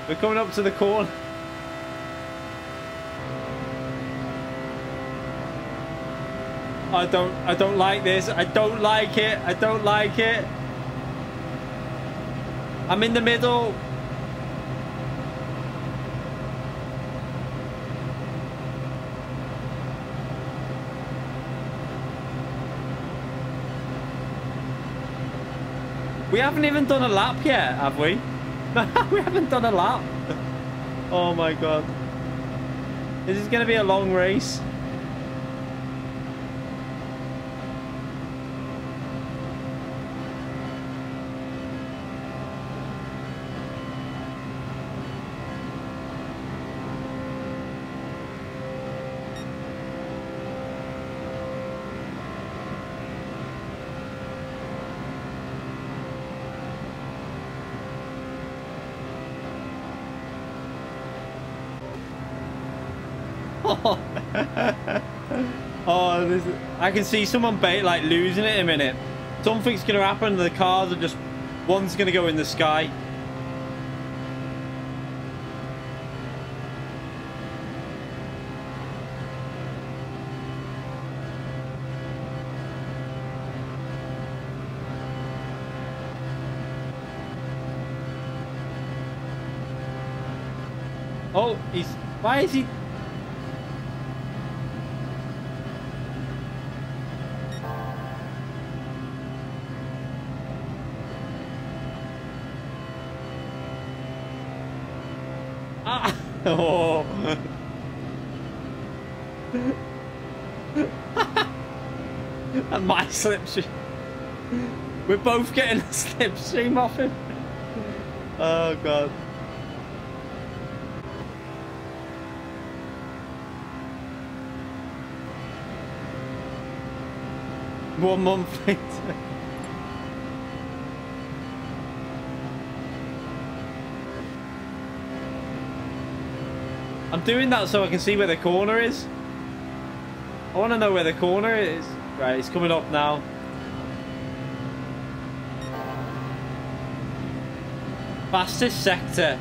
We're coming up to the corner. I don't like this. I don't like it. I don't like it. I'm in the middle. We haven't even done a lap yet, have we? We haven't done a lap. Oh my god. This is going to be a long race. Oh, I can see someone like losing it in a minute. Something's gonna happen. The cars are just, one's gonna go in the sky. Oh, he's... Why is he... Ah! Oh! And my slipstream. We're both getting a slipstream off him. Oh, God. One month later. I'm doing that so I can see where the corner is. I want to know where the corner is. Right, it's coming up now. Fastest sector.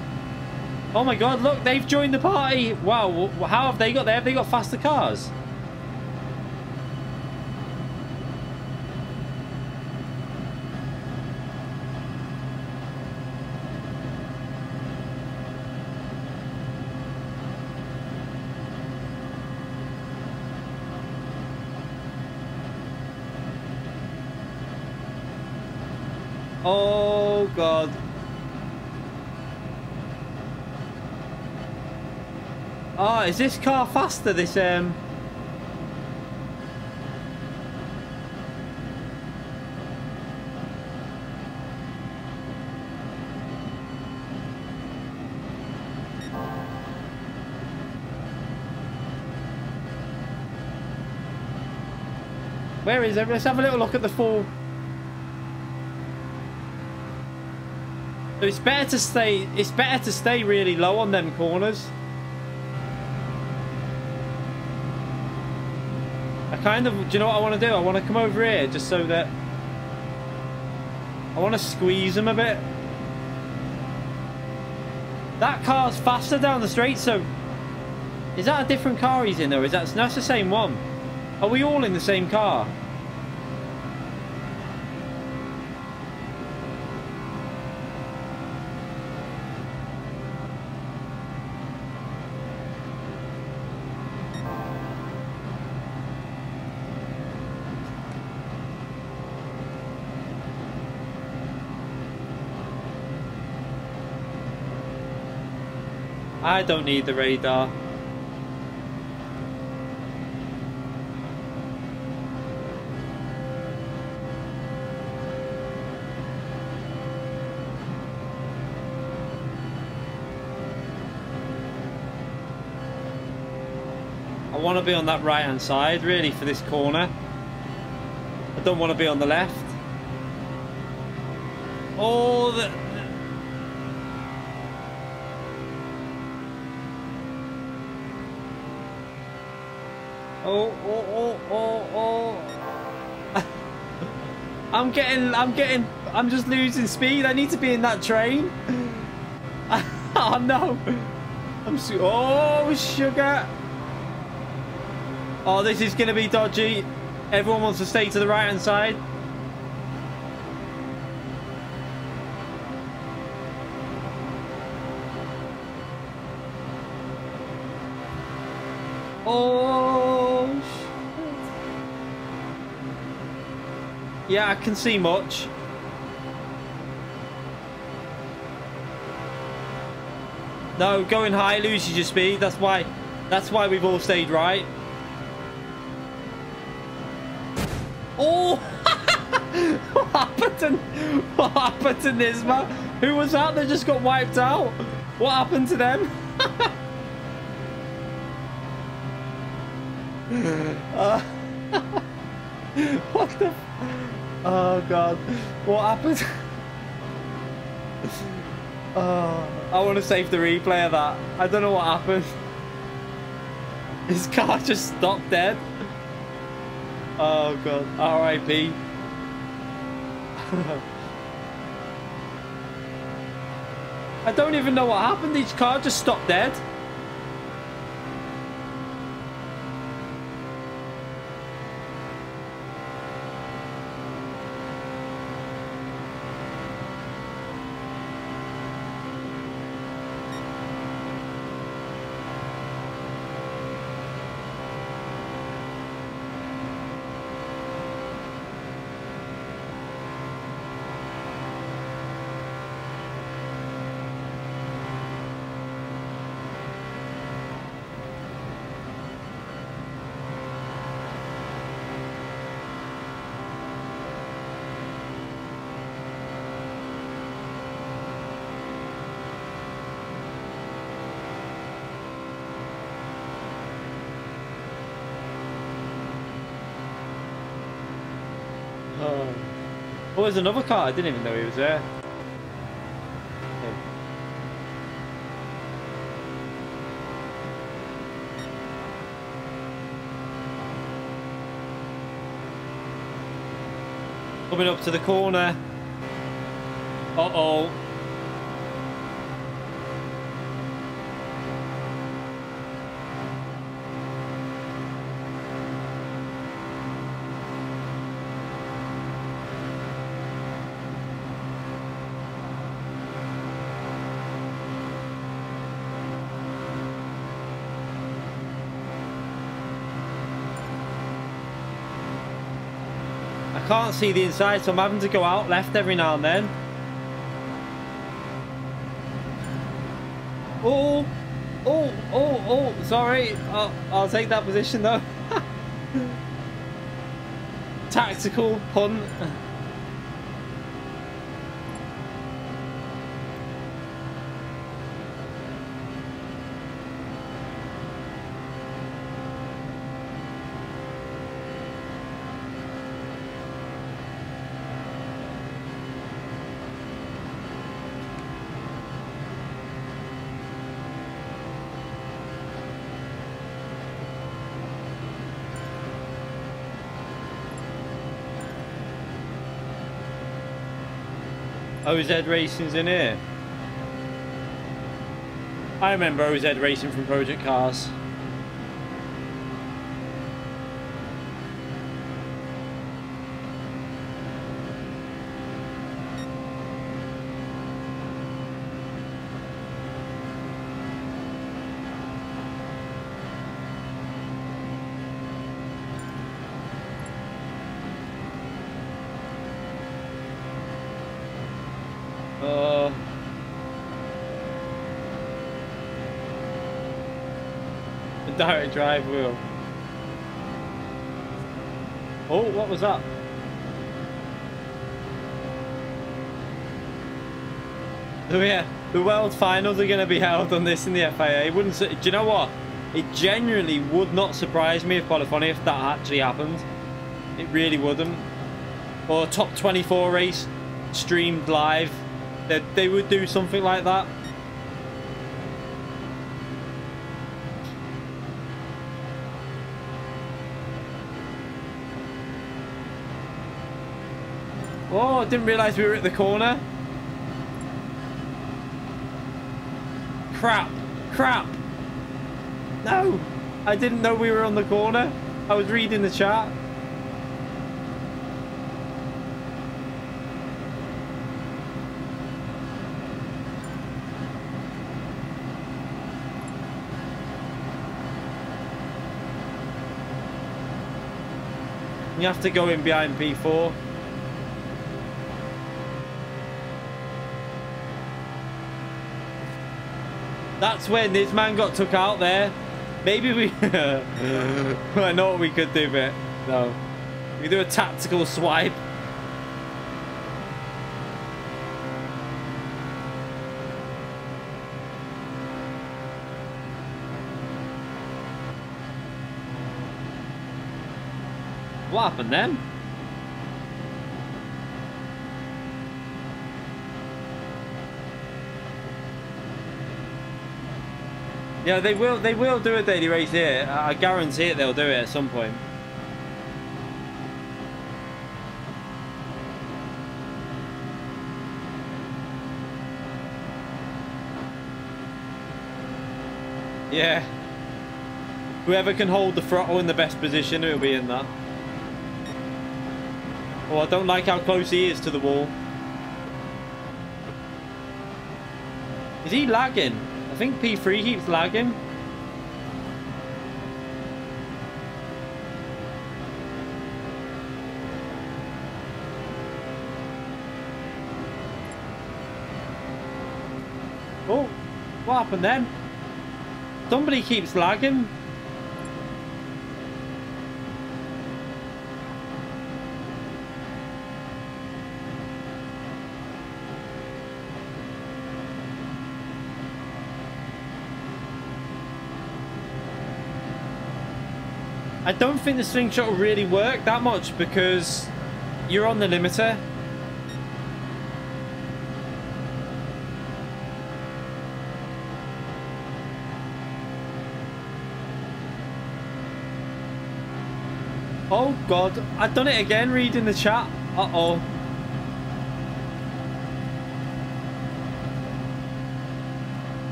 Oh my god, look, they've joined the party. Wow, how have they got there? Have they got faster cars? Oh god. Oh, is this car faster? This Where is it? Let's have a little look at the full. So it's better to stay really low on them corners. I kind of, do you know what I want to do? I want to come over here just so that I want to squeeze them a bit. That car's faster down the straight, so is that a different car he's in, or is that's the same one? Are we all in the same car? I don't need the radar. I want to be on that right hand side really for this corner. I don't want to be on the left. Oh, I'm just losing speed. I need to be in that train. Oh no. Oh, sugar. Oh, this is going to be dodgy. Everyone wants to stay to the right hand side. Oh, shit. Yeah, I can see much. No, going high loses your speed. That's why we've all stayed right. Oh! What happened to Nisma? Who was that that just got wiped out? What happened to them? What the? Oh god! What happened? Oh, I want to save the replay of that. I don't know what happened. His car just stopped dead. Oh god! R.I.P. I don't even know what happened. His car just stopped dead. Oh, there's another car. I didn't even know he was there. Okay. Coming up to the corner. Uh-oh. I can't see the inside, so I'm having to go out left every now and then. Oh, sorry. I'll take that position though. Tactical punt. OZ Racing's in here. I remember OZ Racing from Project Cars. The direct drive wheel. Oh, what was that? Oh yeah, the World Finals are going to be held on this in the FIA. It wouldn't. Do you know what? It genuinely would not surprise me if Polyphony if that actually happened. It really wouldn't. Or top 24 race streamed live. They would do something like that. Oh, I didn't realise we were at the corner. Crap. No, I didn't know we were on the corner. I was reading the chat. You have to go in behind P4. That's when this man got took out there. Maybe we... I know what we could do, but no. We do a tactical swipe. What happened then? Yeah, they will do a daily race here. I guarantee it, they'll do it at some point. Yeah. Whoever can hold the throttle in the best position, will be in that. Oh, I don't like how close he is to the wall. Is he lagging? I think P3 keeps lagging. Oh, what happened then? Somebody keeps lagging. I don't think the slingshot will really work that much because You're on the limiter. Oh God, I've done it again reading the chat. Uh-oh.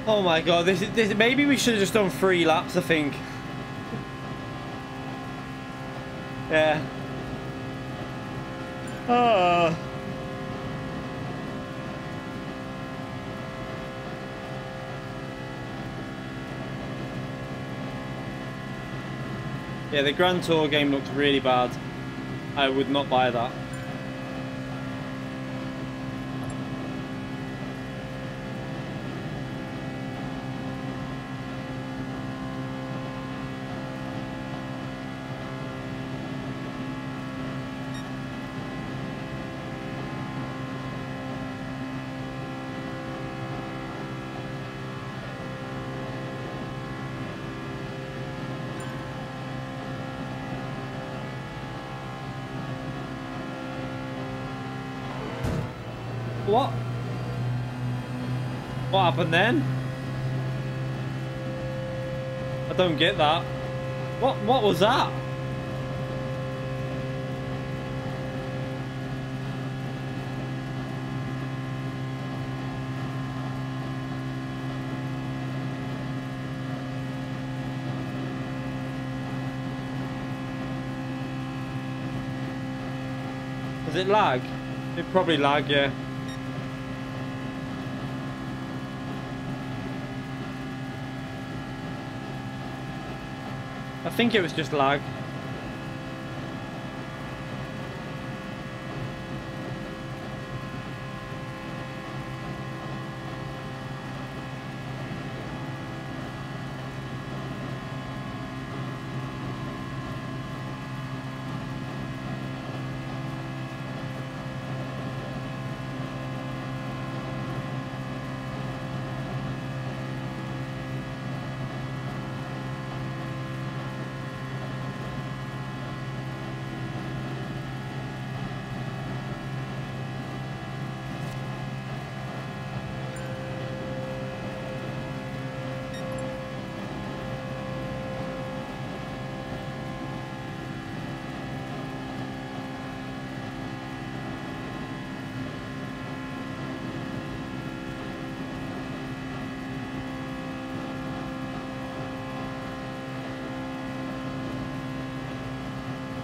Oh my God, this maybe we should have just done 3 laps, I think. Yeah. Oh. Yeah, the Grand Tour game looks really bad. I would not buy that. What? What happened then? I don't get that. What was that? Was it lag? It probably lag, yeah. I think it was just lag.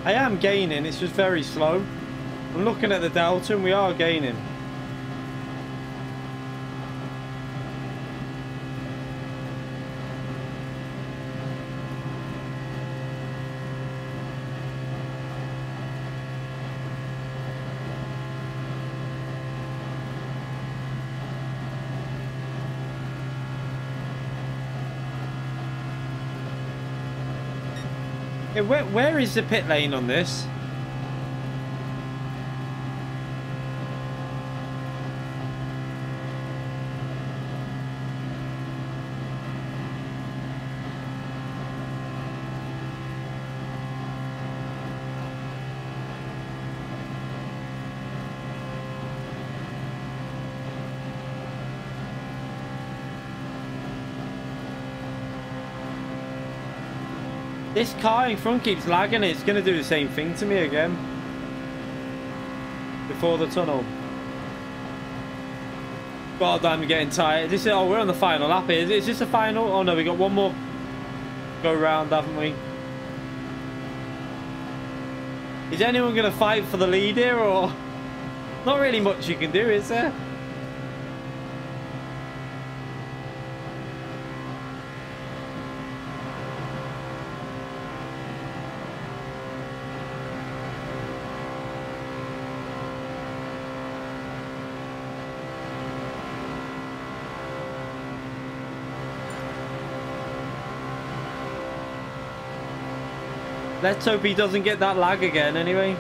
I am gaining, it's just very slow. I'm looking at the delta and we are gaining. Where is the pit lane on this? This car in front keeps lagging. It's going to do the same thing to me again. Before the tunnel. God, I'm getting tired. This is, oh, we're on the final lap here. Is this the final? Oh no, we got one more go round, haven't we? Is anyone going to fight for the lead here, or not really much you can do, is there? Let's hope he doesn't get that lag again anyway.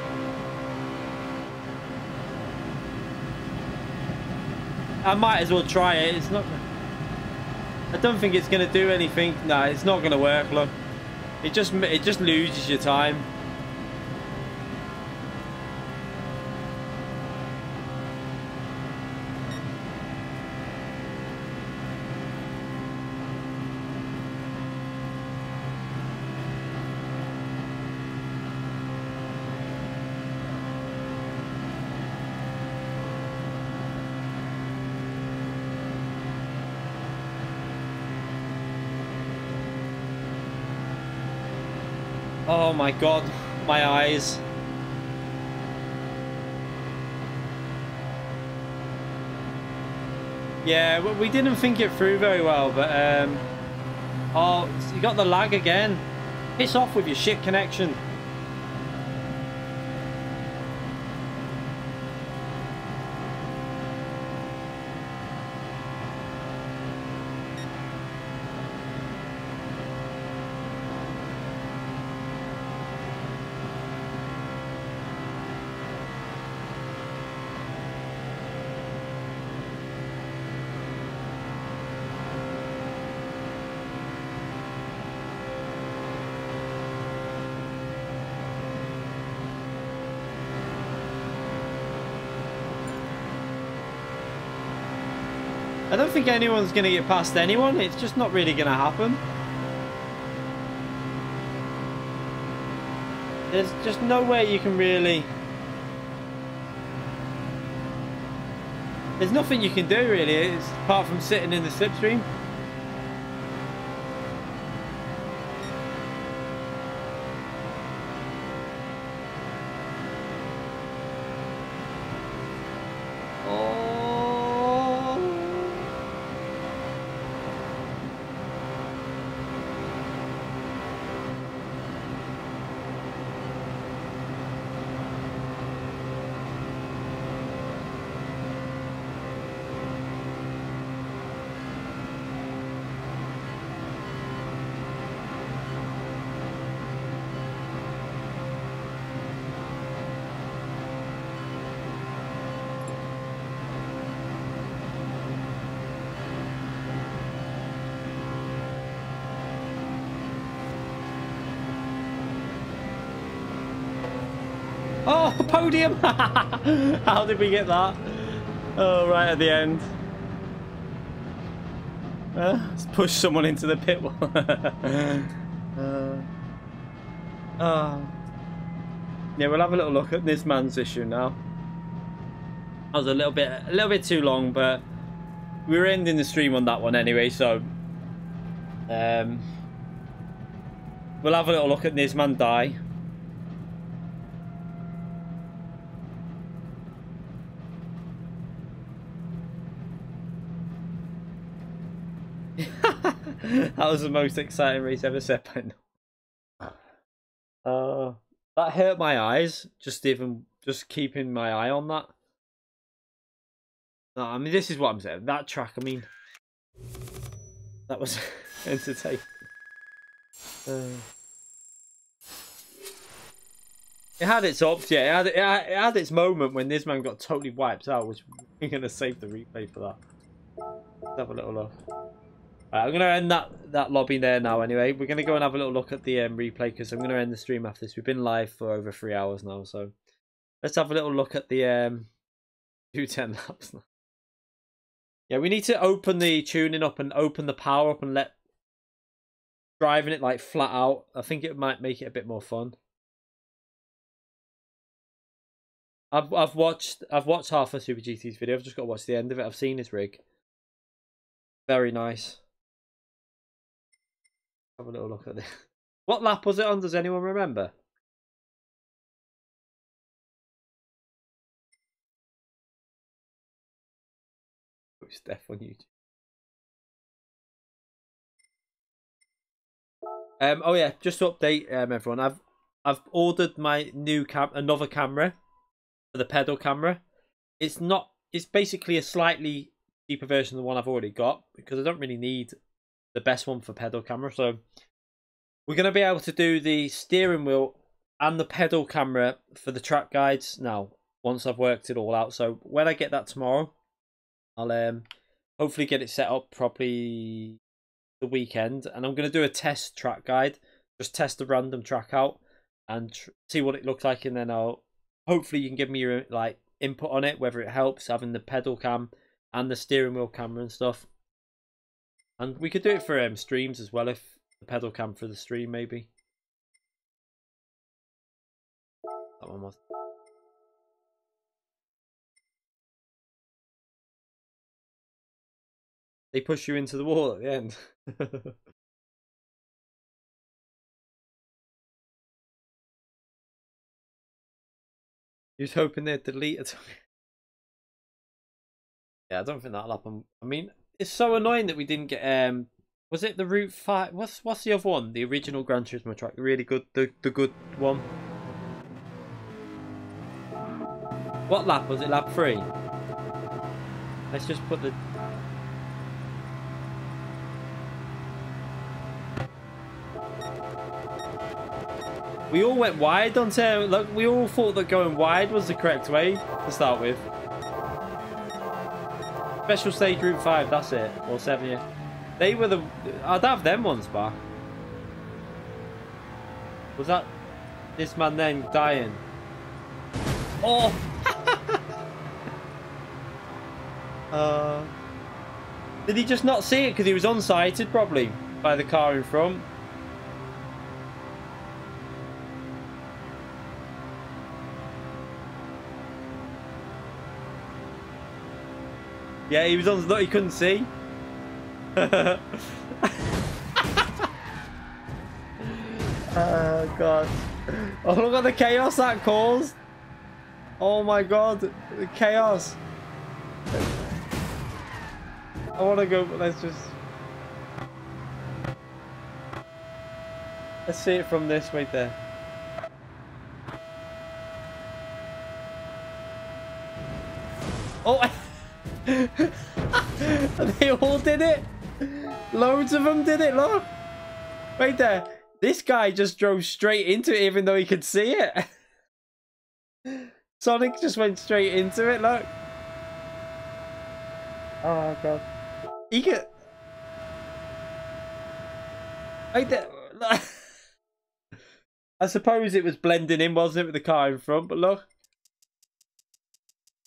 I might as well try it. It's not... I don't think it's going to do anything. Nah, it's not going to work, look. It just loses your time. Oh my god, my eyes. Yeah, we didn't think it through very well, but oh, you got the lag again. Piss off with your shit connection. I don't think anyone's going to get past anyone. It's just not really going to happen. There's just no way you can really... There's nothing you can do really, apart from sitting in the slipstream. Oh, podium! How did we get that? Oh, right at the end. Let's push someone into the pit wall. Yeah, we'll have a little look at this man's issue now. That was a little bit too long, but we were ending the stream on that one anyway, so we'll have a little look at this man die. That was the most exciting race ever set by now. That hurt my eyes, just keeping my eye on that. No, I mean, this is what I'm saying. That track, I mean, that was entertaining. It had its ups, yeah. It had its moment when this man got totally wiped out, which we're going to save the replay for that. Let's have a little look. Right, I'm going to end that lobby there now anyway. We're going to go and have a little look at the replay because I'm going to end the stream after this. We've been live for over 3 hours now, so let's have a little look at the 210 laps now. Yeah, we need to open the tuning up and open the power up and let driving it like flat out. I think it might make it a bit more fun. I've watched half of Super GT's video. I've just got to watch the end of it. I've seen his rig. Very nice. Have a little look at this. What lap was it on? Does anyone remember? Steph on YouTube. Oh yeah, just to update everyone. I've ordered my new another camera for the pedal camera. It's basically a slightly cheaper version of the one I've already got because I don't really need the best one for pedal camera. So we're going to be able to do the steering wheel and the pedal camera for the track guides now, once I've worked it all out. So when I get that tomorrow, I'll hopefully get it set up properly the weekend, and I'm going to do a test track guide, just test a random track out and see what it looks like, and then I'll hopefully you can give me your like input on it, whether it helps having the pedal cam and the steering wheel camera and stuff. And we could do it for streams as well, if the pedal cam for the stream maybe. That one was. They push you into the wall at the end. He was hoping they'd delete it. Yeah, I don't think that'll happen. I mean, it's so annoying that we didn't get was it the Route 5? What's the other one? The original Gran Turismo track. Really good, the good one. What lap was it? Lap 3. Let's just put the. We all went wide on turn. Look, we all thought that going wide was the correct way to start with. Special stage Route 5, that's it. Or 7, yeah. They were the. I'd have them ones back. Was that this man then dying? Oh! Did he just not see it because he was unsighted probably by the car in front? Yeah, he was on. Look, he couldn't see. Oh god! Oh, look at the chaos that caused! Oh my god, the chaos! I want to go, but let's see it from this right there. Oh! They all did it. Loads of them did it. Look, right there. This guy just drove straight into it, even though he could see it. Sonic just went straight into it. Look. Oh god. He could. Right there. I suppose it was blending in, wasn't it, with the car in front? But look.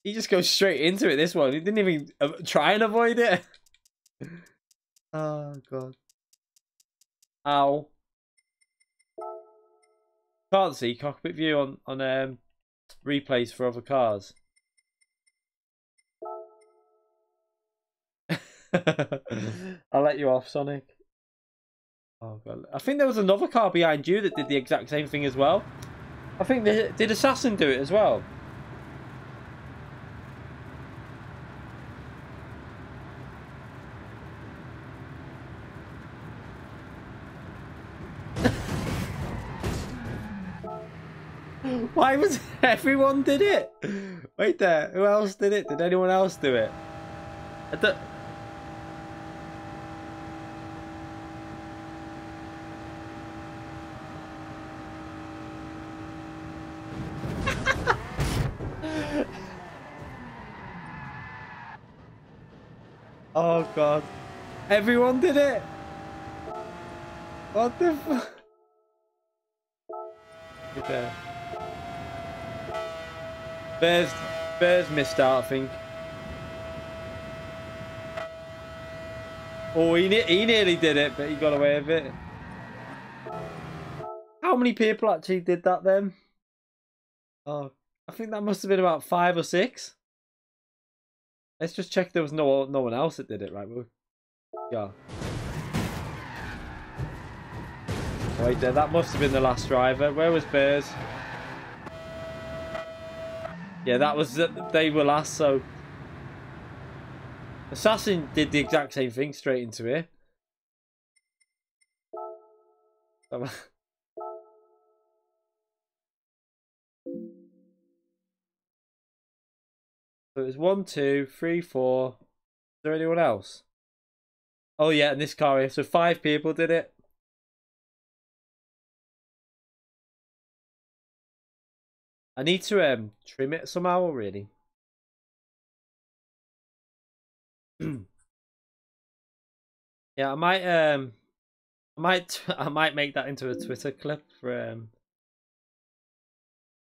He just goes straight into it, this one. He didn't even try and avoid it. Oh, God. Ow. Can't see cockpit view on replays for other cars. I'll let you off, Sonic. Oh, God. I think there was another car behind you that did the exact same thing as well. I think did Assassin do it as well? Why was everyone did it? Wait there. Who else did it? Did anyone else do it? I don't... Oh god. Everyone did it? What the fuck? Okay. Bears missed out, I think. Oh, he nearly did it, but he got away with it. How many people actually did that then? Oh, I think that must have been about 5 or 6. Let's just check there was no one else that did it, right? Yeah. Right there, that must have been the last driver. Where was Bears? Yeah, that was they were last. So Assassin did the exact same thing, straight into it. So it was 1, 2, 3, 4. Is there anyone else? Oh yeah, in this car here. So 5 people did it. I need to trim it somehow, really. Yeah, I might make that into a Twitter clip for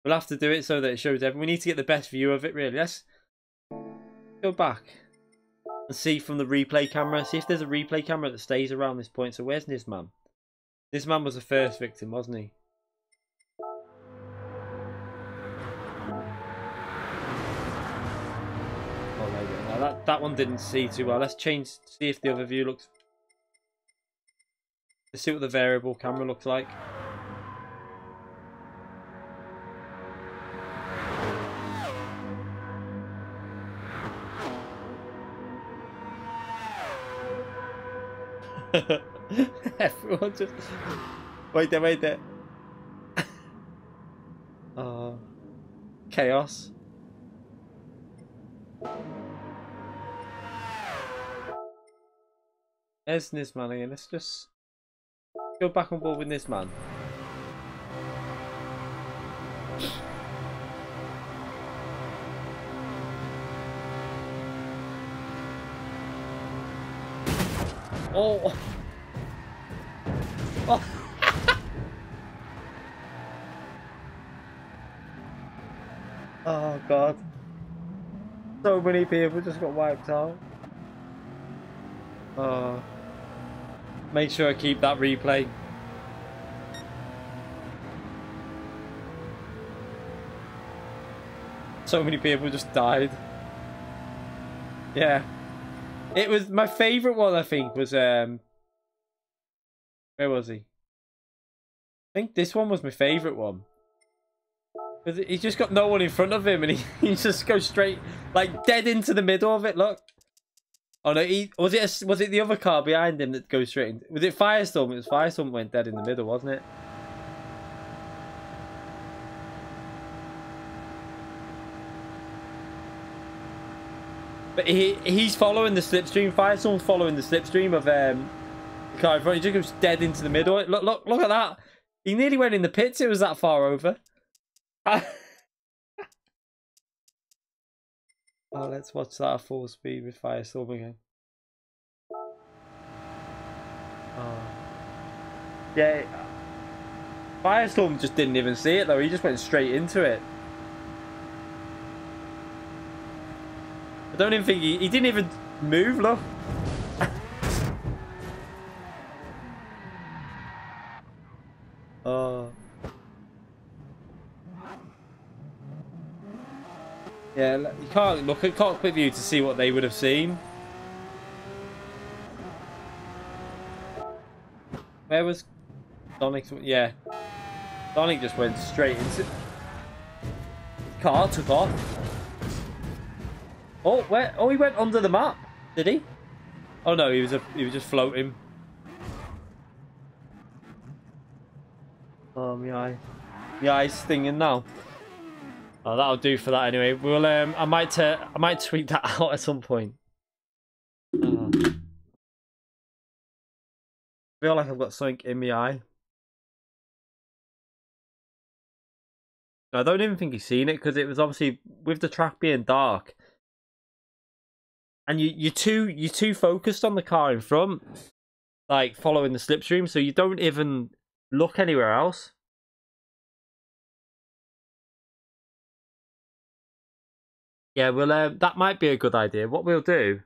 we'll have to do it so that it shows everyone. We need to get the best view of it, really. Let's go back and see from the replay camera. See if there's a replay camera that stays around this point. So where's Nisman? Nisman was the first victim, wasn't he? Oh, there we go. Now that one didn't see too well. Let's change, see if the other view looks. Let's see what the variable camera looks like. Everyone just wait there. Oh, chaos. There's this man again. Let's just go back on board with this man. Oh. Oh. Oh god. So many people just got wiped out. Oh. Make sure I keep that replay. So many people just died. Yeah. It was my favourite one, I think, was where was he? I think this one was my favourite one. Because he's just got no one in front of him and he just goes straight, like, dead into the middle of it, look. Oh no, was it the other car behind him that goes straight in? Was it Firestorm? It was Firestorm that went dead in the middle, wasn't it? But he's following the slipstream. Firestorm's following the slipstream of the car in front. He just goes dead into the middle. Look at that. He nearly went in the pits. It was that far over. Oh, let's watch that at full speed with Firestorm again. Oh. Yeah. Firestorm just didn't even see it though. He just went straight into it. I don't even think he didn't even move, look. Oh. Yeah, you can't look at cockpit view to see what they would have seen. Where was Sonic? Yeah. Sonic just went straight into car, took off. Oh, where? Oh, he went under the map. Did he? Oh no, he was just floating. Oh, my eye. My eye's stinging now. Oh, that'll do for that anyway. We'll I might tweet that out at some point. Oh. I feel like I've got something in my eye. I don't even think he's seen it because it was obviously with the track being dark. And you're too focused on the car in front, like following the slipstream, so you don't even look anywhere else. Yeah, well, that might be a good idea. What we'll do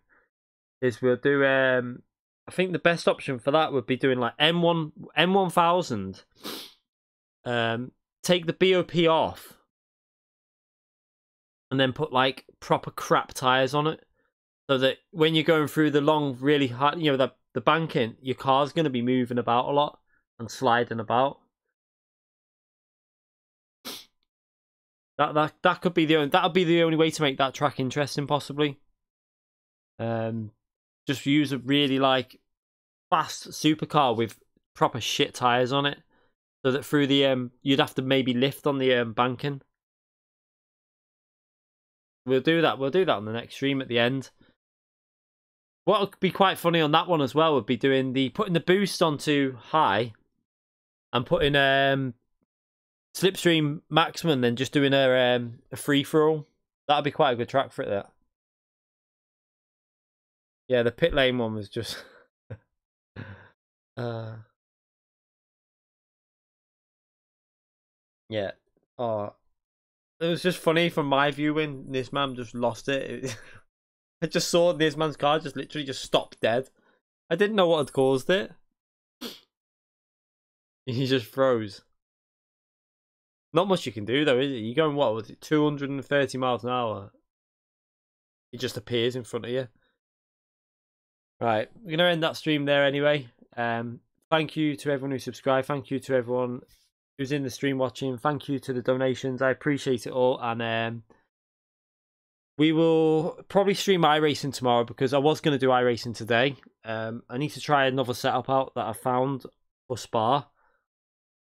is we'll do. I think the best option for that would be doing like M1000. Take the BOP off, and then put like proper crap tires on it. So that when you're going through the long, really hard, you know, the banking, your car's going to be moving about a lot and sliding about. That could be that'll be the only way to make that track interesting, possibly. Just use a really like fast supercar with proper shit tires on it, so that through the you'd have to maybe lift on the banking. We'll do that. We'll do that on the next stream at the end. What would be quite funny on that one as well would be putting the boost onto high and putting Slipstream maximum, then just doing a free for all. That'd be quite a good track for it. That. Yeah, the pit lane one was just. Yeah. Oh, it was just funny from my view when this man just lost it. I just saw this man's car just literally just stopped dead. I didn't know what had caused it. He just froze. Not much you can do though, is it? You're going, what was it, 230 miles an hour? It just appears in front of you. Right, we're going to end that stream there anyway. Thank you to everyone who subscribed. Thank you to everyone who's in the stream watching. Thank you to the donations. I appreciate it all. And we will probably stream iRacing tomorrow because I was going to do iRacing today. I need to try another setup out that I found for Spa.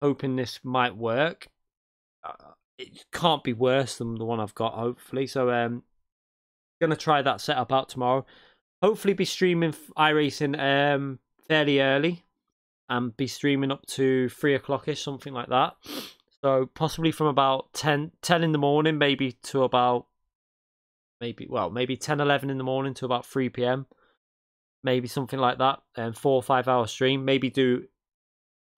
Hoping this might work. It can't be worse than the one I've got, hopefully. So gonna try that setup out tomorrow. Hopefully be streaming iRacing fairly early and be streaming up to 3 o'clock-ish, something like that. So possibly from about 10 in the morning, maybe to about maybe 10, 11 in the morning to about 3 p.m. Maybe something like that. 4 or 5 hour stream. Maybe do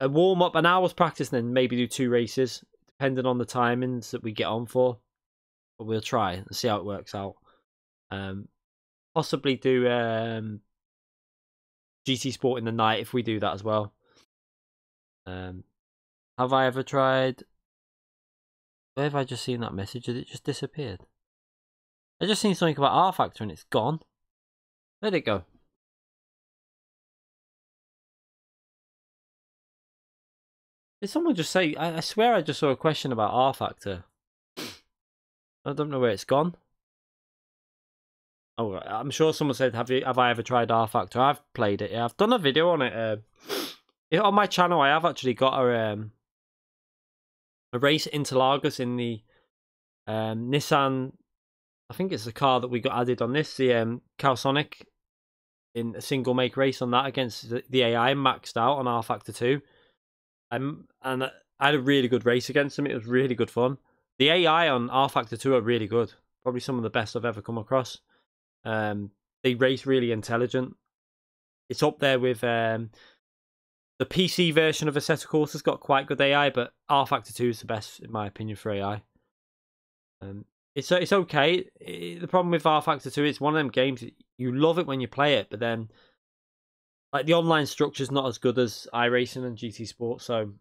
a warm up, an hour's practice, and then maybe do 2 races, depending on the timings that we get on for. But we'll try and see how it works out. Possibly do GT Sport in the night if we do that as well. Have I ever tried? Where have I just seen that message? Has it just disappeared? I just seen something about R Factor and it's gone. Where'd it go? Did someone just say? I swear I just saw a question about R Factor. I don't know where it's gone. Oh, I'm sure someone said, "Have I ever tried R Factor?" I've played it. Yeah, I've done a video on it. On my channel, I have actually got a race Interlagos in the Nissan. I think it's the car that we got added on this, the Calsonic, in a single make race on that against the AI, maxed out on R Factor 2. And I had a really good race against them. It was really good fun. The AI on R Factor 2 are really good. Probably some of the best I've ever come across. They race really intelligent. It's up there with the PC version of Assetto Corsa has got quite good AI, but R Factor 2 is the best in my opinion for AI. It's okay. The problem with R Factor 2, it's one of them games you love it when you play it, but then like the online structure's not as good as iRacing and GT Sport, so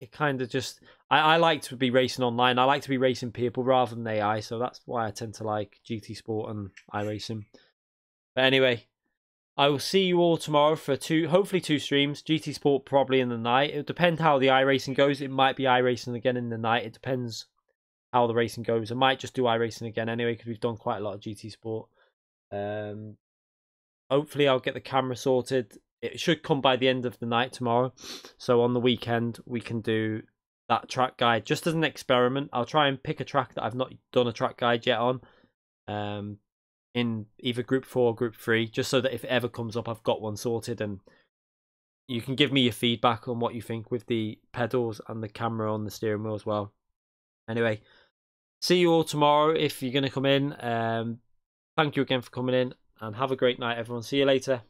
it kind of just I like to be racing online. I like to be racing people rather than AI, so that's why I tend to like GT Sport and iRacing. But anyway, I will see you all tomorrow for hopefully 2 streams. GT Sport probably in the night. It depends how the iRacing goes. It might be iRacing again in the night. It depends how the racing goes. I might just do iRacing again anyway because we've done quite a lot of GT Sport. Hopefully I'll get the camera sorted. It should come by the end of the night tomorrow. So on the weekend, we can do that track guide just as an experiment. I'll try and pick a track that I've not done a track guide yet on. In either Group 4 or Group 3, just so that if it ever comes up, I've got one sorted. And you can give me your feedback on what you think with the pedals and the camera on the steering wheel as well. Anyway, see you all tomorrow if you're going to come in. Thank you again for coming in. And have a great night, everyone. See you later.